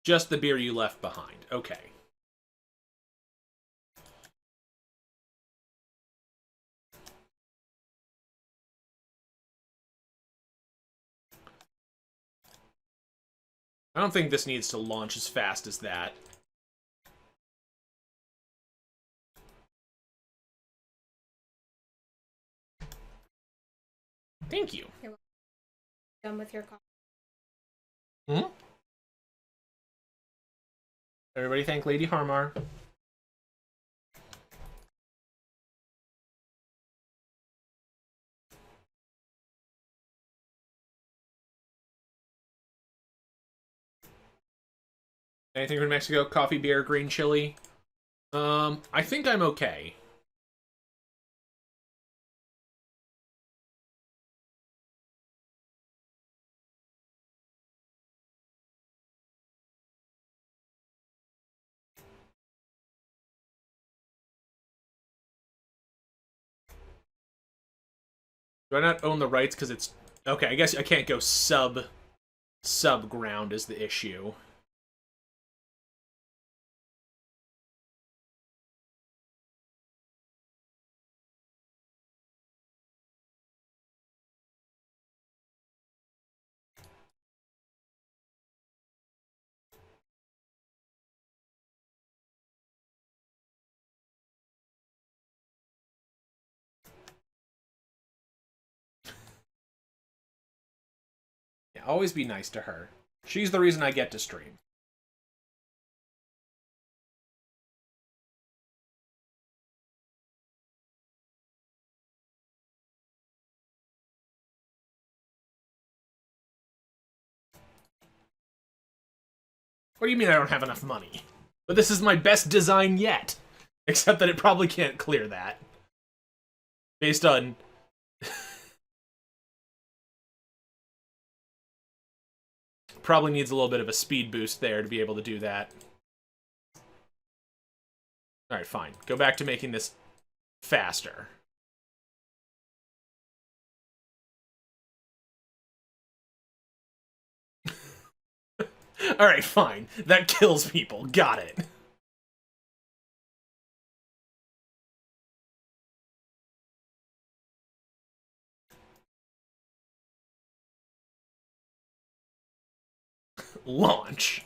Just the beer you left behind. Okay. I don't think this needs to launch as fast as that. Thank you. You're done with your coffee. Hmm? Everybody thank Lady Harmar. Anything from Mexico? Coffee, beer, green chili? I think I'm okay. Do I not own the rights because it's... Okay, I guess I can't go sub-ground is the issue. Yeah, always be nice to her. She's the reason I get to stream. What do you mean I don't have enough money? But this is my best design yet. Except that it probably can't clear that. Based on... probably needs a little bit of a speed boost there to be able to do that. Alright, fine. Go back to making this faster. Alright, fine. That kills people. Got it. Launch.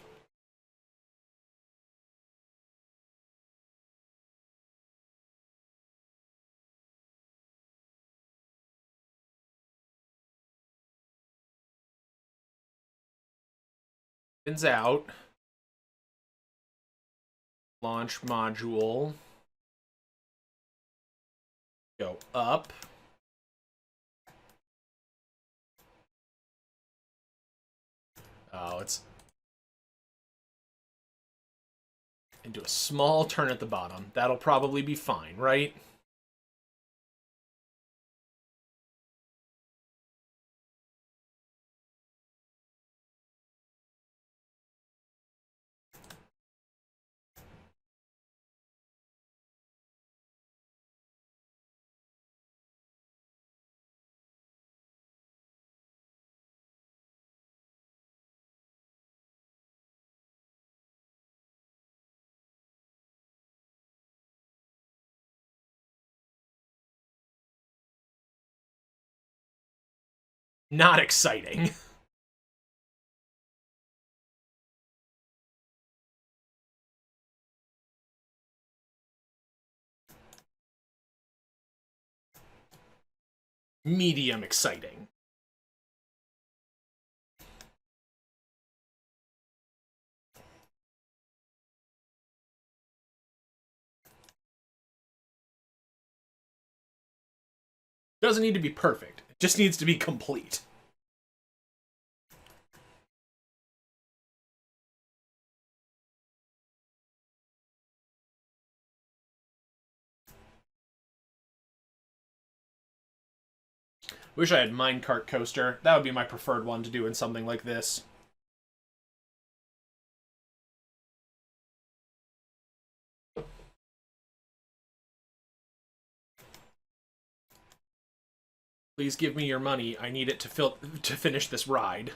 Pins out. Launch module. Go up. Oh, it's... and do a small turn at the bottom. That'll probably be fine, right? Not exciting. Medium exciting. Doesn't need to be perfect. It just needs to be complete. Wish I had minecart coaster. That would be my preferred one to do in something like this. Please give me your money. I need it to finish this ride.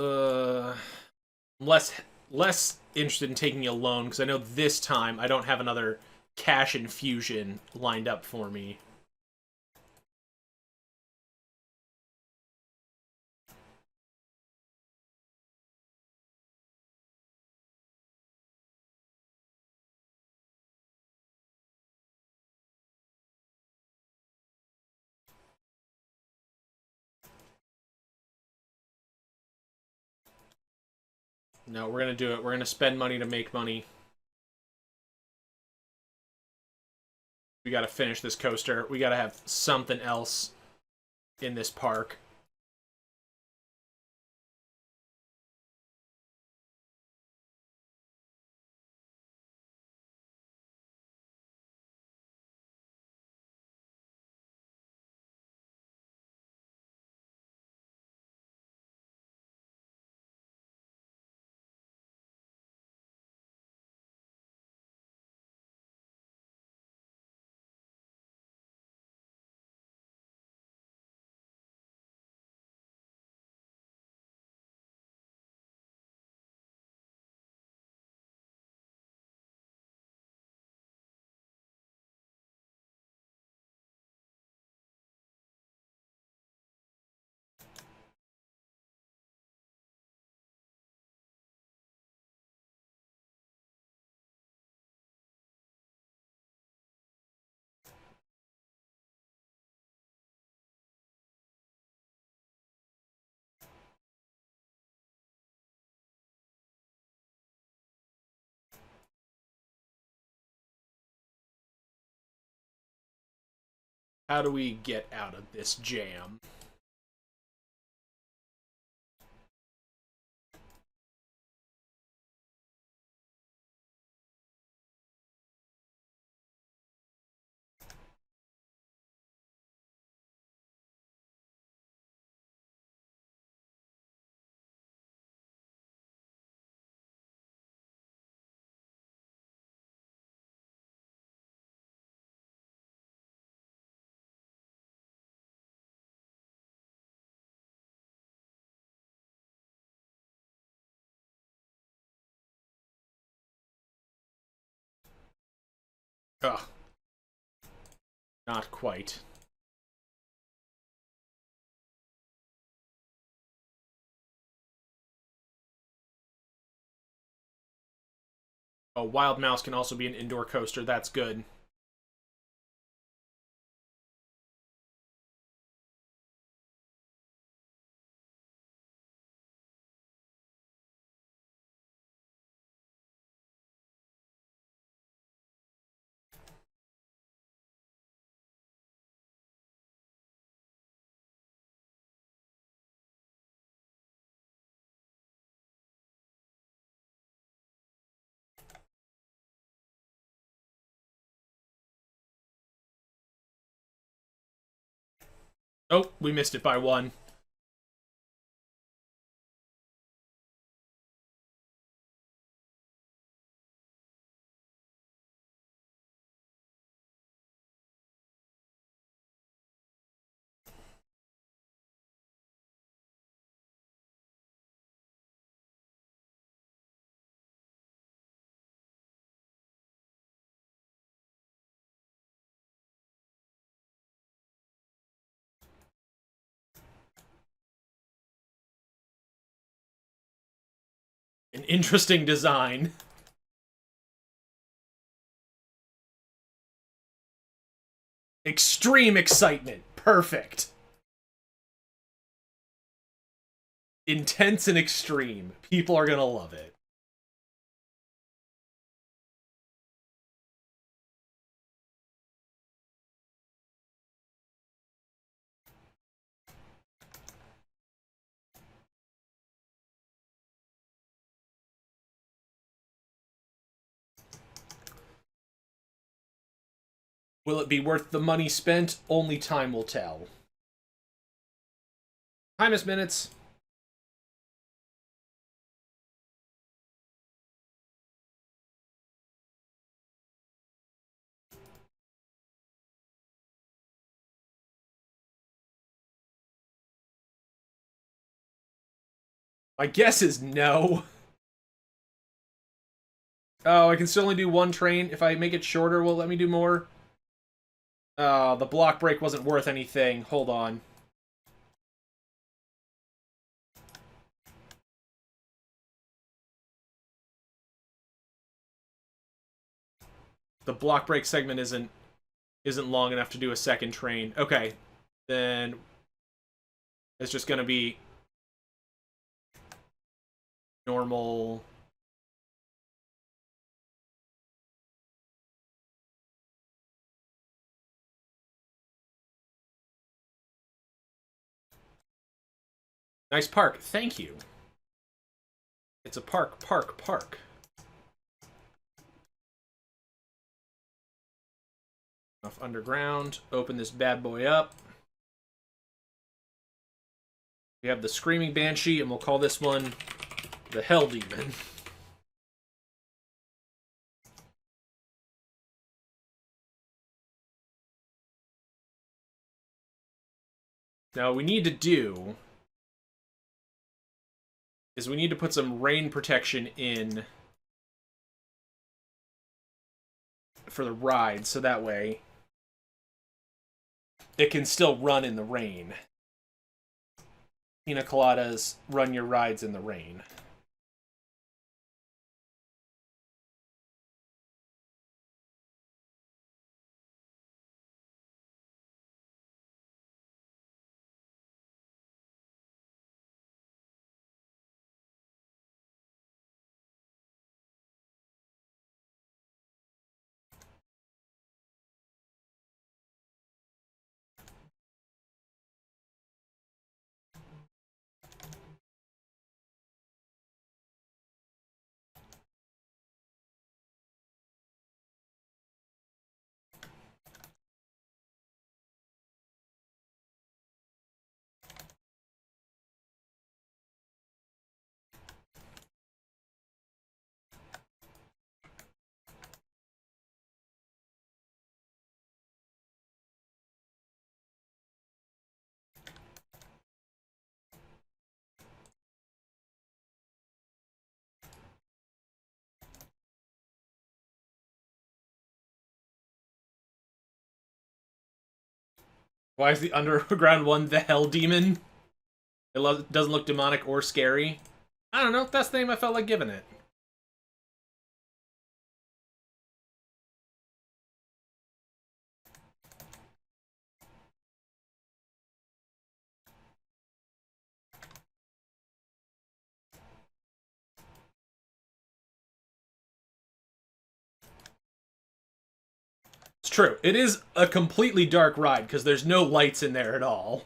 I'm less interested in taking a loan because I know this time I don't have another cash infusion lined up for me. No, we're gonna do it. We're gonna spend money to make money. We gotta finish this coaster. We gotta have something else in this park. How do we get out of this jam? Ugh. Not quite. Oh, Wild Mouse can also be an indoor coaster. That's good. Oh, we missed it by one. An interesting design. Extreme excitement. Perfect. Intense and extreme. People are gonna love it. Will it be worth the money spent? Only time will tell. Time is minutes. My guess is no. Oh, I can still only do one train. If I make it shorter, will it let me do more? The block break wasn't worth anything. Hold on. The block break segment isn't long enough to do a second train. Okay. Then it's just gonna be normal. Nice park. Thank you. It's a park, park, park. Enough underground. Open this bad boy up. We have the Screaming Banshee, and we'll call this one the Hell Demon. Now, what we need to do is we need to put some rain protection in for the ride, so that way it can still run in the rain. Pina coladas, run your rides in the rain. Why is the underground one the Hell Demon? It doesn't look demonic or scary. I don't know. That's the name I felt like giving it. It's true. It is a completely dark ride because there's no lights in there at all.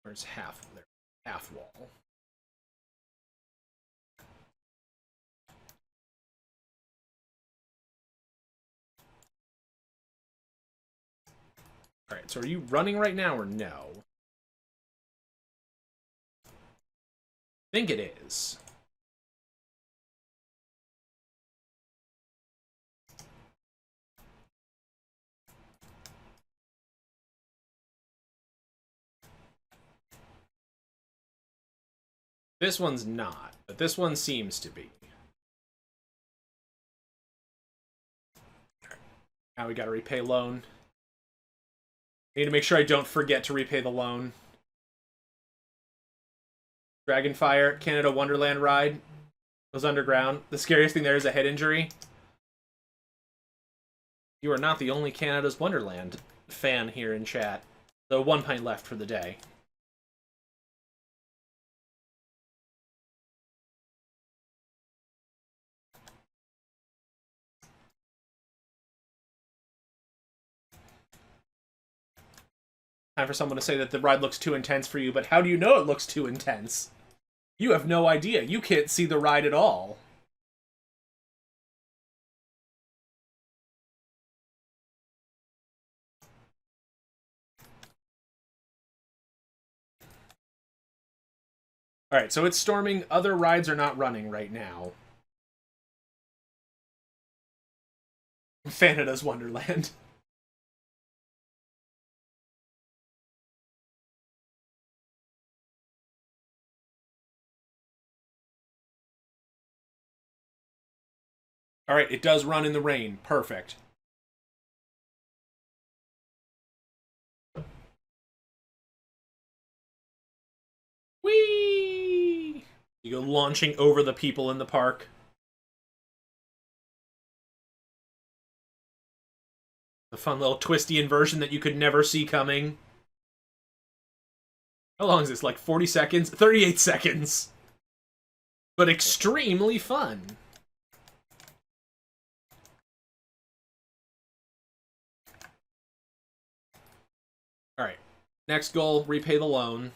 Where's half there? Half wall. Alright, so are you running right now or no? I think it is. This one's not, but this one seems to be. Now we gotta repay loan. Need to make sure I don't forget to repay the loan. Dragonfire, Canada Wonderland ride. Was underground. The scariest thing there is a head injury. You are not the only Canada's Wonderland fan here in chat. Though 1 pint left for the day. Time for someone to say that the ride looks too intense for you, but how do you know it looks too intense? You have no idea. You can't see the ride at all. Alright, so it's storming. Other rides are not running right now. Canada's Wonderland. Alright, it does run in the rain. Perfect. Whee! You go launching over the people in the park. A fun little twisty inversion that you could never see coming. How long is this? Like 40 seconds? 38 seconds! But extremely fun. Alright. Next goal, repay the loan.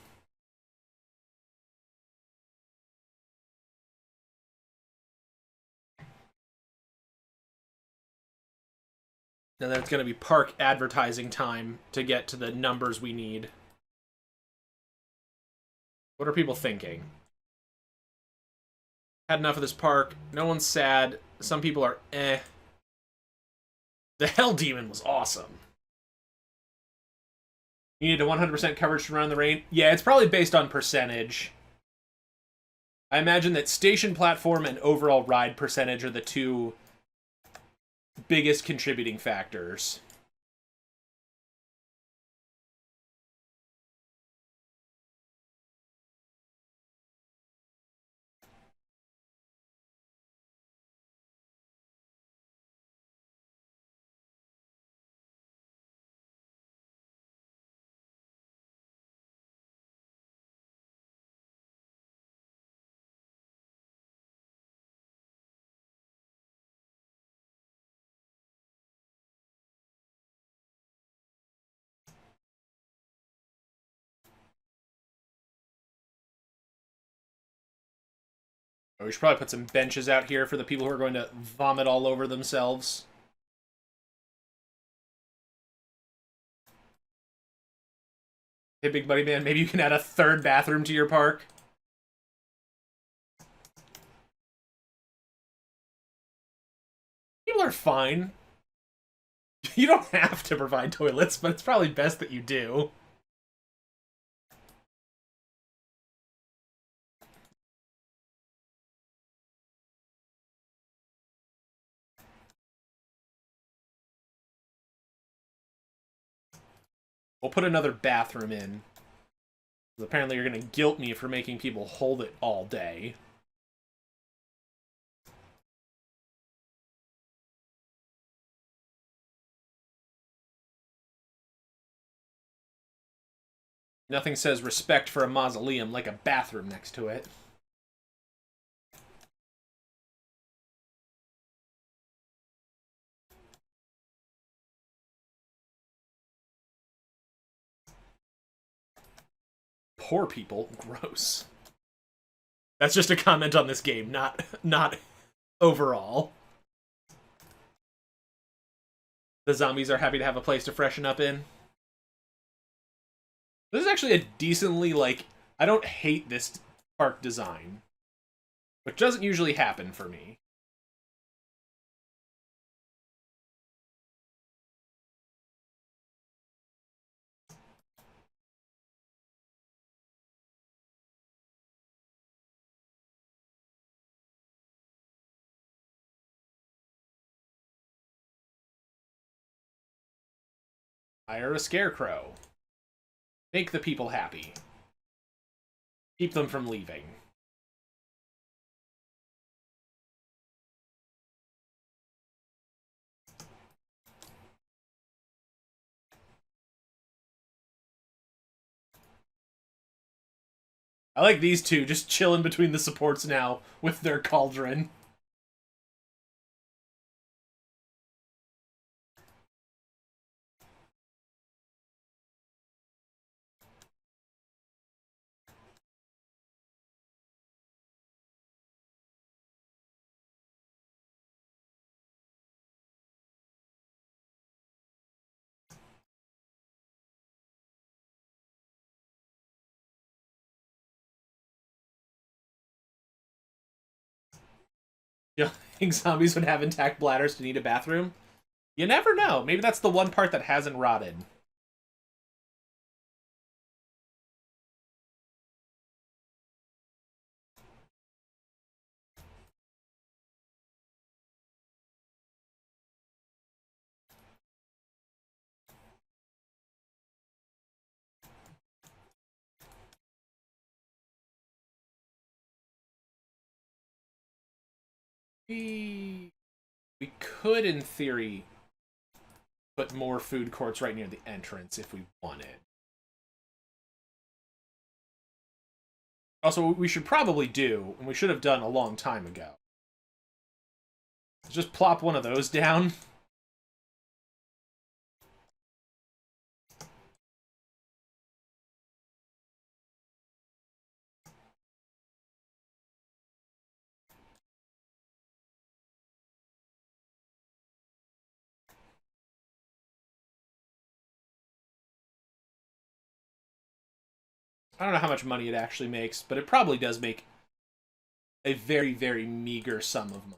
And then it's going to be park advertising time to get to the numbers we need. What are people thinking? Had enough of this park. No one's sad. Some people are eh. The Hell Demon was awesome. You need a 100% coverage to run the rain? Yeah, it's probably based on percentage. I imagine that station platform and overall ride percentage are the two biggest contributing factors. We should probably put some benches out here for the people who are going to vomit all over themselves. Hey, Big Buddy Man, maybe you can add a third bathroom to your park. People are fine. You don't have to provide toilets, but it's probably best that you do. We'll put another bathroom in. Apparently you're going to guilt me for making people hold it all day. Nothing says respect for a mausoleum like a bathroom next to it. poor people. Gross. That's just a comment on this game, not overall. The zombies are happy to have a place to freshen up in. This is actually a decently, like, I don't hate this park design, which doesn't usually happen for me. Hire a scarecrow. Make the people happy. Keep them from leaving. I like these two just chilling between the supports now with their cauldron. You know, think zombies would have intact bladders to need a bathroom? You never know. Maybe that's the one part that hasn't rotted. We could, in theory, put more food courts right near the entrance if we wanted. Also, what we should probably do, and we should have done a long time ago, is just plop one of those down. I don't know how much money it actually makes, but it probably does make a very, very meager sum of money.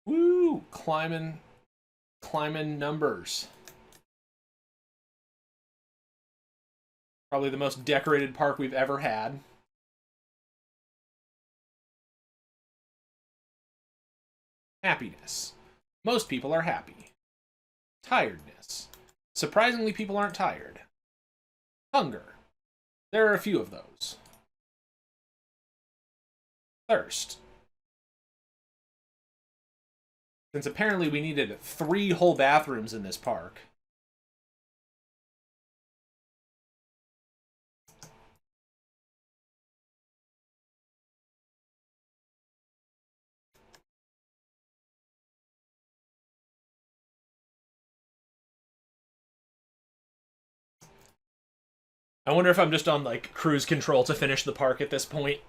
Woo! Climbing numbers. Probably the most decorated park we've ever had. Happiness. Most people are happy. Tiredness. Surprisingly, people aren't tired. Hunger. There are a few of those. Thirst. Since apparently we needed 3 whole bathrooms in this park. I wonder if I'm just on, like, cruise control to finish the park at this point.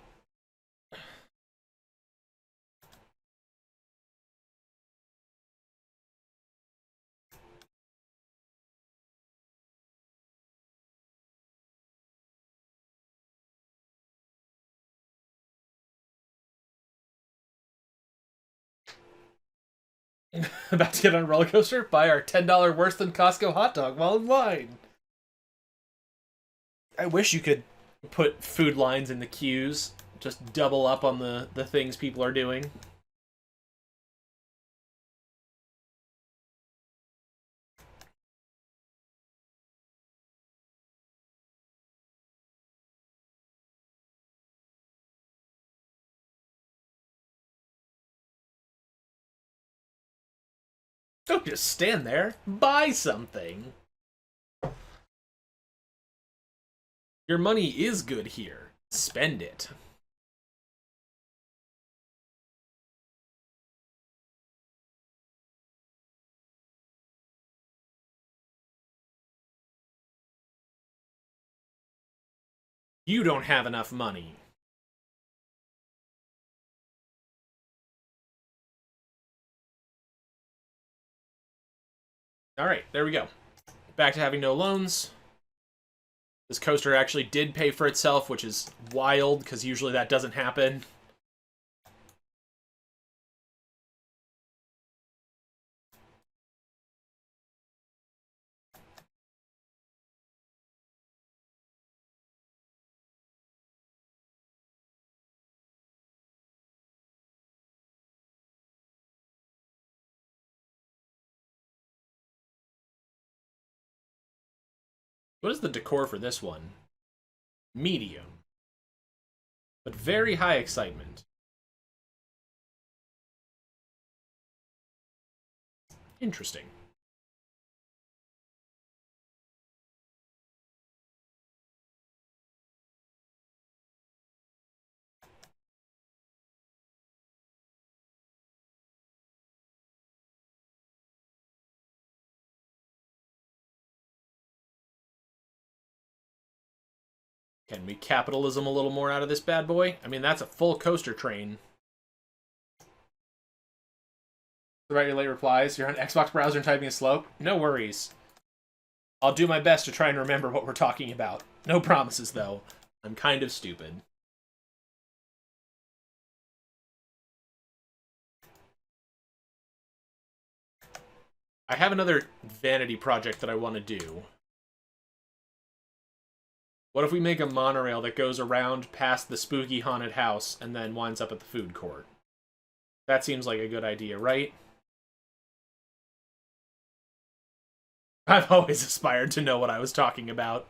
About to get on a roller coaster? Buy our $10 worse than Costco hot dog while in line. I wish you could put food lines in the queues. Just double up on the things people are doing. Don't just stand there. Buy something. Your money is good here. Spend it. You don't have enough money. Alright, there we go. Back to having no loans. This coaster actually did pay for itself, which is wild, because usually that doesn't happen. What is the decor for this one? Medium. But very high excitement. Interesting. Can we capitalism a little more out of this bad boy? I mean, that's a full coaster train. About your late replies. You're on Xbox browser and typing is slow? No worries. I'll do my best to try and remember what we're talking about. No promises, though. I'm kind of stupid. I have another vanity project that I want to do. What if we make a monorail that goes around past the spooky haunted house and then winds up at the food court? That seems like a good idea, right? I've always aspired to know what I was talking about.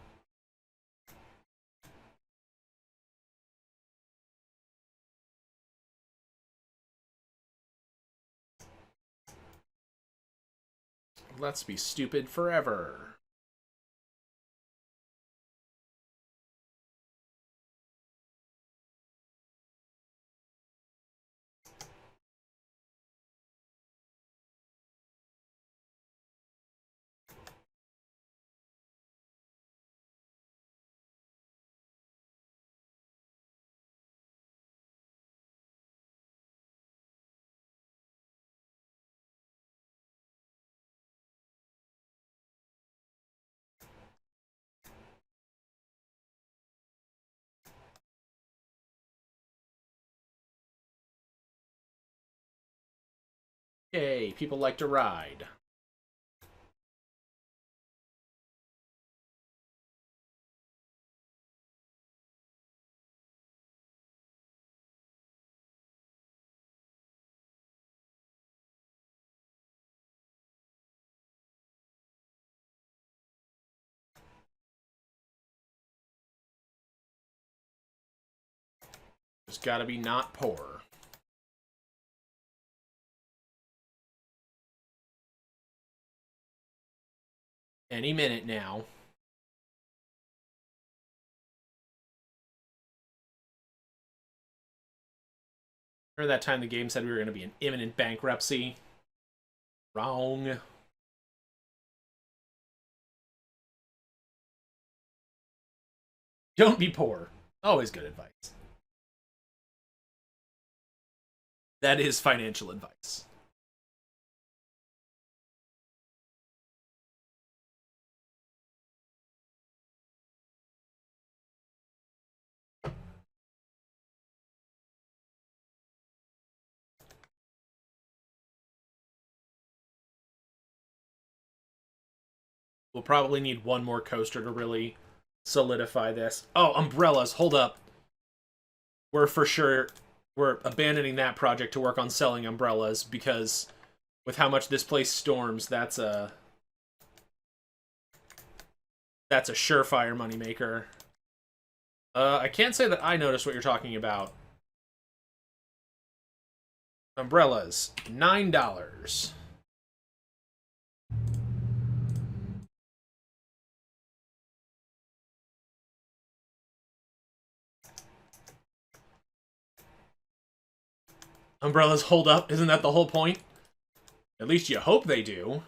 Let's be stupid forever. Yay, people like to ride. Just gotta be not poor. Any minute now. Remember that time the game said we were going to be in imminent bankruptcy? Wrong. Don't be poor. Always good advice. That is financial advice. We'll probably need one more coaster to really solidify this. Oh, umbrellas. Hold up. We're for sure... We're abandoning that project to work on selling umbrellas, because with how much this place storms, that's a surefire moneymaker. I can't say that I noticed what you're talking about. Umbrellas, $9. Umbrellas hold up. Isn't that the whole point? At least you hope they do.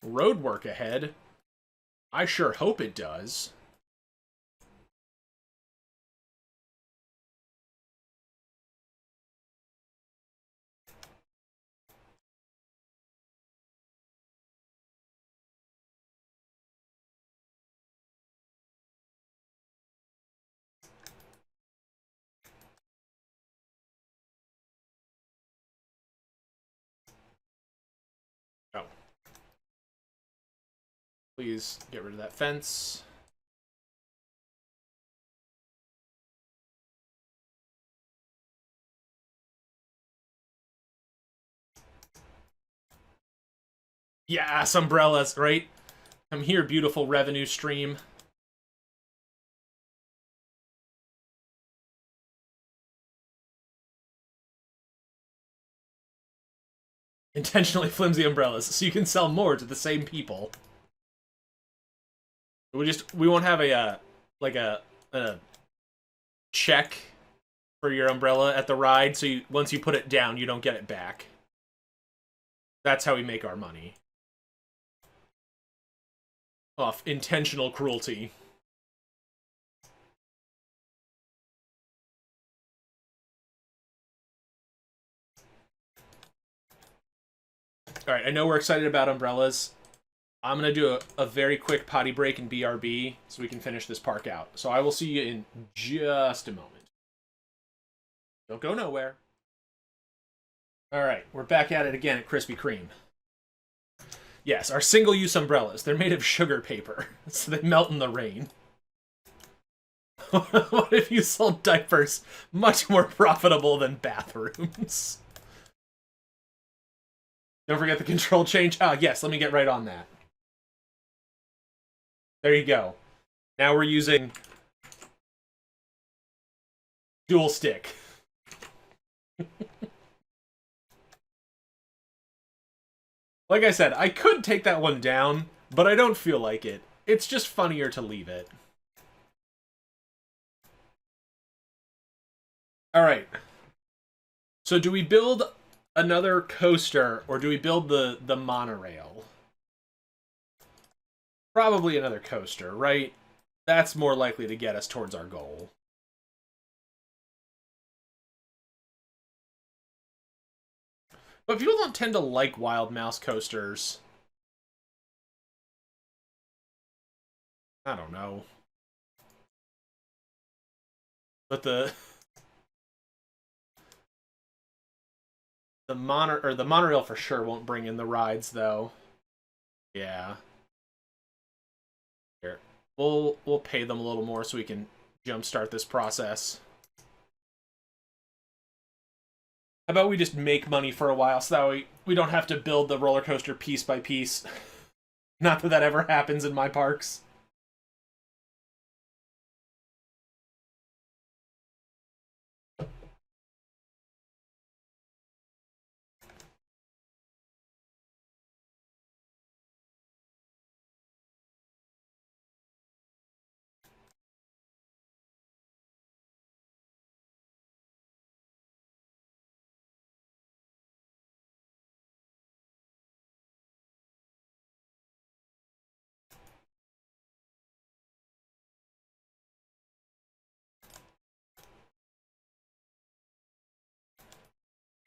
Road work ahead. I sure hope it does. Oh. Please get rid of that fence. Yes, umbrellas, right? Come here, beautiful revenue stream. Intentionally flimsy umbrellas, so you can sell more to the same people. We won't have a like a check for your umbrella at the ride, so once you put it down, you don't get it back. That's how we make our money. Off intentional cruelty. Alright, I know we're excited about umbrellas. I'm going to do a very quick potty break in BRB so we can finish this park out. So I will see you in just a moment. Don't go nowhere. Alright, we're back at it again at Krispy Kreme. Yes, our single-use umbrellas. They're made of sugar paper, so they melt in the rain. What if you sold diapers? Much more profitable than bathrooms. Don't forget the control change. Ah, yes, let me get right on that. There you go. Now we're using dual stick. Like I said, I could take that one down, but I don't feel like it. It's just funnier to leave it. Alright. So do we build another coaster, or do we build the monorail? Probably another coaster, right? That's more likely to get us towards our goal. But people don't tend to like Wild Mouse coasters. I don't know. But the monorail for sure won't bring in the rides though. Yeah. Here. We'll pay them a little more so we can jumpstart this process. How about we just make money for a while so that we don't have to build the roller coaster piece by piece. Not that that ever happens in my parks.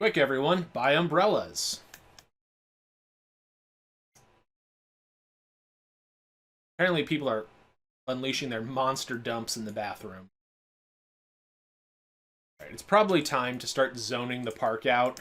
Quick, everyone, buy umbrellas. Apparently people are unleashing their monster dumps in the bathroom. Alright, it's probably time to start zoning the park out.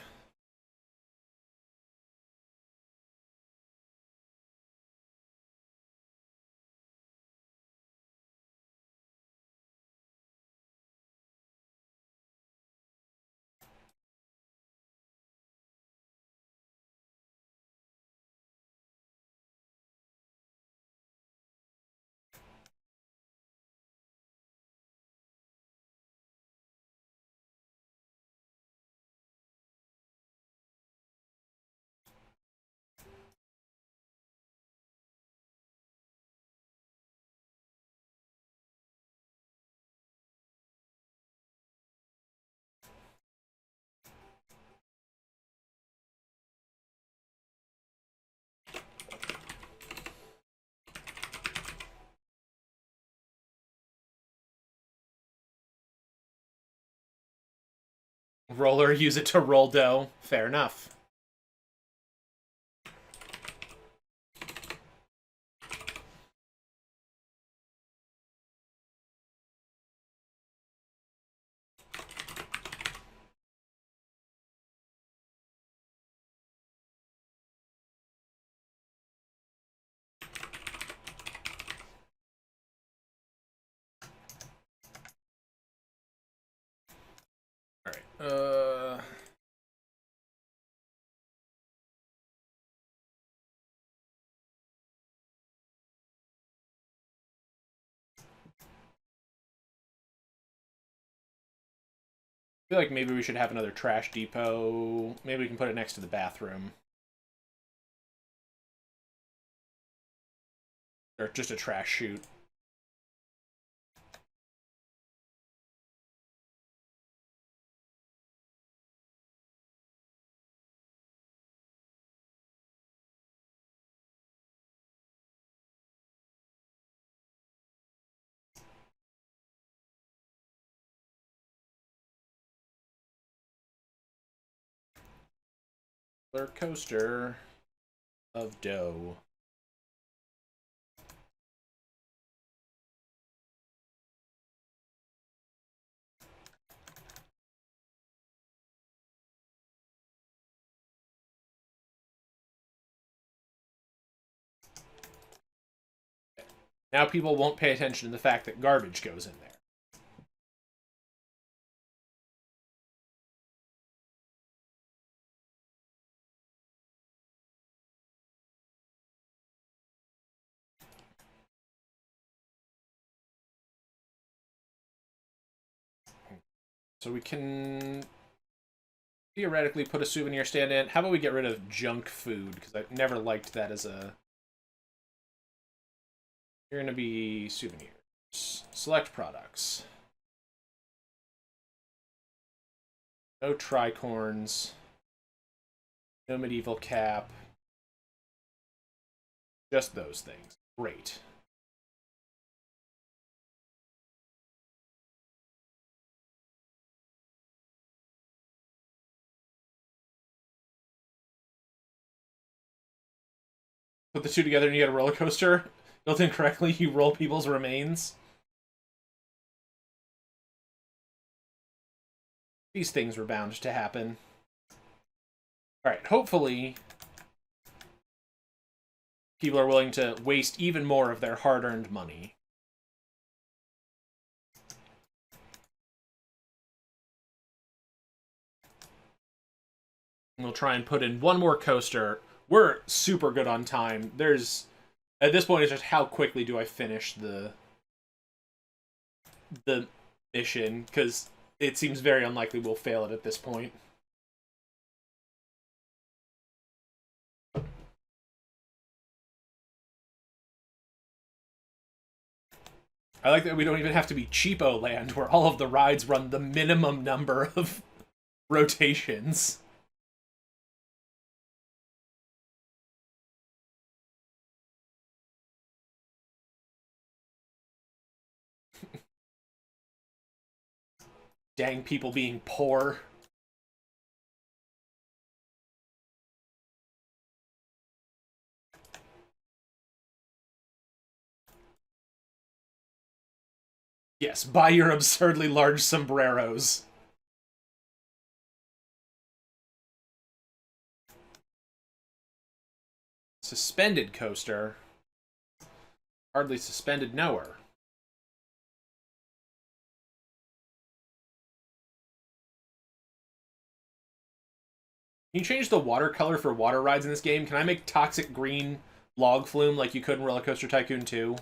Roller, use it to roll dough. Fair enough. Alright, I feel like maybe we should have another trash depot. Maybe we can put it next to the bathroom. Or just a trash chute. Roller coaster of dough. Now people won't pay attention to the fact that garbage goes in there. So we can theoretically put a souvenir stand in. How about we get rid of junk food? Because I never liked that as a... You're going to be souvenirs. Select products. No tricorns. No medieval cap. Just those things. Great. Put the two together and you get a roller coaster. Built in correctly, you roll people's remains. These things were bound to happen. Alright, hopefully people are willing to waste even more of their hard-earned money. We'll try and put in one more coaster. We're super good on time. There's... At this point, it's just how quickly do I finish the mission, because it seems very unlikely we'll fail it at this point. I like that we don't even have to be cheapo land, where all of the rides run the minimum number of rotations. Dang people being poor. Yes, buy your absurdly large sombreros. Suspended coaster. Hardly suspended nowhere. Can you change the watercolor for water rides in this game? Can I make toxic green log flume like you could in Roller Coaster Tycoon 2?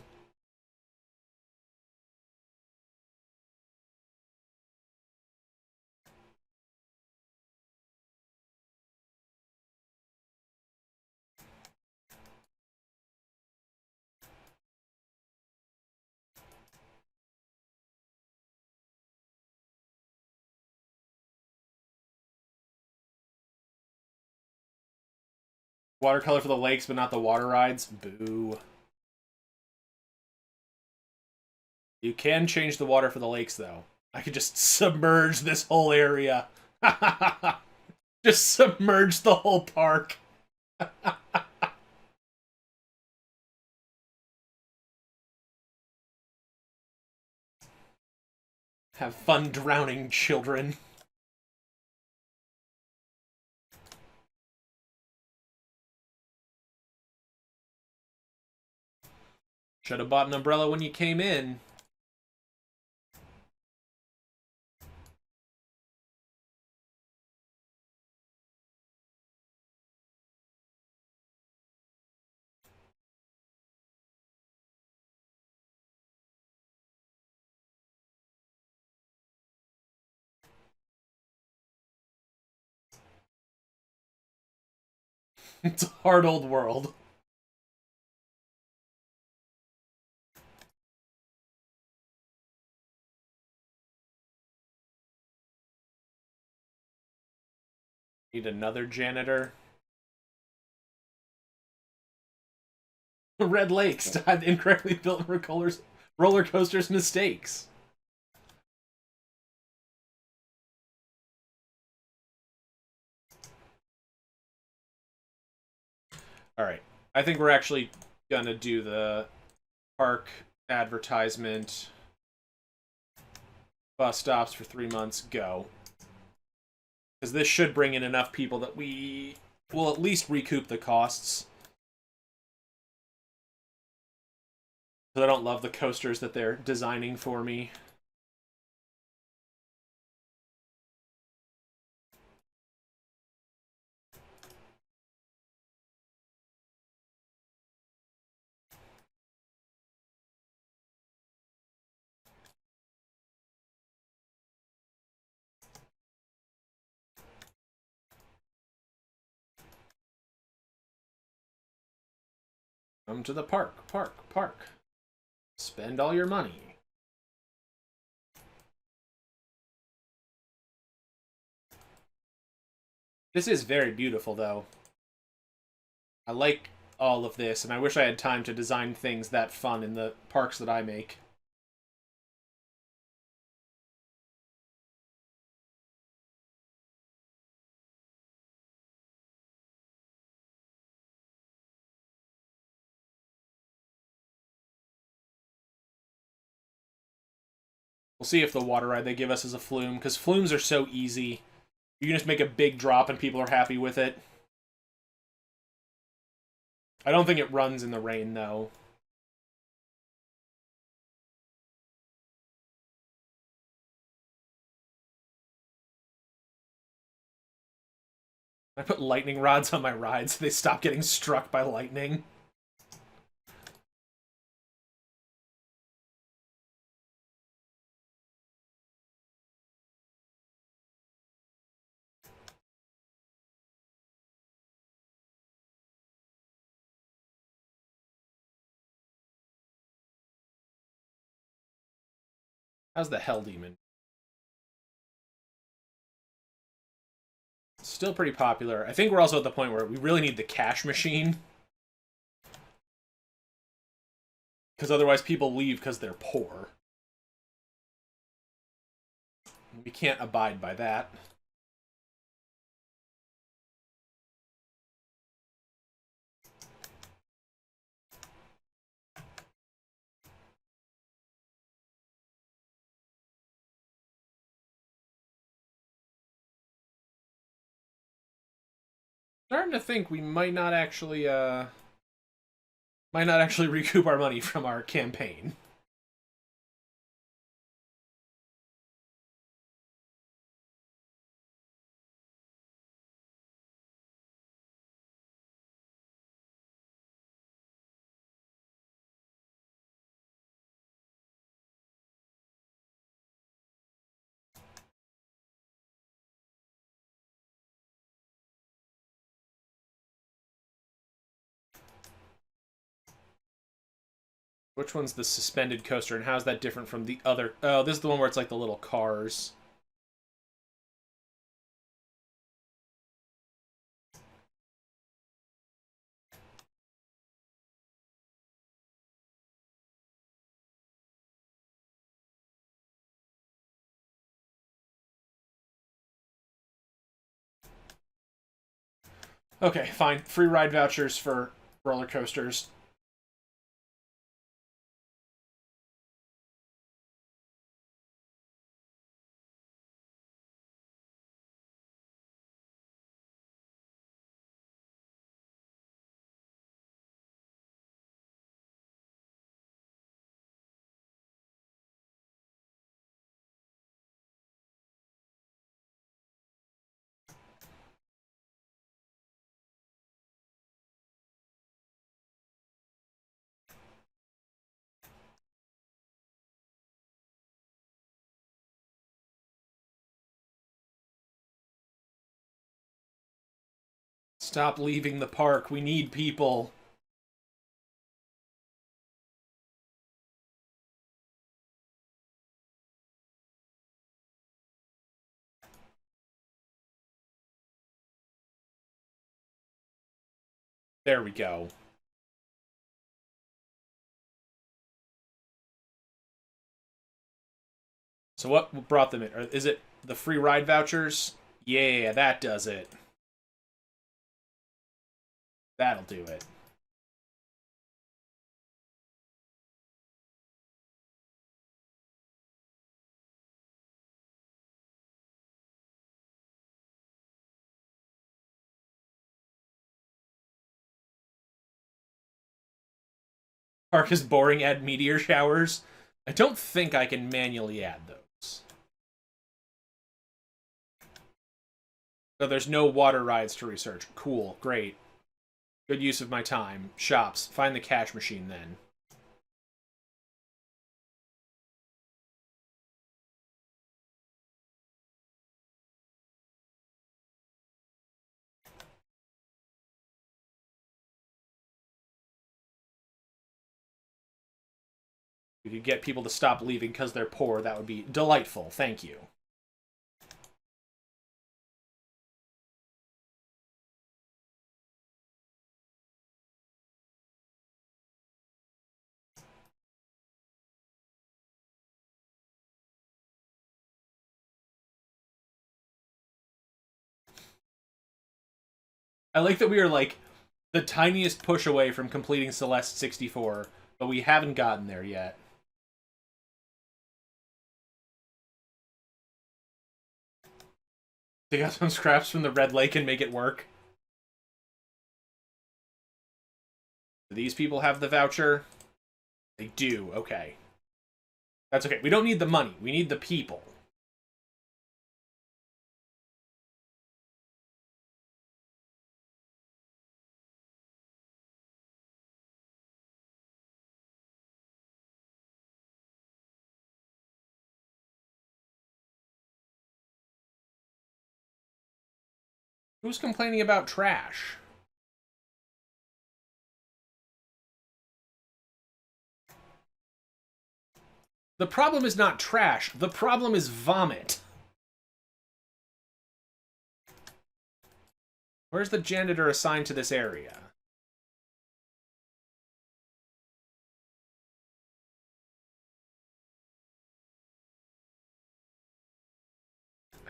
Watercolor for the lakes, but not the water rides? Boo. You can change the water for the lakes, though. I could just submerge this whole area Just submerge the whole park. Have fun drowning, children. Should have bought an umbrella when you came in. It's a hard old world. Need another janitor. Red Lakes had incorrectly built roller coasters mistakes. All right. I think we're actually gonna do the park advertisement. Bus stops for 3 months. Go. Because this should bring in enough people that we will at least recoup the costs. Because I don't love the coasters that they're designing for me. Come to the park, park, park. Spend all your money. This is very beautiful, though. I like all of this, and I wish I had time to design things that fun in the parks that I make. We'll see if the water ride they give us is a flume, because flumes are so easy. You can just make a big drop and people are happy with it. I don't think it runs in the rain, though. I put lightning rods on my rides so they stop getting struck by lightning. How's the Hell Demon? Still pretty popular. I think we're also at the point where we really need the cash machine. Because otherwise people leave because they're poor. We can't abide by that. Starting to think we might not actually recoup our money from our campaign. Which one's the suspended coaster, and how's that different from the other? Oh, this is the one where it's like the little cars. Okay, fine. Free ride vouchers for roller coasters. Stop leaving the park. We need people. There we go. So what brought them in? Is it the free ride vouchers? Yeah, that does it. That'll do it. Park is boring. Add meteor showers. I don't think I can manually add those. So there's no water rides to research. Cool, great. Good use of my time. Shops. Find the cash machine then. If you get people to stop leaving because they're poor, that would be delightful. Thank you. I like that we are like the tiniest push away from completing Celeste 64, but we haven't gotten there yet. Take out some scraps from the Red Lake and make it work. Do these people have the voucher? They do, okay. That's okay. We don't need the money. We need the people. Who's complaining about trash? The problem is not trash. The problem is vomit. Where's the janitor assigned to this area?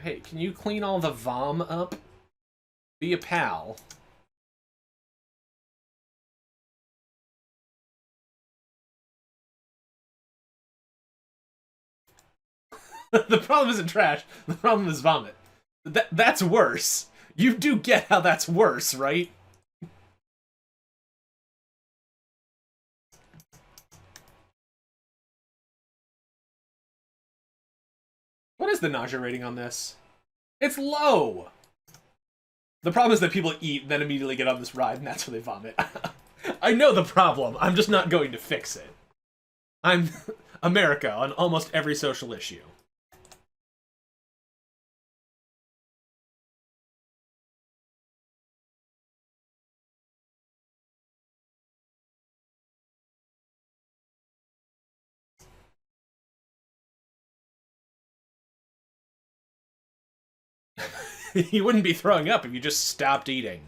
Hey, can you clean all the vom up? Be a pal. The problem isn't trash. The problem is vomit. That's worse. You do get how that's worse, right? What is the nausea rating on this? It's low! The problem is that people eat and then immediately get on this ride, and that's where they vomit. I know the problem. I'm just not going to fix it. I'm America on almost every social issue. You wouldn't be throwing up if you just stopped eating.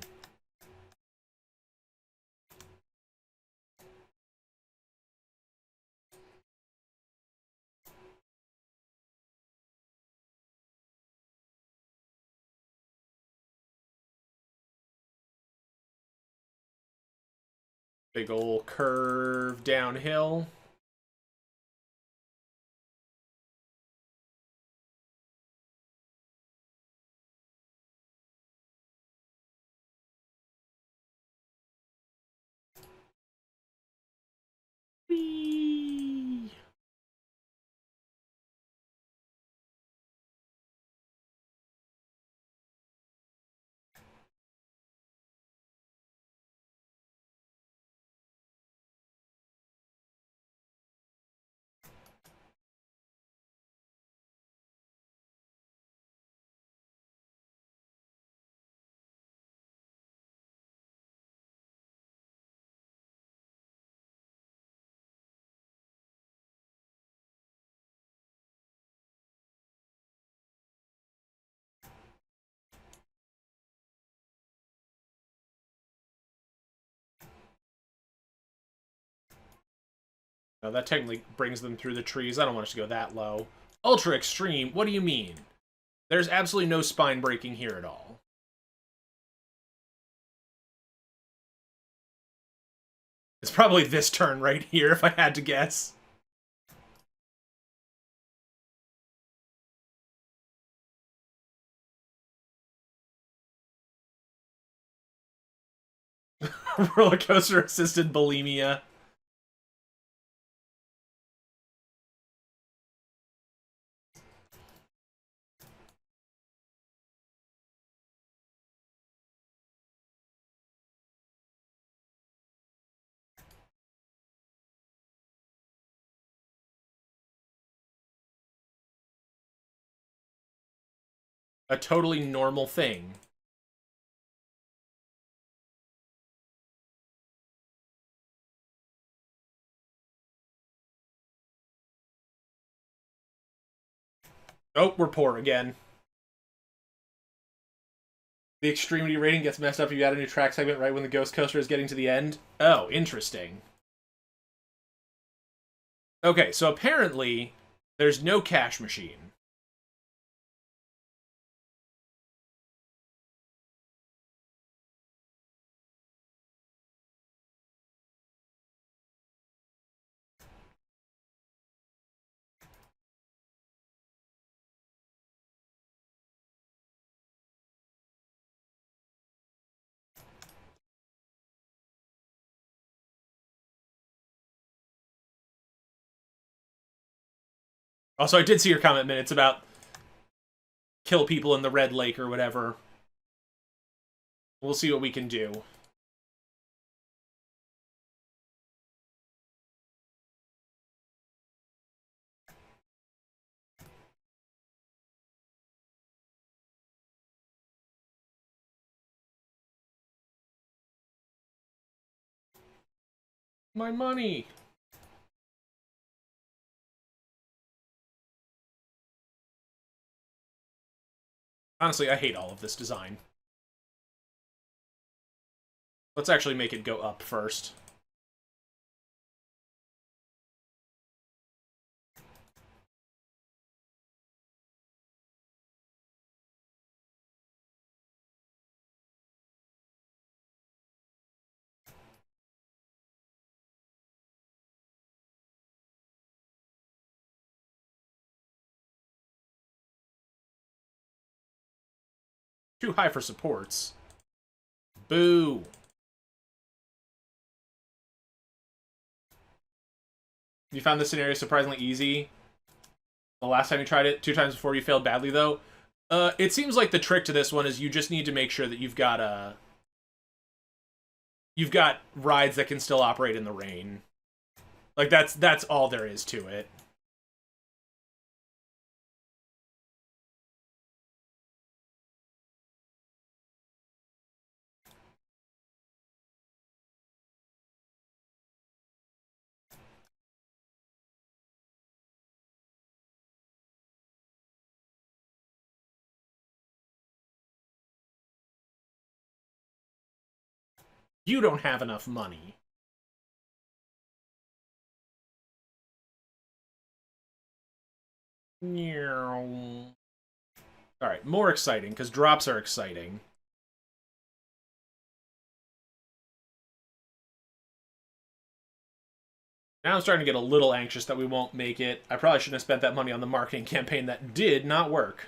Big ol' curve downhill. Whee! Now that technically brings them through the trees. I don't want us to go that low. Ultra extreme? What do you mean? There's absolutely no spine breaking here at all. It's probably this turn right here, if I had to guess. Roller coaster assisted bulimia. A totally normal thing. Oh, we're poor again. The extremity rating gets messed up if you add a new track segment right when the ghost coaster is getting to the end. Oh, interesting. Okay, so apparently there's no cash machine. Also, I did see your comment minutes about kill people in the Red Lake or whatever. We'll see what we can do. My money! Honestly, I hate all of this design. Let's actually make it go up first. Too high for supports. Boo! You found this scenario surprisingly easy. The last time you tried it, 2 times before you failed badly, though. It seems like the trick to this one is you just need to make sure that you've got rides that can still operate in the rain. Like that's all there is to it. You don't have enough money. Alright, more exciting, because drops are exciting. Now I'm starting to get a little anxious that we won't make it. I probably shouldn't have spent that money on the marketing campaign that did not work.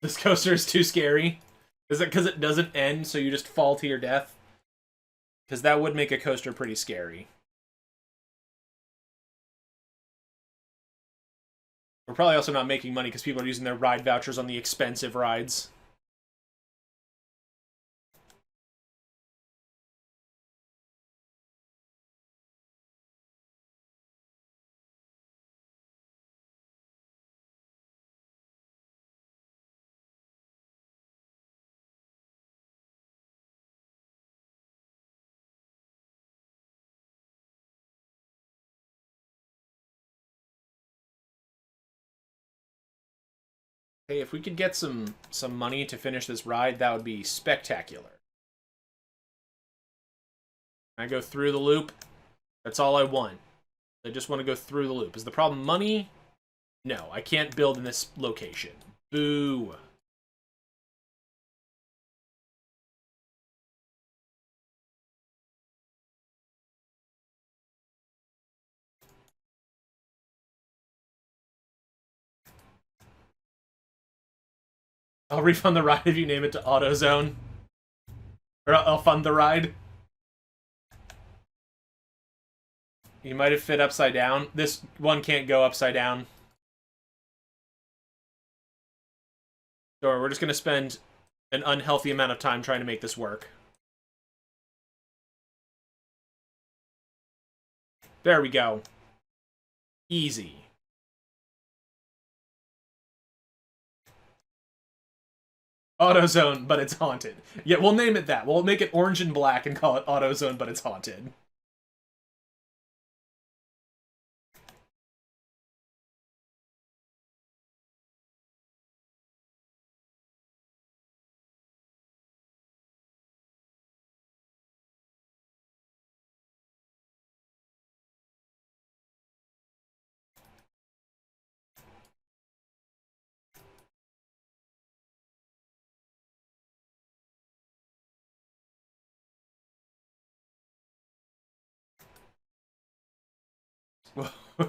This coaster is too scary. Is it because it doesn't end, so you just fall to your death? Because that would make a coaster pretty scary. We're probably also not making money because people are using their ride vouchers on the expensive rides. Hey, if we could get some money to finish this ride, that would be spectacular. I go through the loop. That's all I want. I just want to go through the loop. Is the problem money? No, I can't build in this location. Boo. I'll refund the ride if you name it to AutoZone. Or I'll fund the ride. You might have fit upside down. This one can't go upside down. So we're just going to spend an unhealthy amount of time trying to make this work. There we go. Easy. AutoZone, but it's haunted. Yeah, we'll name it that. We'll make it orange and black and call it AutoZone, but it's haunted.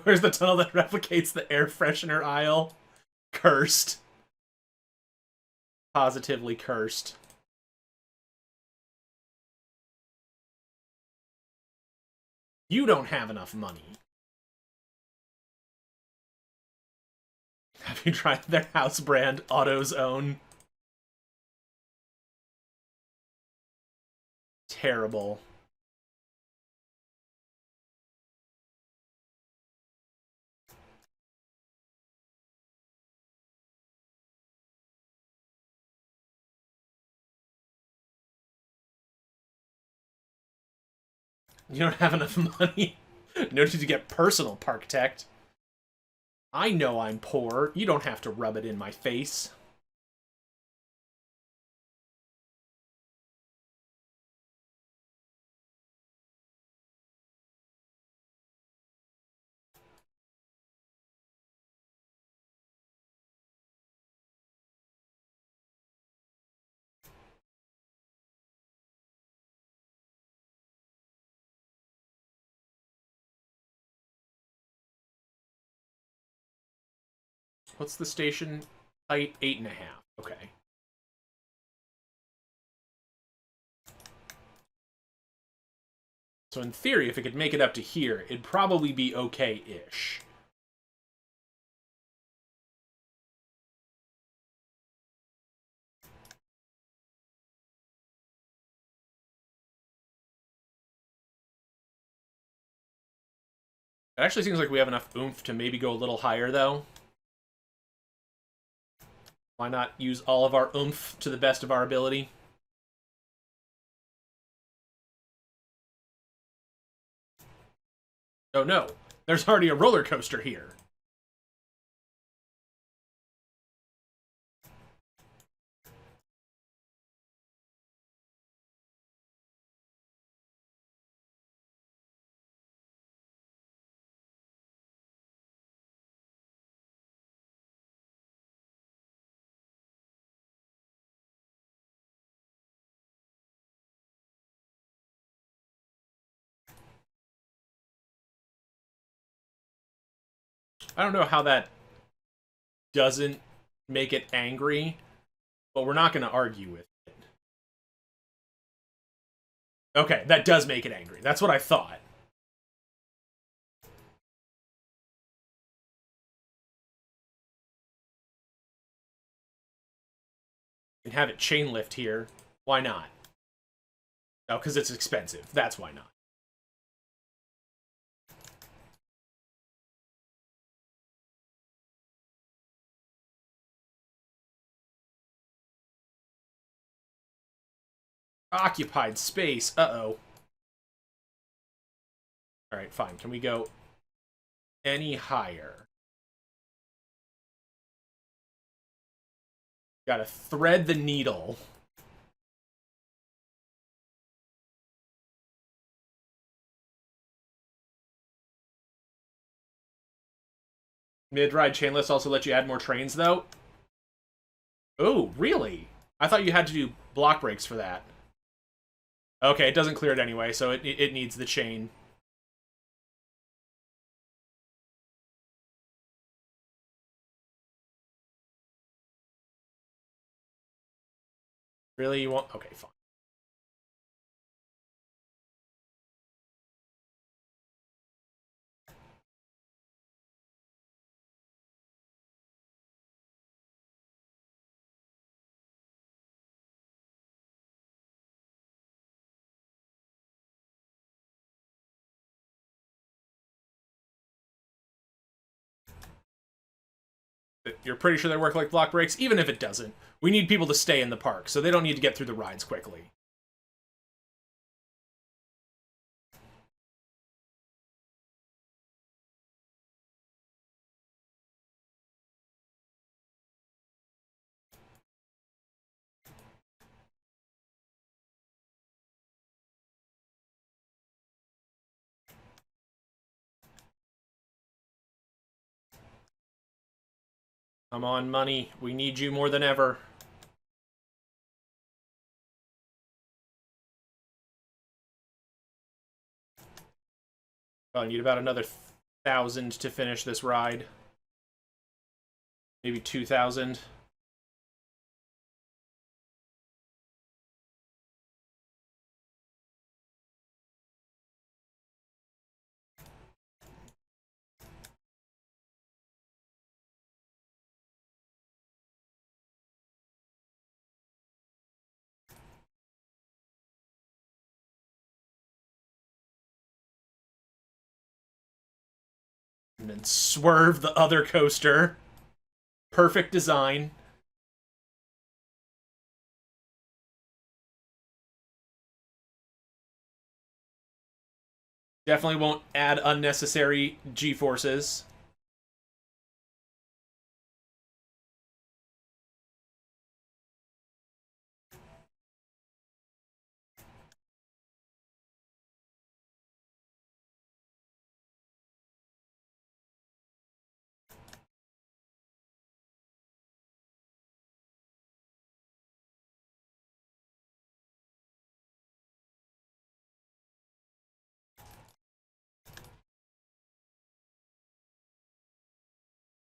Where's the tunnel that replicates the air freshener aisle? Cursed. Positively cursed. You don't have enough money. Have you tried their house brand AutoZone? Terrible. You don't have enough money? No need to get personal, Parkitect. I know I'm poor. You don't have to rub it in my face. What's the station height? 8.5. Okay. So in theory, if it could make it up to here, it'd probably be okay-ish. It actually seems like we have enough oomph to maybe go a little higher, though. Why not use all of our oomph to the best of our ability? Oh no, there's already a roller coaster here. I don't know how that doesn't make it angry, but we're not going to argue with it. Okay, that does make it angry. That's what I thought. And have it chain lift here. Why not? Oh, because it's expensive. That's why not. Occupied space. Uh-oh. Alright, fine. Can we go any higher? Gotta thread the needle. Mid-ride chainless also let you add more trains, though? Oh, really? I thought you had to do block breaks for that. Okay, it doesn't clear it anyway, so it needs the chain. Really? You want... Okay, fine. You're pretty sure they work like block breaks? Even if it doesn't. We need people to stay in the park, so they don't need to get through the rides quickly. Come on, money. We need you more than ever. Probably need about another 1,000 to finish this ride. Maybe 2,000. And then swerve the other coaster. Perfect design. Definitely won't add unnecessary G-forces.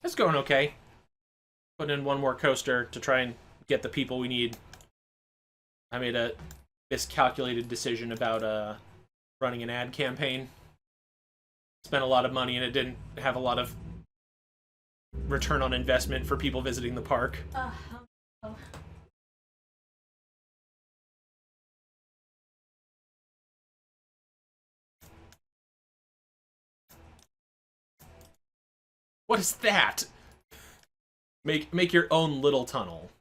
It's going okay. Put in one more coaster to try and get the people we need. I made a miscalculated decision about running an ad campaign. Spent a lot of money and it didn't have a lot of return on investment for people visiting the park. Oh. What is that? Make your own little tunnel.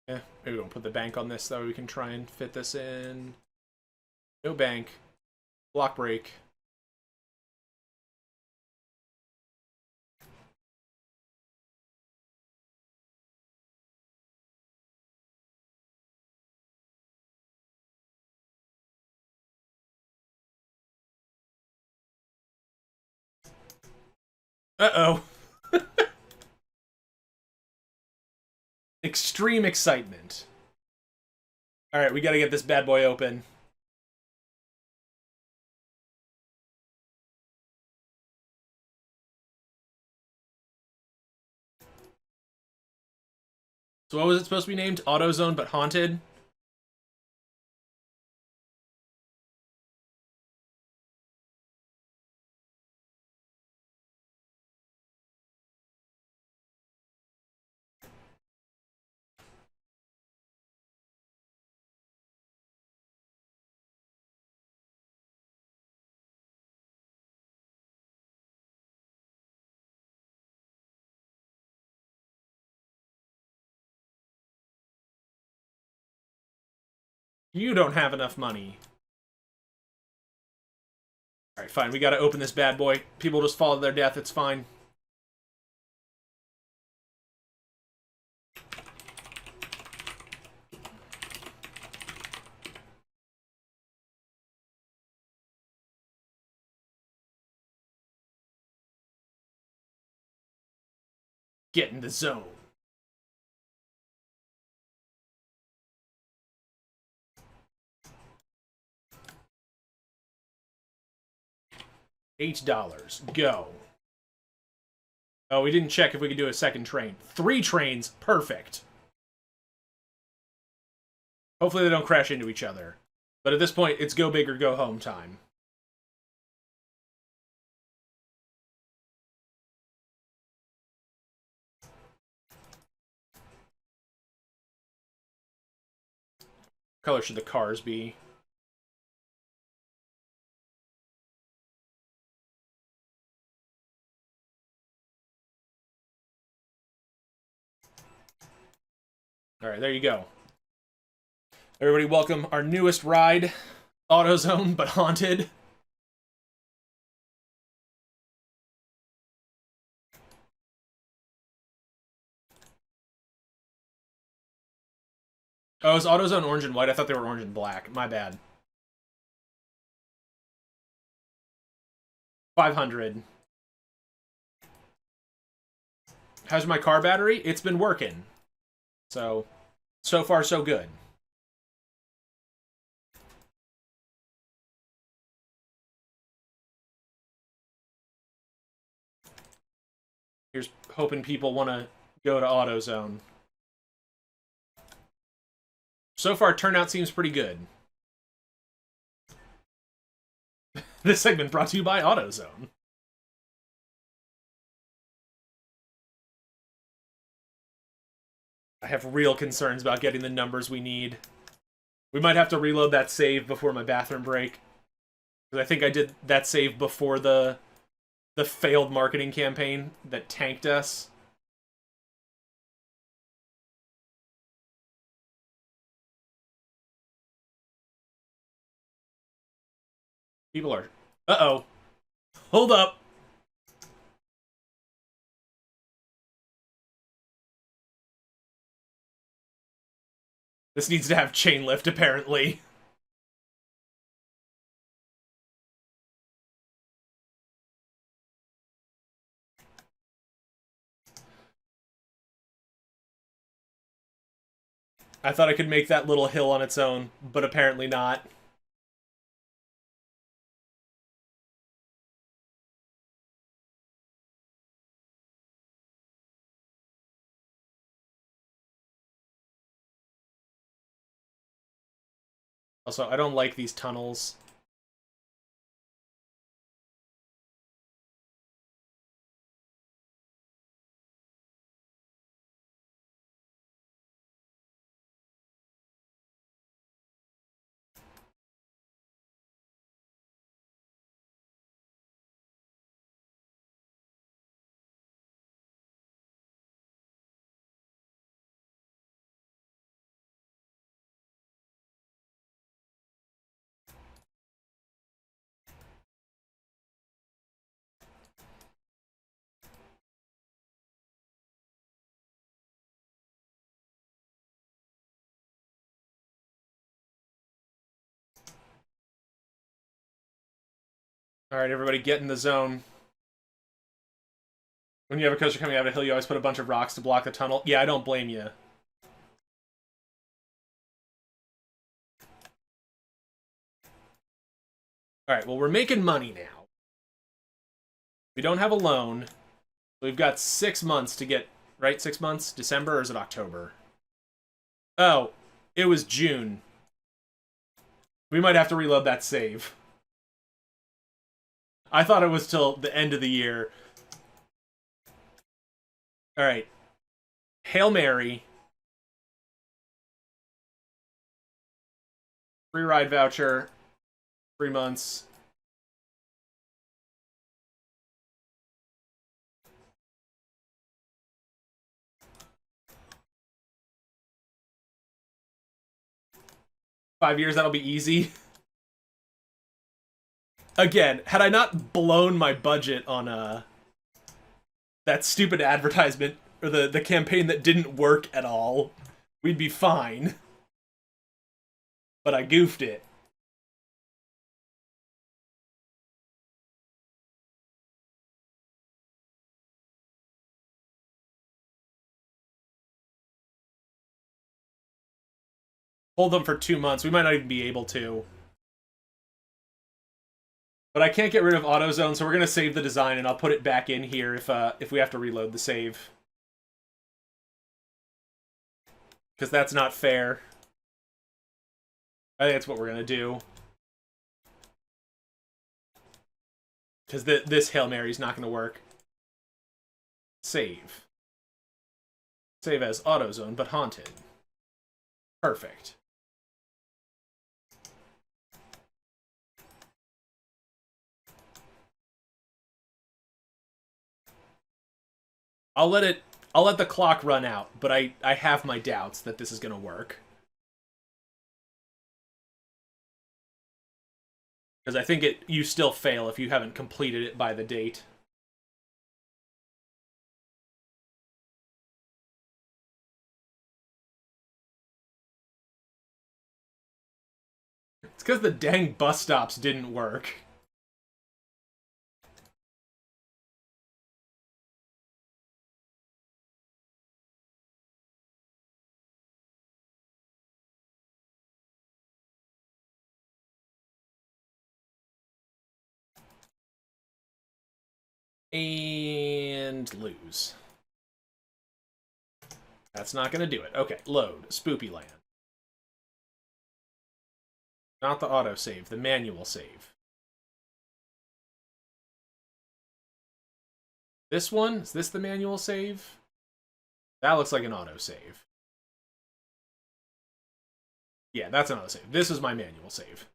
Maybe we won't put the bank on this, though. We can try and fit this in. No bank. Block break. Uh-oh. Extreme excitement. Alright, we gotta get this bad boy open. So what was it supposed to be named? AutoZone but Haunted? You don't have enough money. Alright, fine. We gotta open this bad boy. People just fall to their death. It's fine. Get in the zone. $8. Go. Oh, we didn't check if we could do a second train. 3 trains. Perfect. Hopefully they don't crash into each other. But at this point, it's go big or go home time. What color should the cars be? Alright, there you go. Everybody welcome our newest ride. AutoZone, but haunted. Oh, is AutoZone orange and white? I thought they were orange and black. My bad. 500. How's my car battery? It's been working. So far, so good. Here's hoping people want to go to AutoZone. So far, turnout seems pretty good. This segment brought to you by AutoZone. I have real concerns about getting the numbers we need. We might have to reload that save before my bathroom break. Because I think I did that save before the failed marketing campaign that tanked us. People are... Uh-oh. Hold up. This needs to have chain lift, apparently. I thought I could make that little hill on its own, but apparently not. Also, I don't like these tunnels. Alright, everybody get in the zone. When you have a coaster coming out of a hill, you always put a bunch of rocks to block the tunnel. Yeah, I don't blame you. Alright, well, we're making money now. We don't have a loan. We've got 6 months to get... Right? 6 months? December, or is it October? Oh, it was June. We might have to reload that save. I thought it was till the end of the year. Alright. Hail Mary. Free ride voucher. 3 months. $5 years, that'll be easy. Again, had I not blown my budget on that stupid advertisement, or the campaign that didn't work at all, we'd be fine. But I goofed it. Hold them for 2 months. We might not even be able to. But I can't get rid of AutoZone, so we're going to save the design, and I'll put it back in here if we have to reload the save. Because that's not fair. I think that's what we're going to do. Because this Hail Mary's not going to work. Save. Save as AutoZone, but haunted. Perfect. I'll let the clock run out, but I have my doubts that this is going to work. Because I think you still fail if you haven't completed it by the date. It's because the dang bus stops didn't work. And lose. That's not going to do it. Okay, load. Spoopy Land. Not the autosave, the manual save. This one? Is this the manual save? That looks like an autosave. Yeah, that's an autosave. This is my manual save.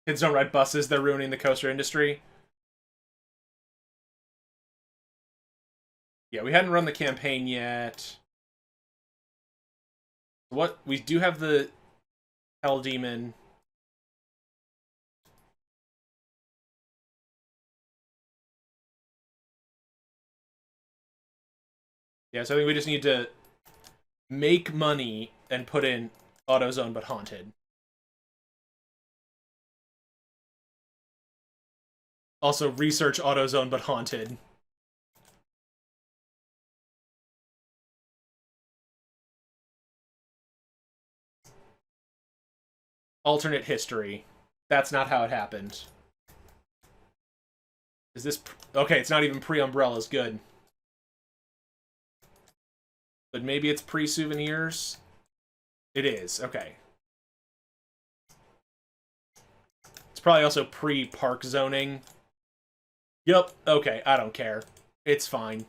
Kids don't ride buses, they're ruining the coaster industry. Yeah, we hadn't run the campaign yet. What? We do have the Hell Demon. Yeah, so I think we just need to make money and put in AutoZone but haunted. Also, research AutoZone but haunted. Alternate history. That's not how it happened. Is this... Okay, it's not even pre-Umbrella's. Good. But maybe it's pre-souvenirs? It is. Okay. It's probably also pre-park zoning. Yup. Okay, I don't care. It's fine.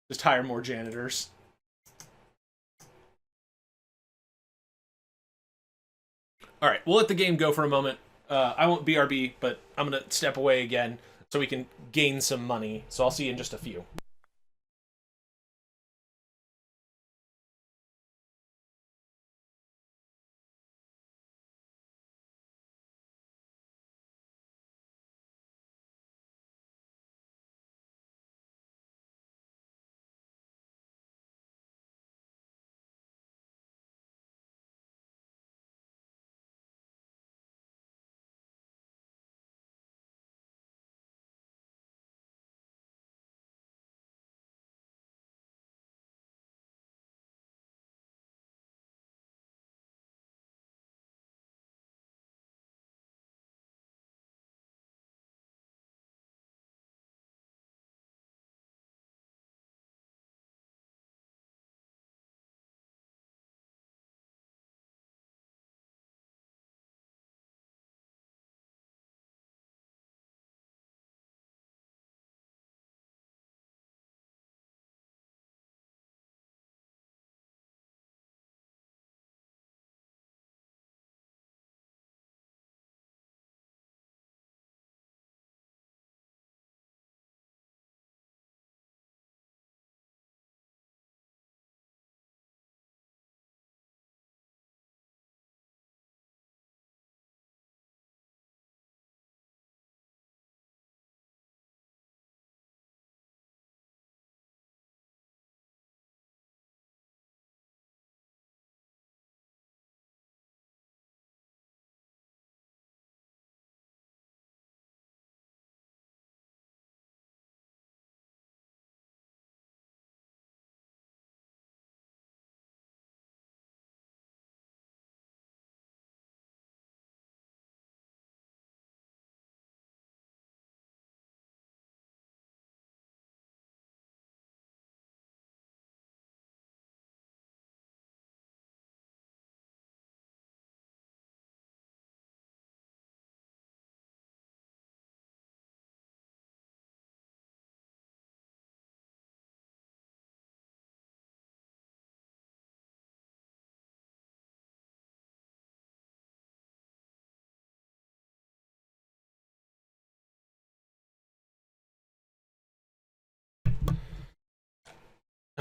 Just hire more janitors. Alright, we'll let the game go for a moment. I won't BRB, but I'm going to step away again so we can gain some money. So I'll see you in just a few.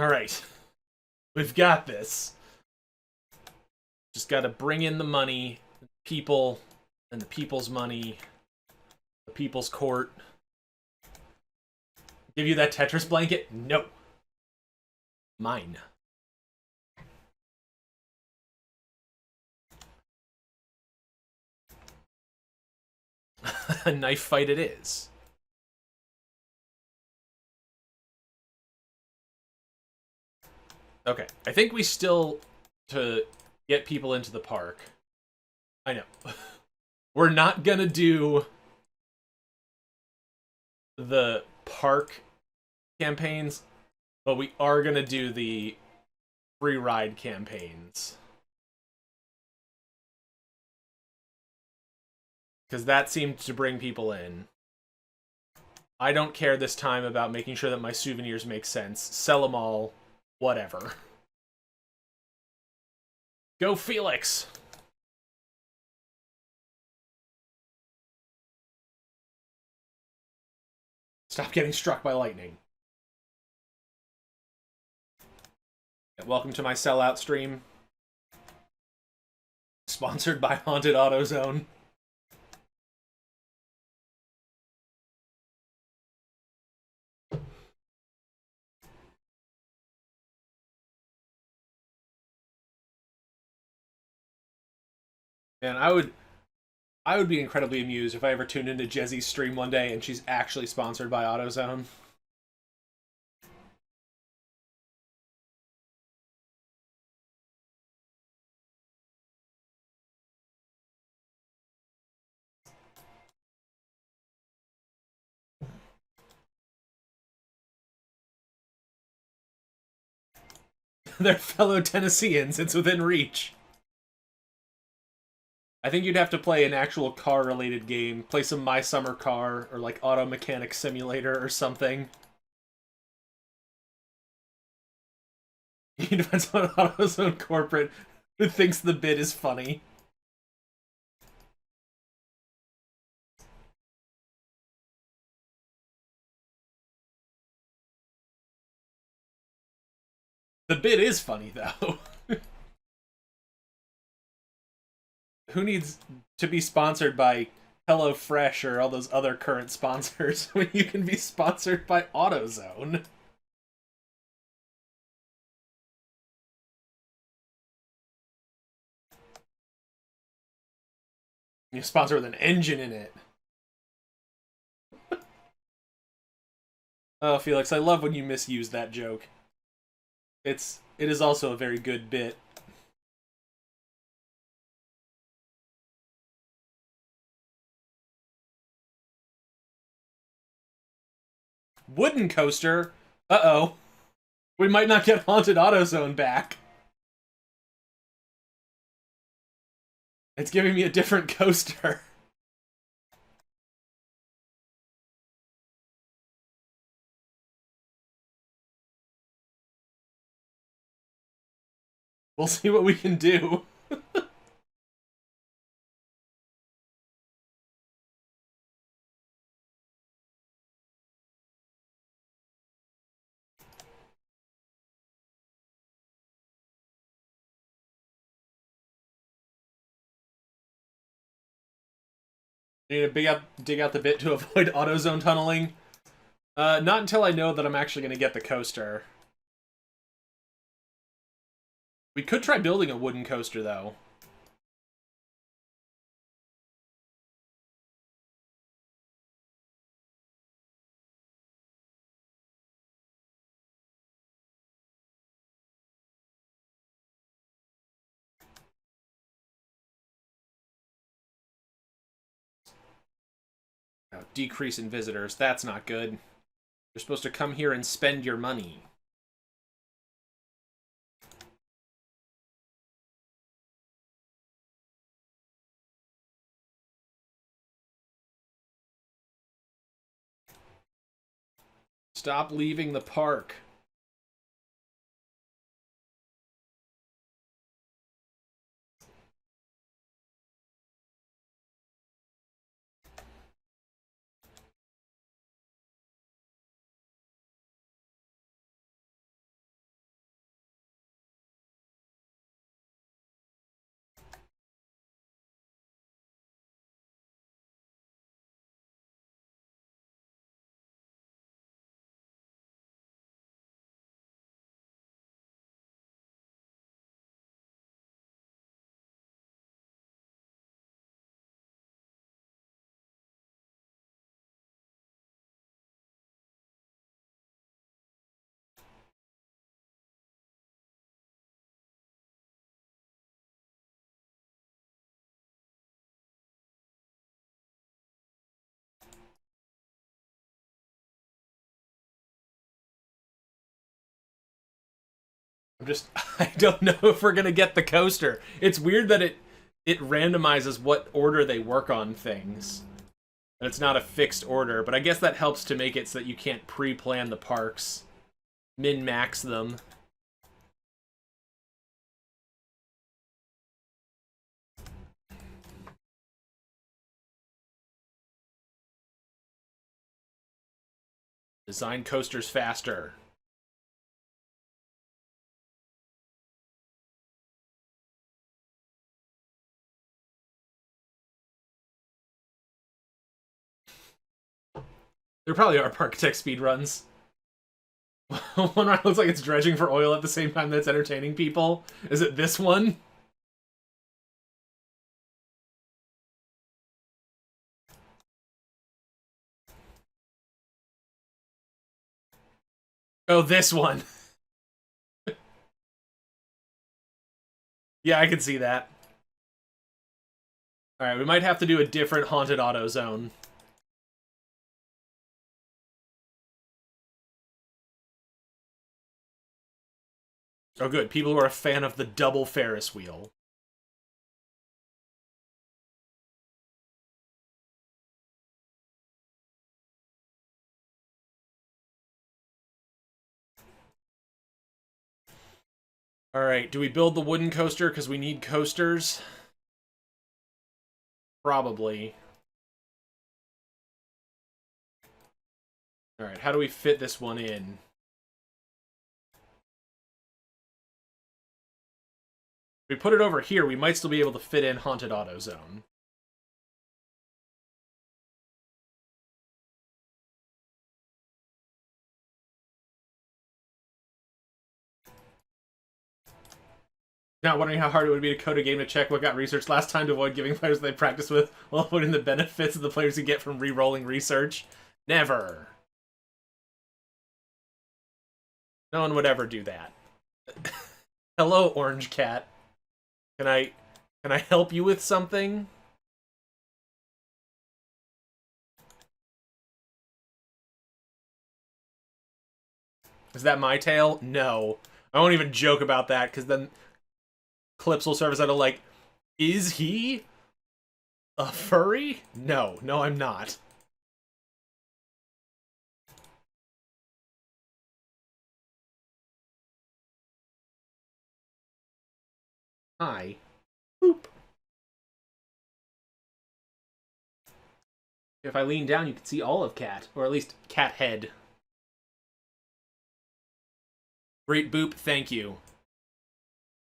Alright. We've got this. Just gotta bring in the money, people, and the people's money, the people's court. Give you that Tetris blanket? No. Mine. A knife fight it is. Okay, I think we still, to get people into the park. I know. We're not gonna do the park campaigns, but we are gonna do the free ride campaigns. Because that seemed to bring people in. I don't care this time about making sure that my souvenirs make sense. Sell them all. Whatever. Go Felix! Stop getting struck by lightning. Welcome to my sellout stream. Sponsored by Haunted AutoZone. And I would be incredibly amused if I ever tuned into Jezzy's stream one day and she's actually sponsored by AutoZone. They're fellow Tennesseans. It's within reach. I think you'd have to play an actual car-related game. Play some My Summer Car, or like Auto Mechanic Simulator or something. It depends on AutoZone corporate who thinks the bid is funny. The bid is funny, though. Who needs to be sponsored by HelloFresh or all those other current sponsors when you can be sponsored by AutoZone? You sponsor with an engine in it. Oh, Felix, I love when you misuse that joke. It is also a very good bit. Wooden coaster? Uh-oh. We might not get Haunted AutoZone back. It's giving me a different coaster. We'll see what we can do. Need to dig out the bit to avoid AutoZone tunneling? Not until I know that I'm actually going to get the coaster. We could try building a wooden coaster, though. Oh, decrease in visitors. That's not good. You're supposed to come here and spend your money. Stop leaving the park. I don't know if we're gonna get the coaster. It's weird that it randomizes what order they work on things. And it's not a fixed order, but I guess that helps to make it so that you can't pre-plan the parks. Min-max them. Design coasters faster. There probably are Parkitect speedruns. One ride looks like it's dredging for oil at the same time that it's entertaining people. Is it this one? Oh, this one. Yeah, I can see that. Alright, we might have to do a different Haunted Auto Zone. Oh good, people who are a fan of the double Ferris wheel. Alright, do we build the wooden coaster because we need coasters? Probably. Alright, how do we fit this one in? If we put it over here, we might still be able to fit in Haunted Auto Zone. Now wondering how hard it would be to code a game to check what got researched last time to avoid giving players they practice with while avoiding the benefits of the players you get from re-rolling research. Never. No one would ever do that. Hello, Orange Cat. Can I help you with something? Is that my tail? No. I won't even joke about that, because then clips will surface out of like, is he a furry? No. No, I'm not. Hi. Boop. If I lean down, you can see all of Cat, or at least Cat head. Great boop, thank you.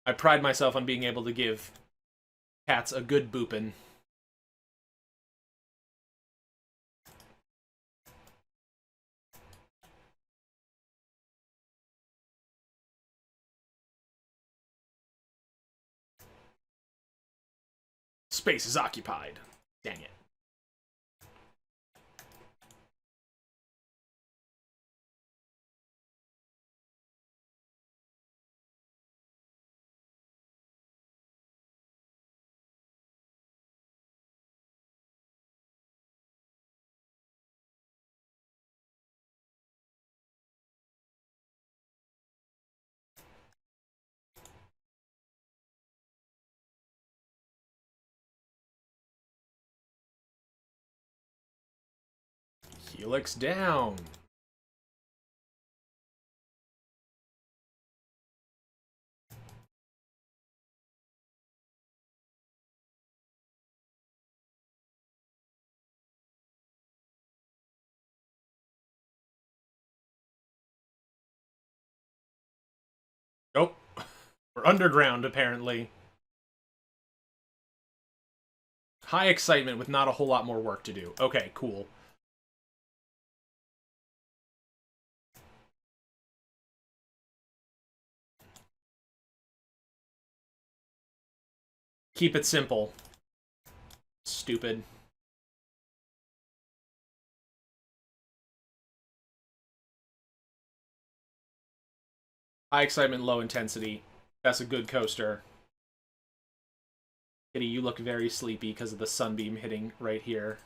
I pride myself on being able to give cats a good boopin'. Space is occupied. Dang it. Helix down. Nope. We're underground, apparently. High excitement with not a whole lot more work to do. Okay, cool. Keep it simple. Stupid. High excitement, low intensity. That's a good coaster. Kitty, you look very sleepy because of the sunbeam hitting right here.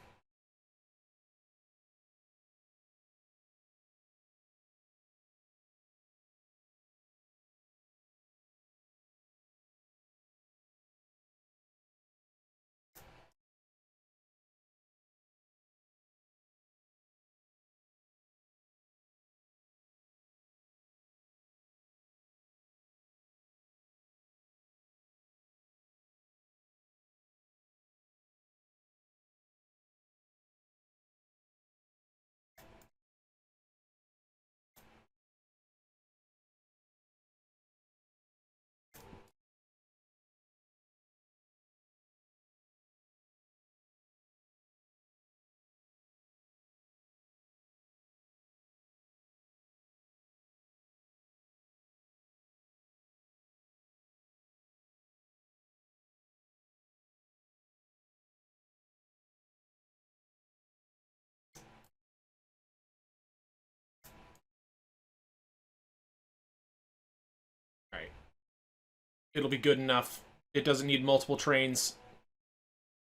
It'll be good enough. It doesn't need multiple trains.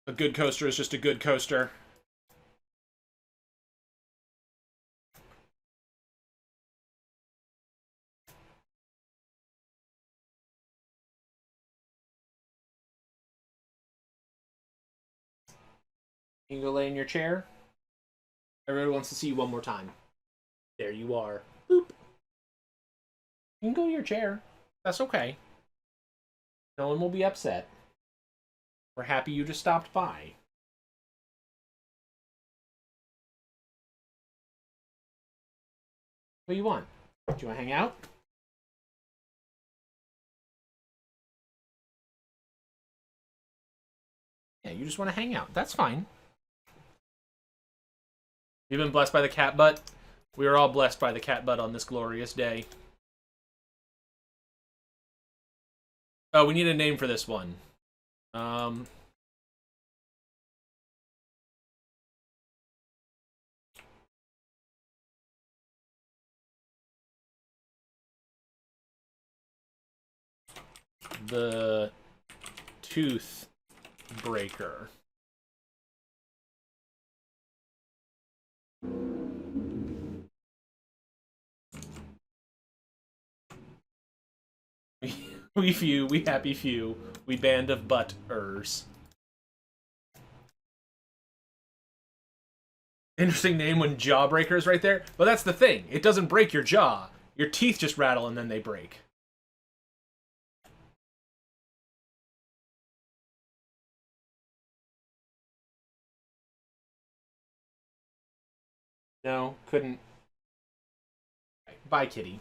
A good coaster is just a good coaster. You can go lay in your chair. Everyone wants to see you one more time. There you are. Boop. You can go to your chair. That's okay. No one will be upset. We're happy you just stopped by. What do you want? Do you want to hang out? Yeah, you just want to hang out. That's fine. You've been blessed by the cat butt. We are all blessed by the cat butt on this glorious day. Oh, we need a name for this one. The Tooth Breaker. We few, we happy few, we band of butt-ers. Interesting name when Jawbreaker is right there. But that's the thing. It doesn't break your jaw. Your teeth just rattle and then they break. No, couldn't. Bye, kitty.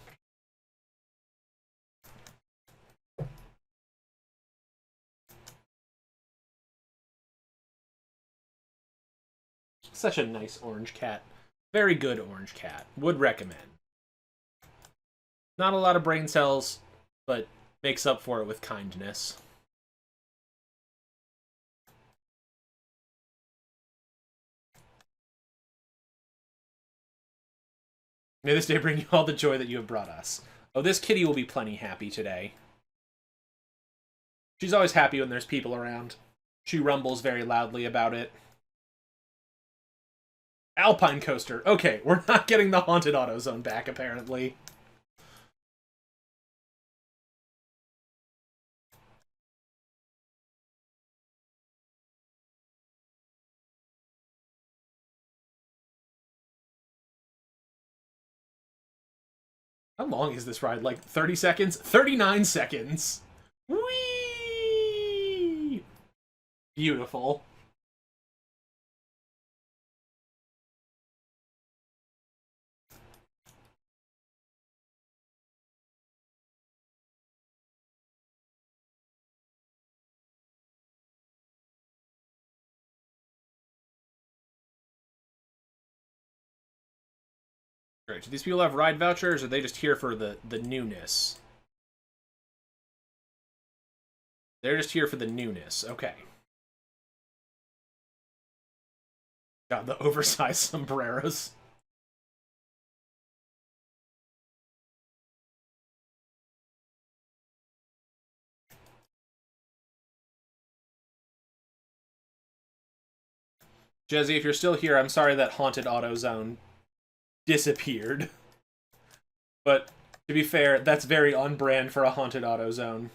Such a nice orange cat. Very good orange cat. Would recommend. Not a lot of brain cells, but makes up for it with kindness. May this day bring you all the joy that you have brought us. Oh, this kitty will be plenty happy today. She's always happy when there's people around. She rumbles very loudly about it. Alpine coaster. Okay, we're not getting the Haunted AutoZone back, apparently. How long is this ride? Like 30 seconds? 39 seconds! Whee! Beautiful. Great. Do these people have ride vouchers, or are they just here for the newness? They're just here for the newness. Okay. Got the oversized sombreros. Jezzy, if you're still here, I'm sorry that Haunted AutoZone disappeared. But, to be fair, that's very on brand for a Haunted AutoZone.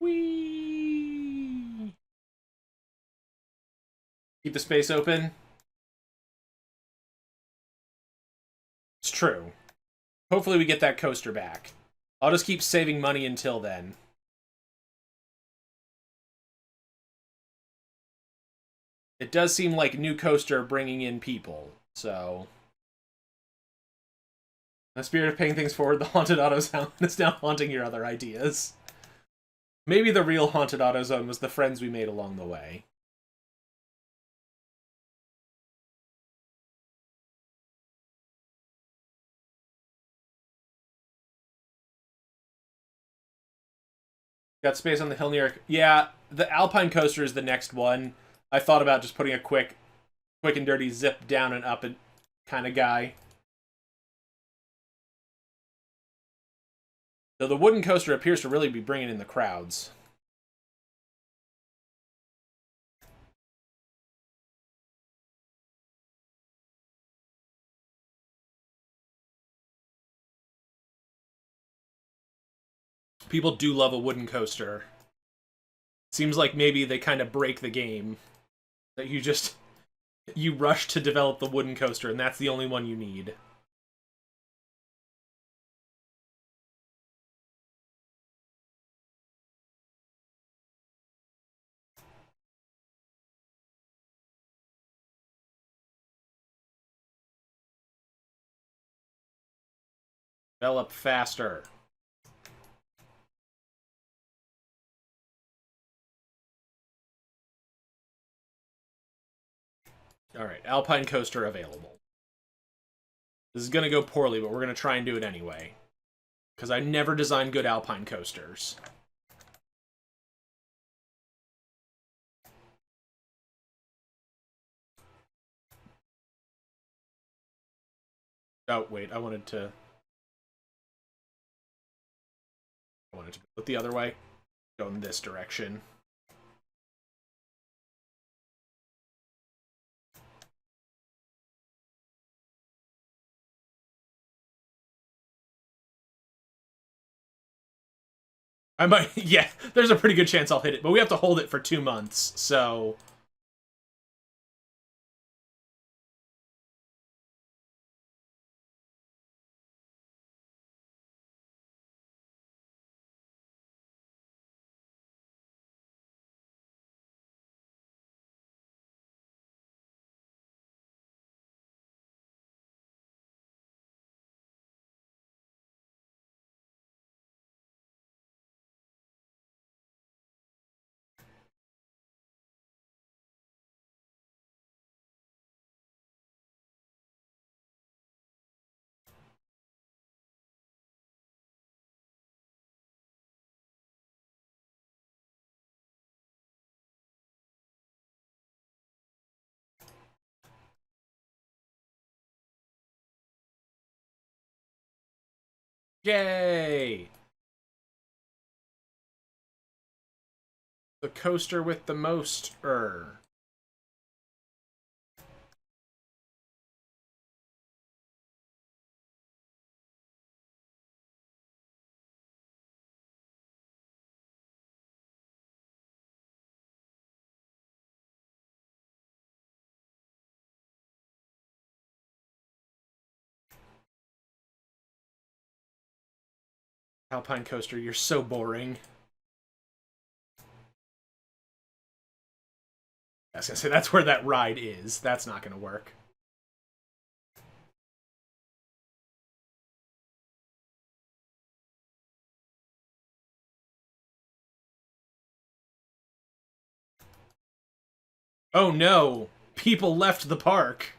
Whee! Keep the space open. It's true. Hopefully we get that coaster back. I'll just keep saving money until then. It does seem like new coaster bringing in people, so... The spirit of paying things forward, the Haunted AutoZone is now haunting your other ideas. Maybe the real haunted AutoZone was the friends we made along the way. Got space on the hill near... Yeah, the Alpine Coaster is the next one. I thought about just putting a quick and dirty zip down and up and kind of guy. Though the wooden coaster appears to really be bringing in the crowds. People do love a wooden coaster. Seems like maybe they kind of break the game. That you rush to develop the wooden coaster, and that's the only one you need. Develop faster. Alright, Alpine Coaster available. This is going to go poorly, but we're going to try and do it anyway. Because I never design good Alpine coasters. Oh, wait, I wanted to go the other way. Go in this direction. I might, yeah, there's a pretty good chance I'll hit it, but we have to hold it for 2 months, so... Yay! The coaster with the most Alpine Coaster, you're so boring. I was gonna say, that's where that ride is. That's not gonna work. Oh no! People left the park!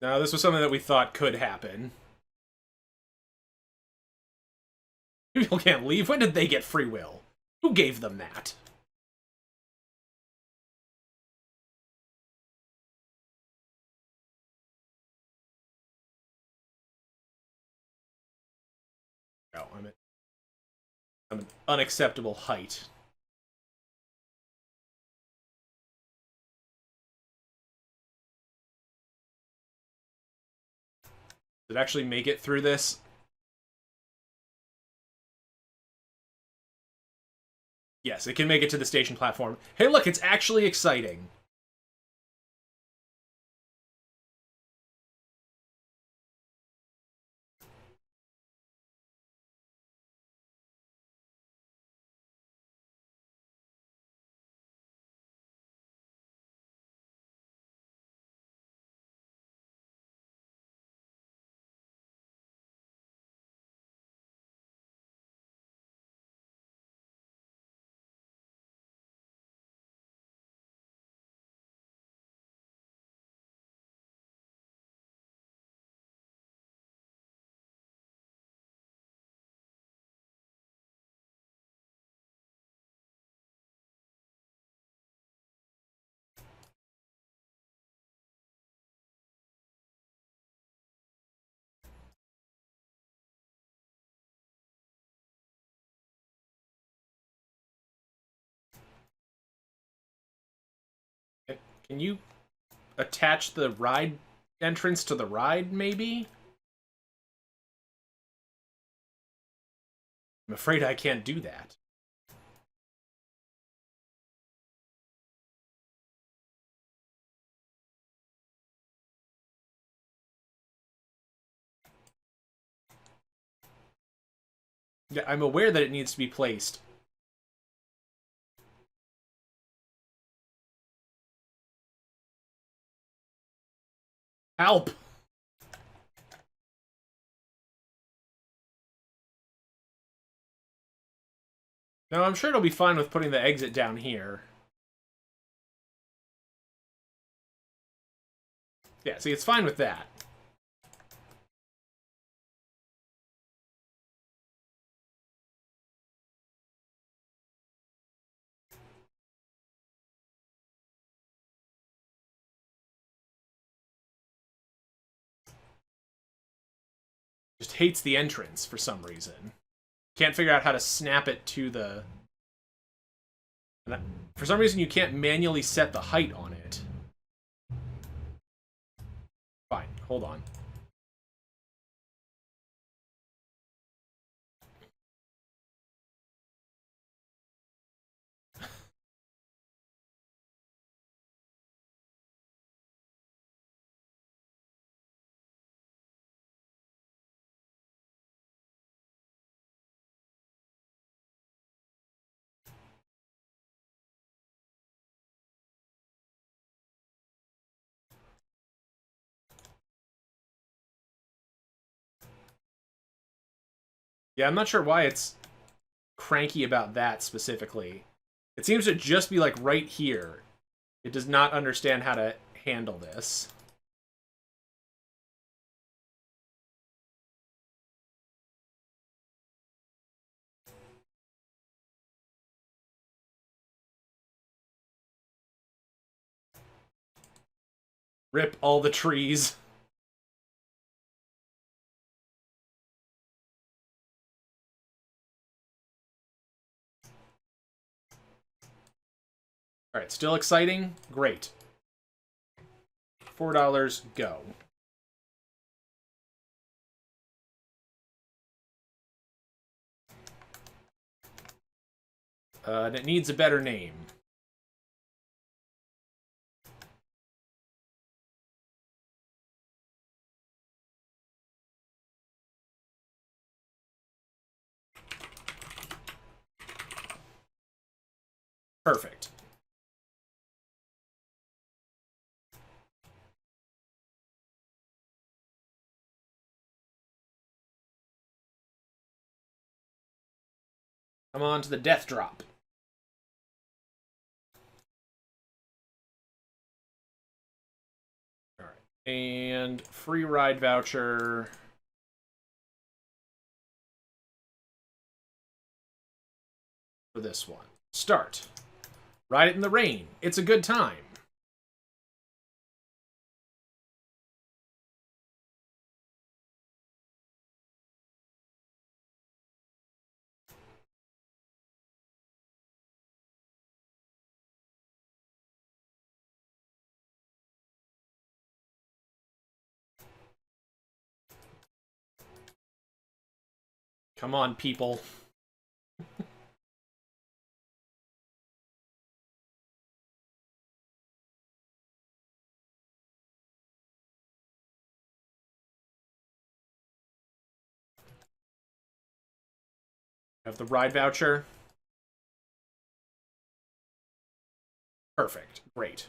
No, this was something that we thought could happen. People can't leave. When did they get free will? Who gave them that? No, I'm an unacceptable height. Did it actually make it through this? Yes, it can make it to the station platform. Hey, look, it's actually exciting. Can you attach the ride entrance to the ride, maybe? I'm afraid I can't do that. Yeah, I'm aware that it needs to be placed. Help! No, I'm sure it'll be fine with putting the exit down here. Yeah, see, it's fine with that. Just hates the entrance for some reason. Can't figure out how to snap it to the... For some reason, you can't manually set the height on it. Fine, hold on. Yeah, I'm not sure why it's cranky about that specifically. It seems to just be like right here. It does not understand how to handle this. Rip all the trees. Alright, still exciting? Great. $4, go. And it needs a better name. Perfect. Come on to the death drop. Alright. And free ride voucher. For this one. Start. Ride it in the rain. It's a good time. Come on, people. Have the ride voucher. Perfect. Great.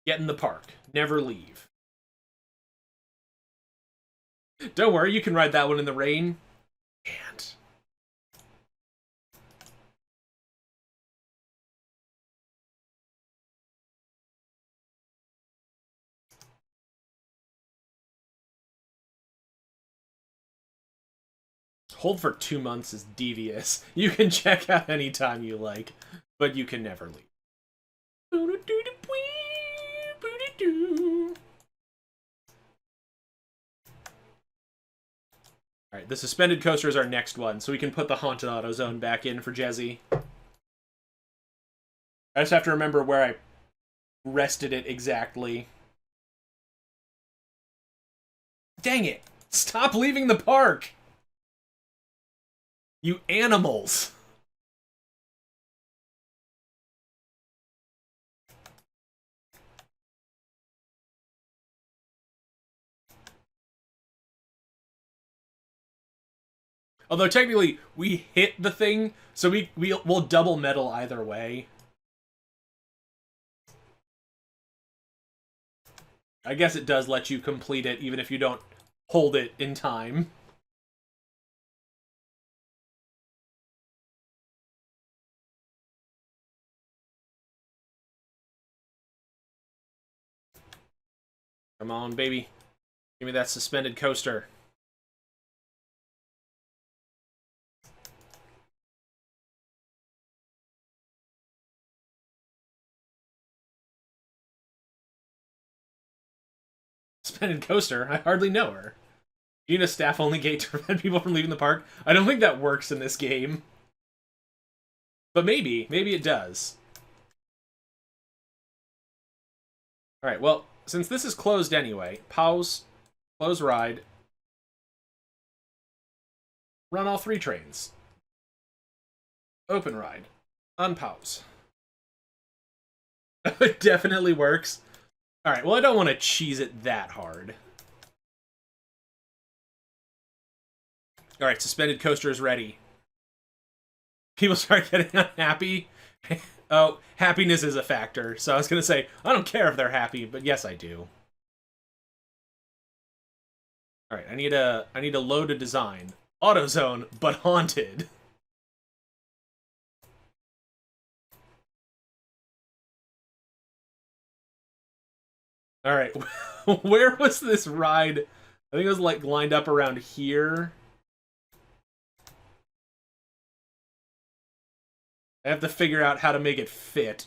Get in the park. Never leave. Don't worry, you can ride that one in the rain. And... hold for 2 months is devious. You can check out anytime you like, but you can never leave. Alright, the suspended coaster is our next one, so we can put the Haunted Auto Zone back in for Jezzy. I just have to remember where I rested it exactly. Dang it! Stop leaving the park! You animals! Although technically, we hit the thing, so we'll double medal either way. I guess it does let you complete it even if you don't hold it in time. Come on, baby. Give me that suspended coaster. Suspended coaster? I hardly know her. Gina staff only gate to prevent people from leaving the park? I don't think that works in this game. But maybe. Maybe it does. Alright, well, since this is closed anyway, pause, close ride, run all 3 trains. Open ride, unpause. It definitely works. Alright, well, I don't want to cheese it that hard. Alright, suspended coaster is ready. People start getting unhappy. Oh, happiness is a factor. So I was going to say, I don't care if they're happy, but yes, I do. Alright, I need a load a design. AutoZone, but haunted. Alright, where was this ride? I think it was like lined up around here. I have to figure out how to make it fit.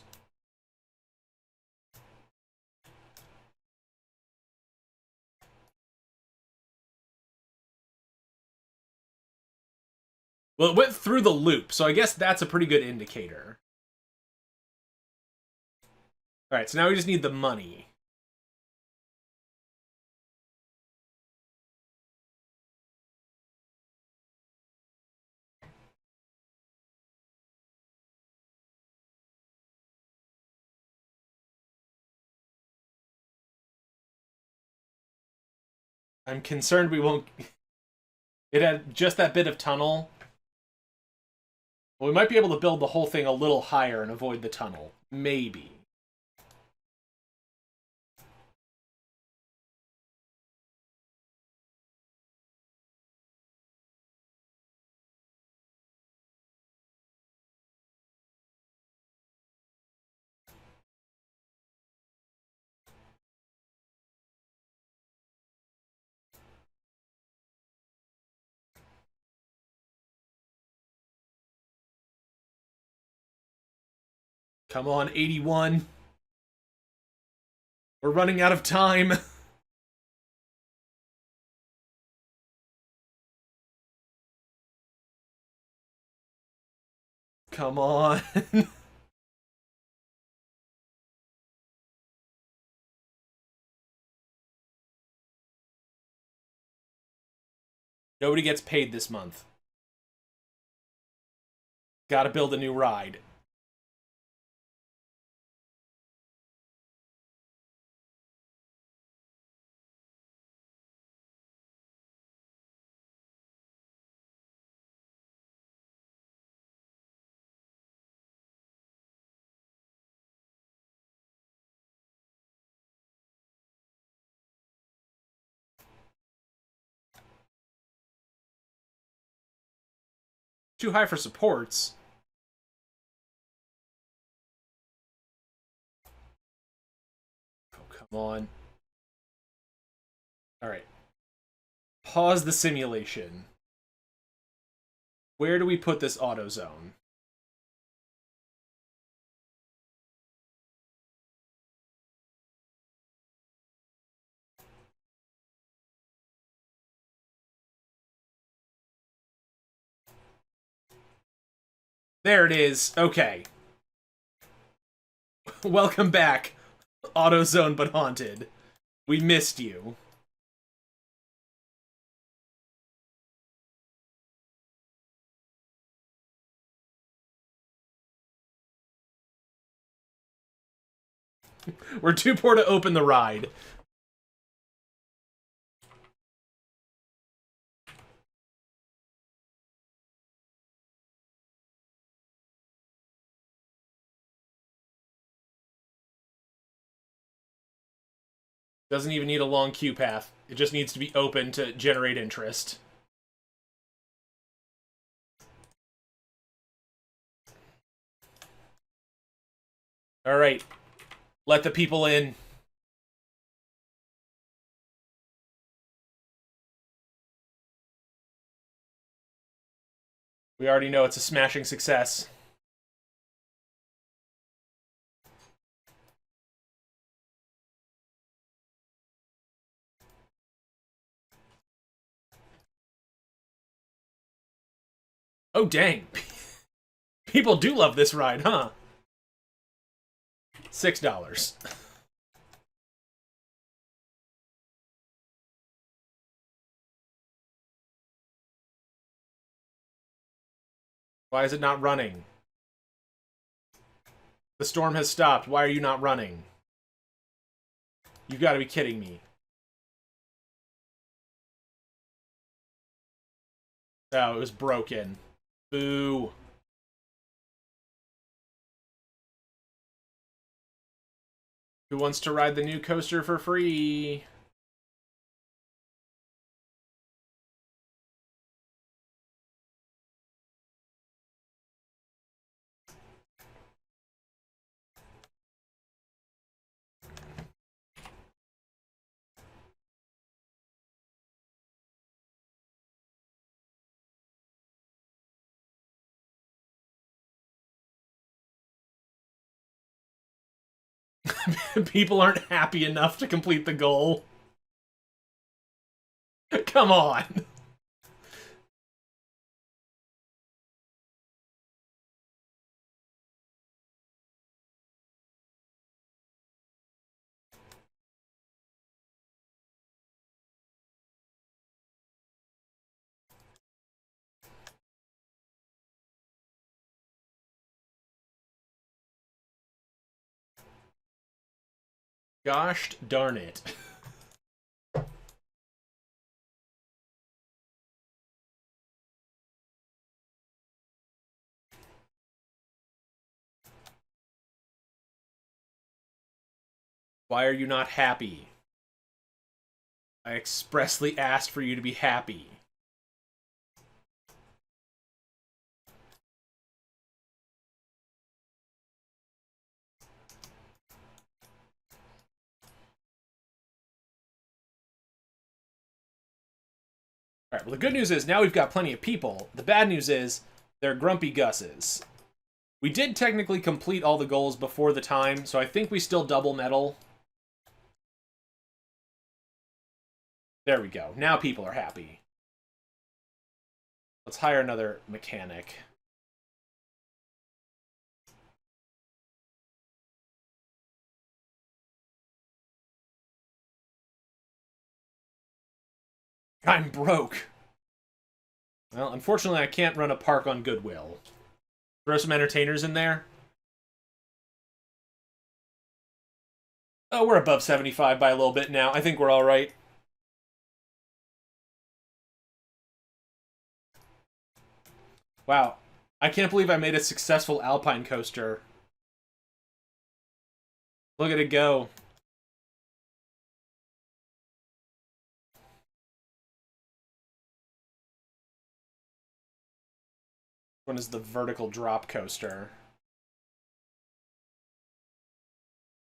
Well, it went through the loop, so I guess that's a pretty good indicator. Alright, so now we just need the money. I'm concerned we won't... It had just that bit of tunnel. Well, we might be able to build the whole thing a little higher and avoid the tunnel. Maybe. Come on, 81. We're running out of time. Come on. Nobody gets paid this month. Gotta build a new ride. Too high for supports. Oh, come on. Alright. Pause the simulation. Where do we put this AutoZone? There it is. Okay. Welcome back. AutoZone but haunted. We missed you. We're too poor to open the ride. Doesn't even need a long queue path. It just needs to be open to generate interest. Alright. Let the people in. We already know it's a smashing success. Oh, dang. People do love this ride, huh? $6. Why is it not running? The storm has stopped. Why are you not running? You've got to be kidding me. Oh, it was broken. Boo. Who wants to ride the new coaster for free? People aren't happy enough to complete the goal. Come on. Gosh darn it. Why are you not happy? I expressly asked for you to be happy. Alright, well the good news is now we've got plenty of people. The bad news is they're grumpy Gusses. We did technically complete all the goals before the time, so I think we still double medal. There we go. Now people are happy. Let's hire another mechanic. I'm broke. Well, unfortunately I can't run a park on Goodwill. Throw some entertainers in there. Oh, we're above 75 by a little bit now. I think we're alright. Wow. I can't believe I made a successful Alpine coaster. Look at it go. One is the vertical drop coaster.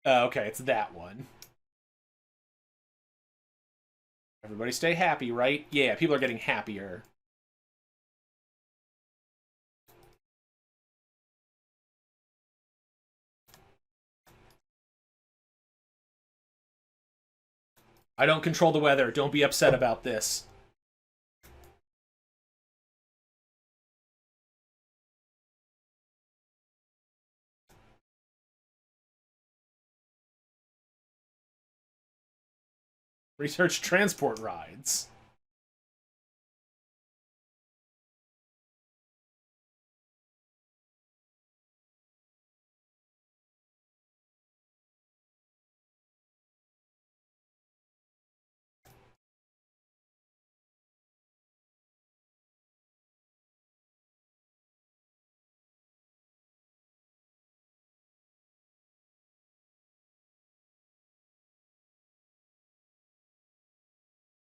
Okay, it's that one. Everybody stay happy, right? Yeah, people are getting happier. I don't control the weather. Don't be upset about this. Research transport rides.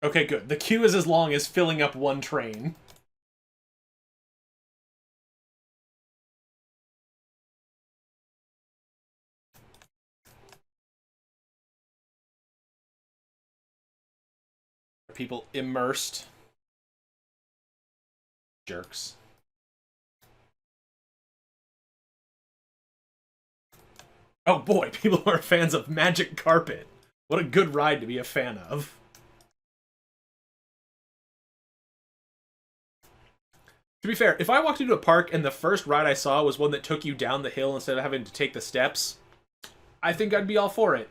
Okay, good. The queue is as long as filling up one train. People immersed. Jerks. Oh boy, people who are fans of Magic Carpet. What a good ride to be a fan of. To be fair, if I walked into a park and the first ride I saw was one that took you down the hill instead of having to take the steps, I think I'd be all for it.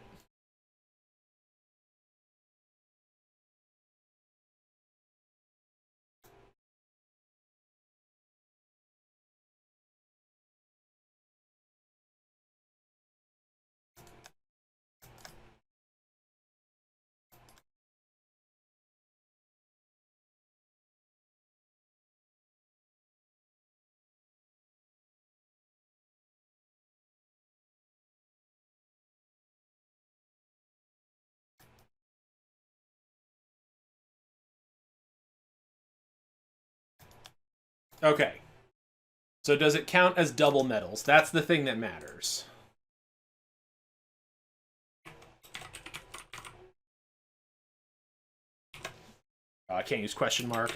Okay. So does it count as double medals? That's the thing that matters. Oh, I can't use question mark.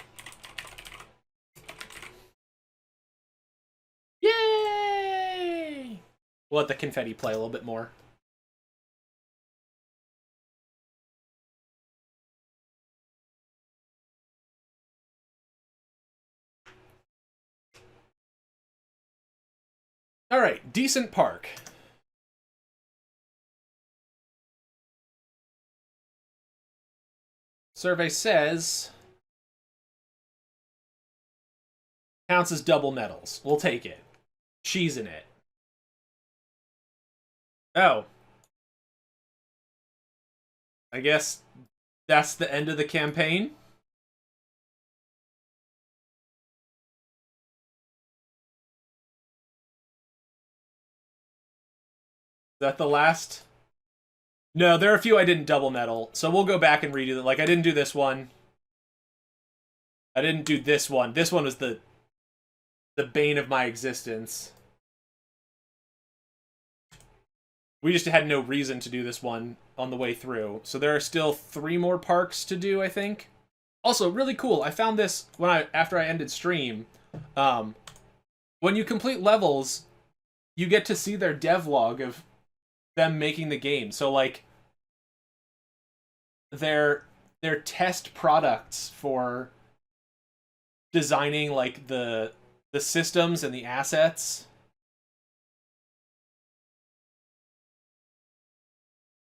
Yay! We'll let the confetti play a little bit more. All right, decent park. Survey says counts as double medals. We'll take it. Cheese in it. Oh. I guess that's the end of the campaign. Is that the last? No, there are a few I didn't double medal, so we'll go back and redo that. Like, I didn't do this one. I didn't do this one. This one was the bane of my existence. We just had no reason to do this one on the way through. So there are still 3 more parks to do, I think. Also, really cool. I found this after I ended stream. When you complete levels, you get to see their devlog of them making the game. So like their test products for designing like the systems and the assets.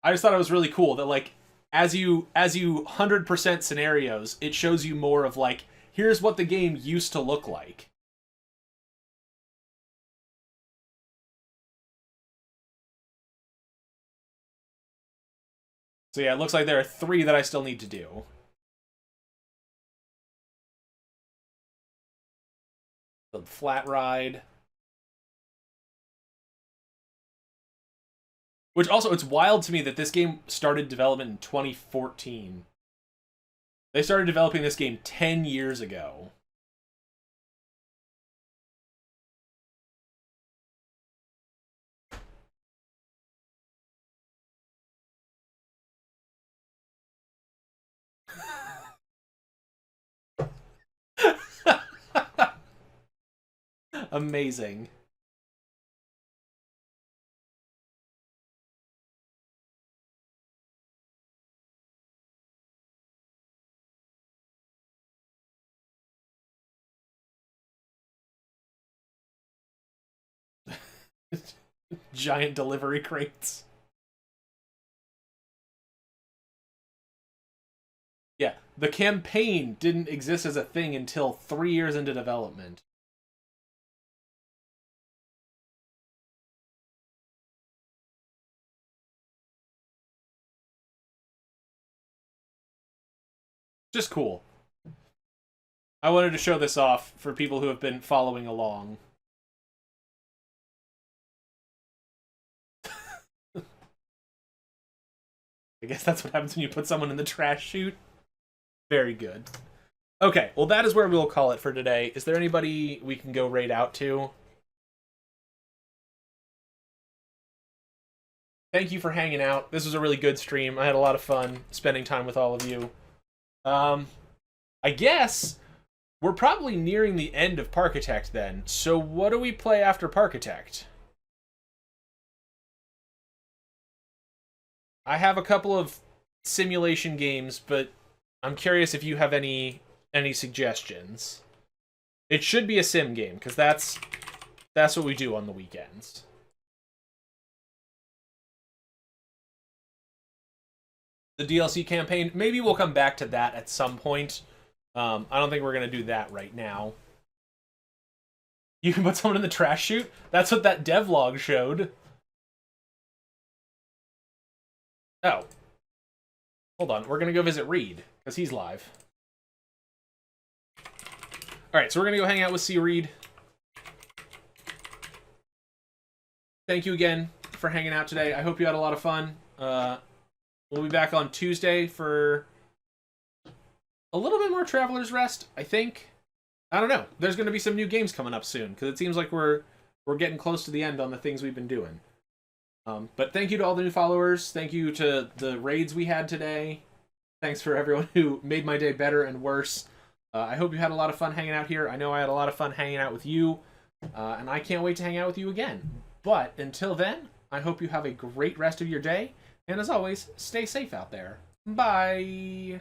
I just thought it was really cool that like as you 100% scenarios, it shows you more of like here's what the game used to look like. So yeah, it looks like there are 3 that I still need to do. The flat ride. Which also, it's wild to me that this game started development in 2014. They started developing this game 10 years ago. Amazing. Giant delivery crates. The campaign didn't exist as a thing until 3 years into development. Just cool. I wanted to show this off for people who have been following along. I guess that's what happens when you put someone in the trash chute. Very good. Okay, well that is where we'll call it for today. Is there anybody we can go raid out to? Thank you for hanging out. This was a really good stream. I had a lot of fun spending time with all of you. I guess we're probably nearing the end of Parkitect then. So what do we play after Parkitect? I have a couple of simulation games, but I'm curious if you have any suggestions. It should be a sim game, because that's what we do on the weekends. The DLC campaign, maybe we'll come back to that at some point. I don't think we're going to do that right now. You can put someone in the trash chute? That's what that devlog showed. Oh. Hold on, we're going to go visit Reed, because he's live. Alright, so we're going to go hang out with C. Reed. Thank you again for hanging out today. I hope you had a lot of fun. We'll be back on Tuesday for a little bit more Traveler's Rest, I think. I don't know. There's going to be some new games coming up soon, because it seems like we're getting close to the end on the things we've been doing. But thank you to all the new followers. Thank you to the raids we had today. Thanks for everyone who made my day better and worse. I hope you had a lot of fun hanging out here. I know I had a lot of fun hanging out with you. And I can't wait to hang out with you again. But until then, I hope you have a great rest of your day. And as always, stay safe out there. Bye!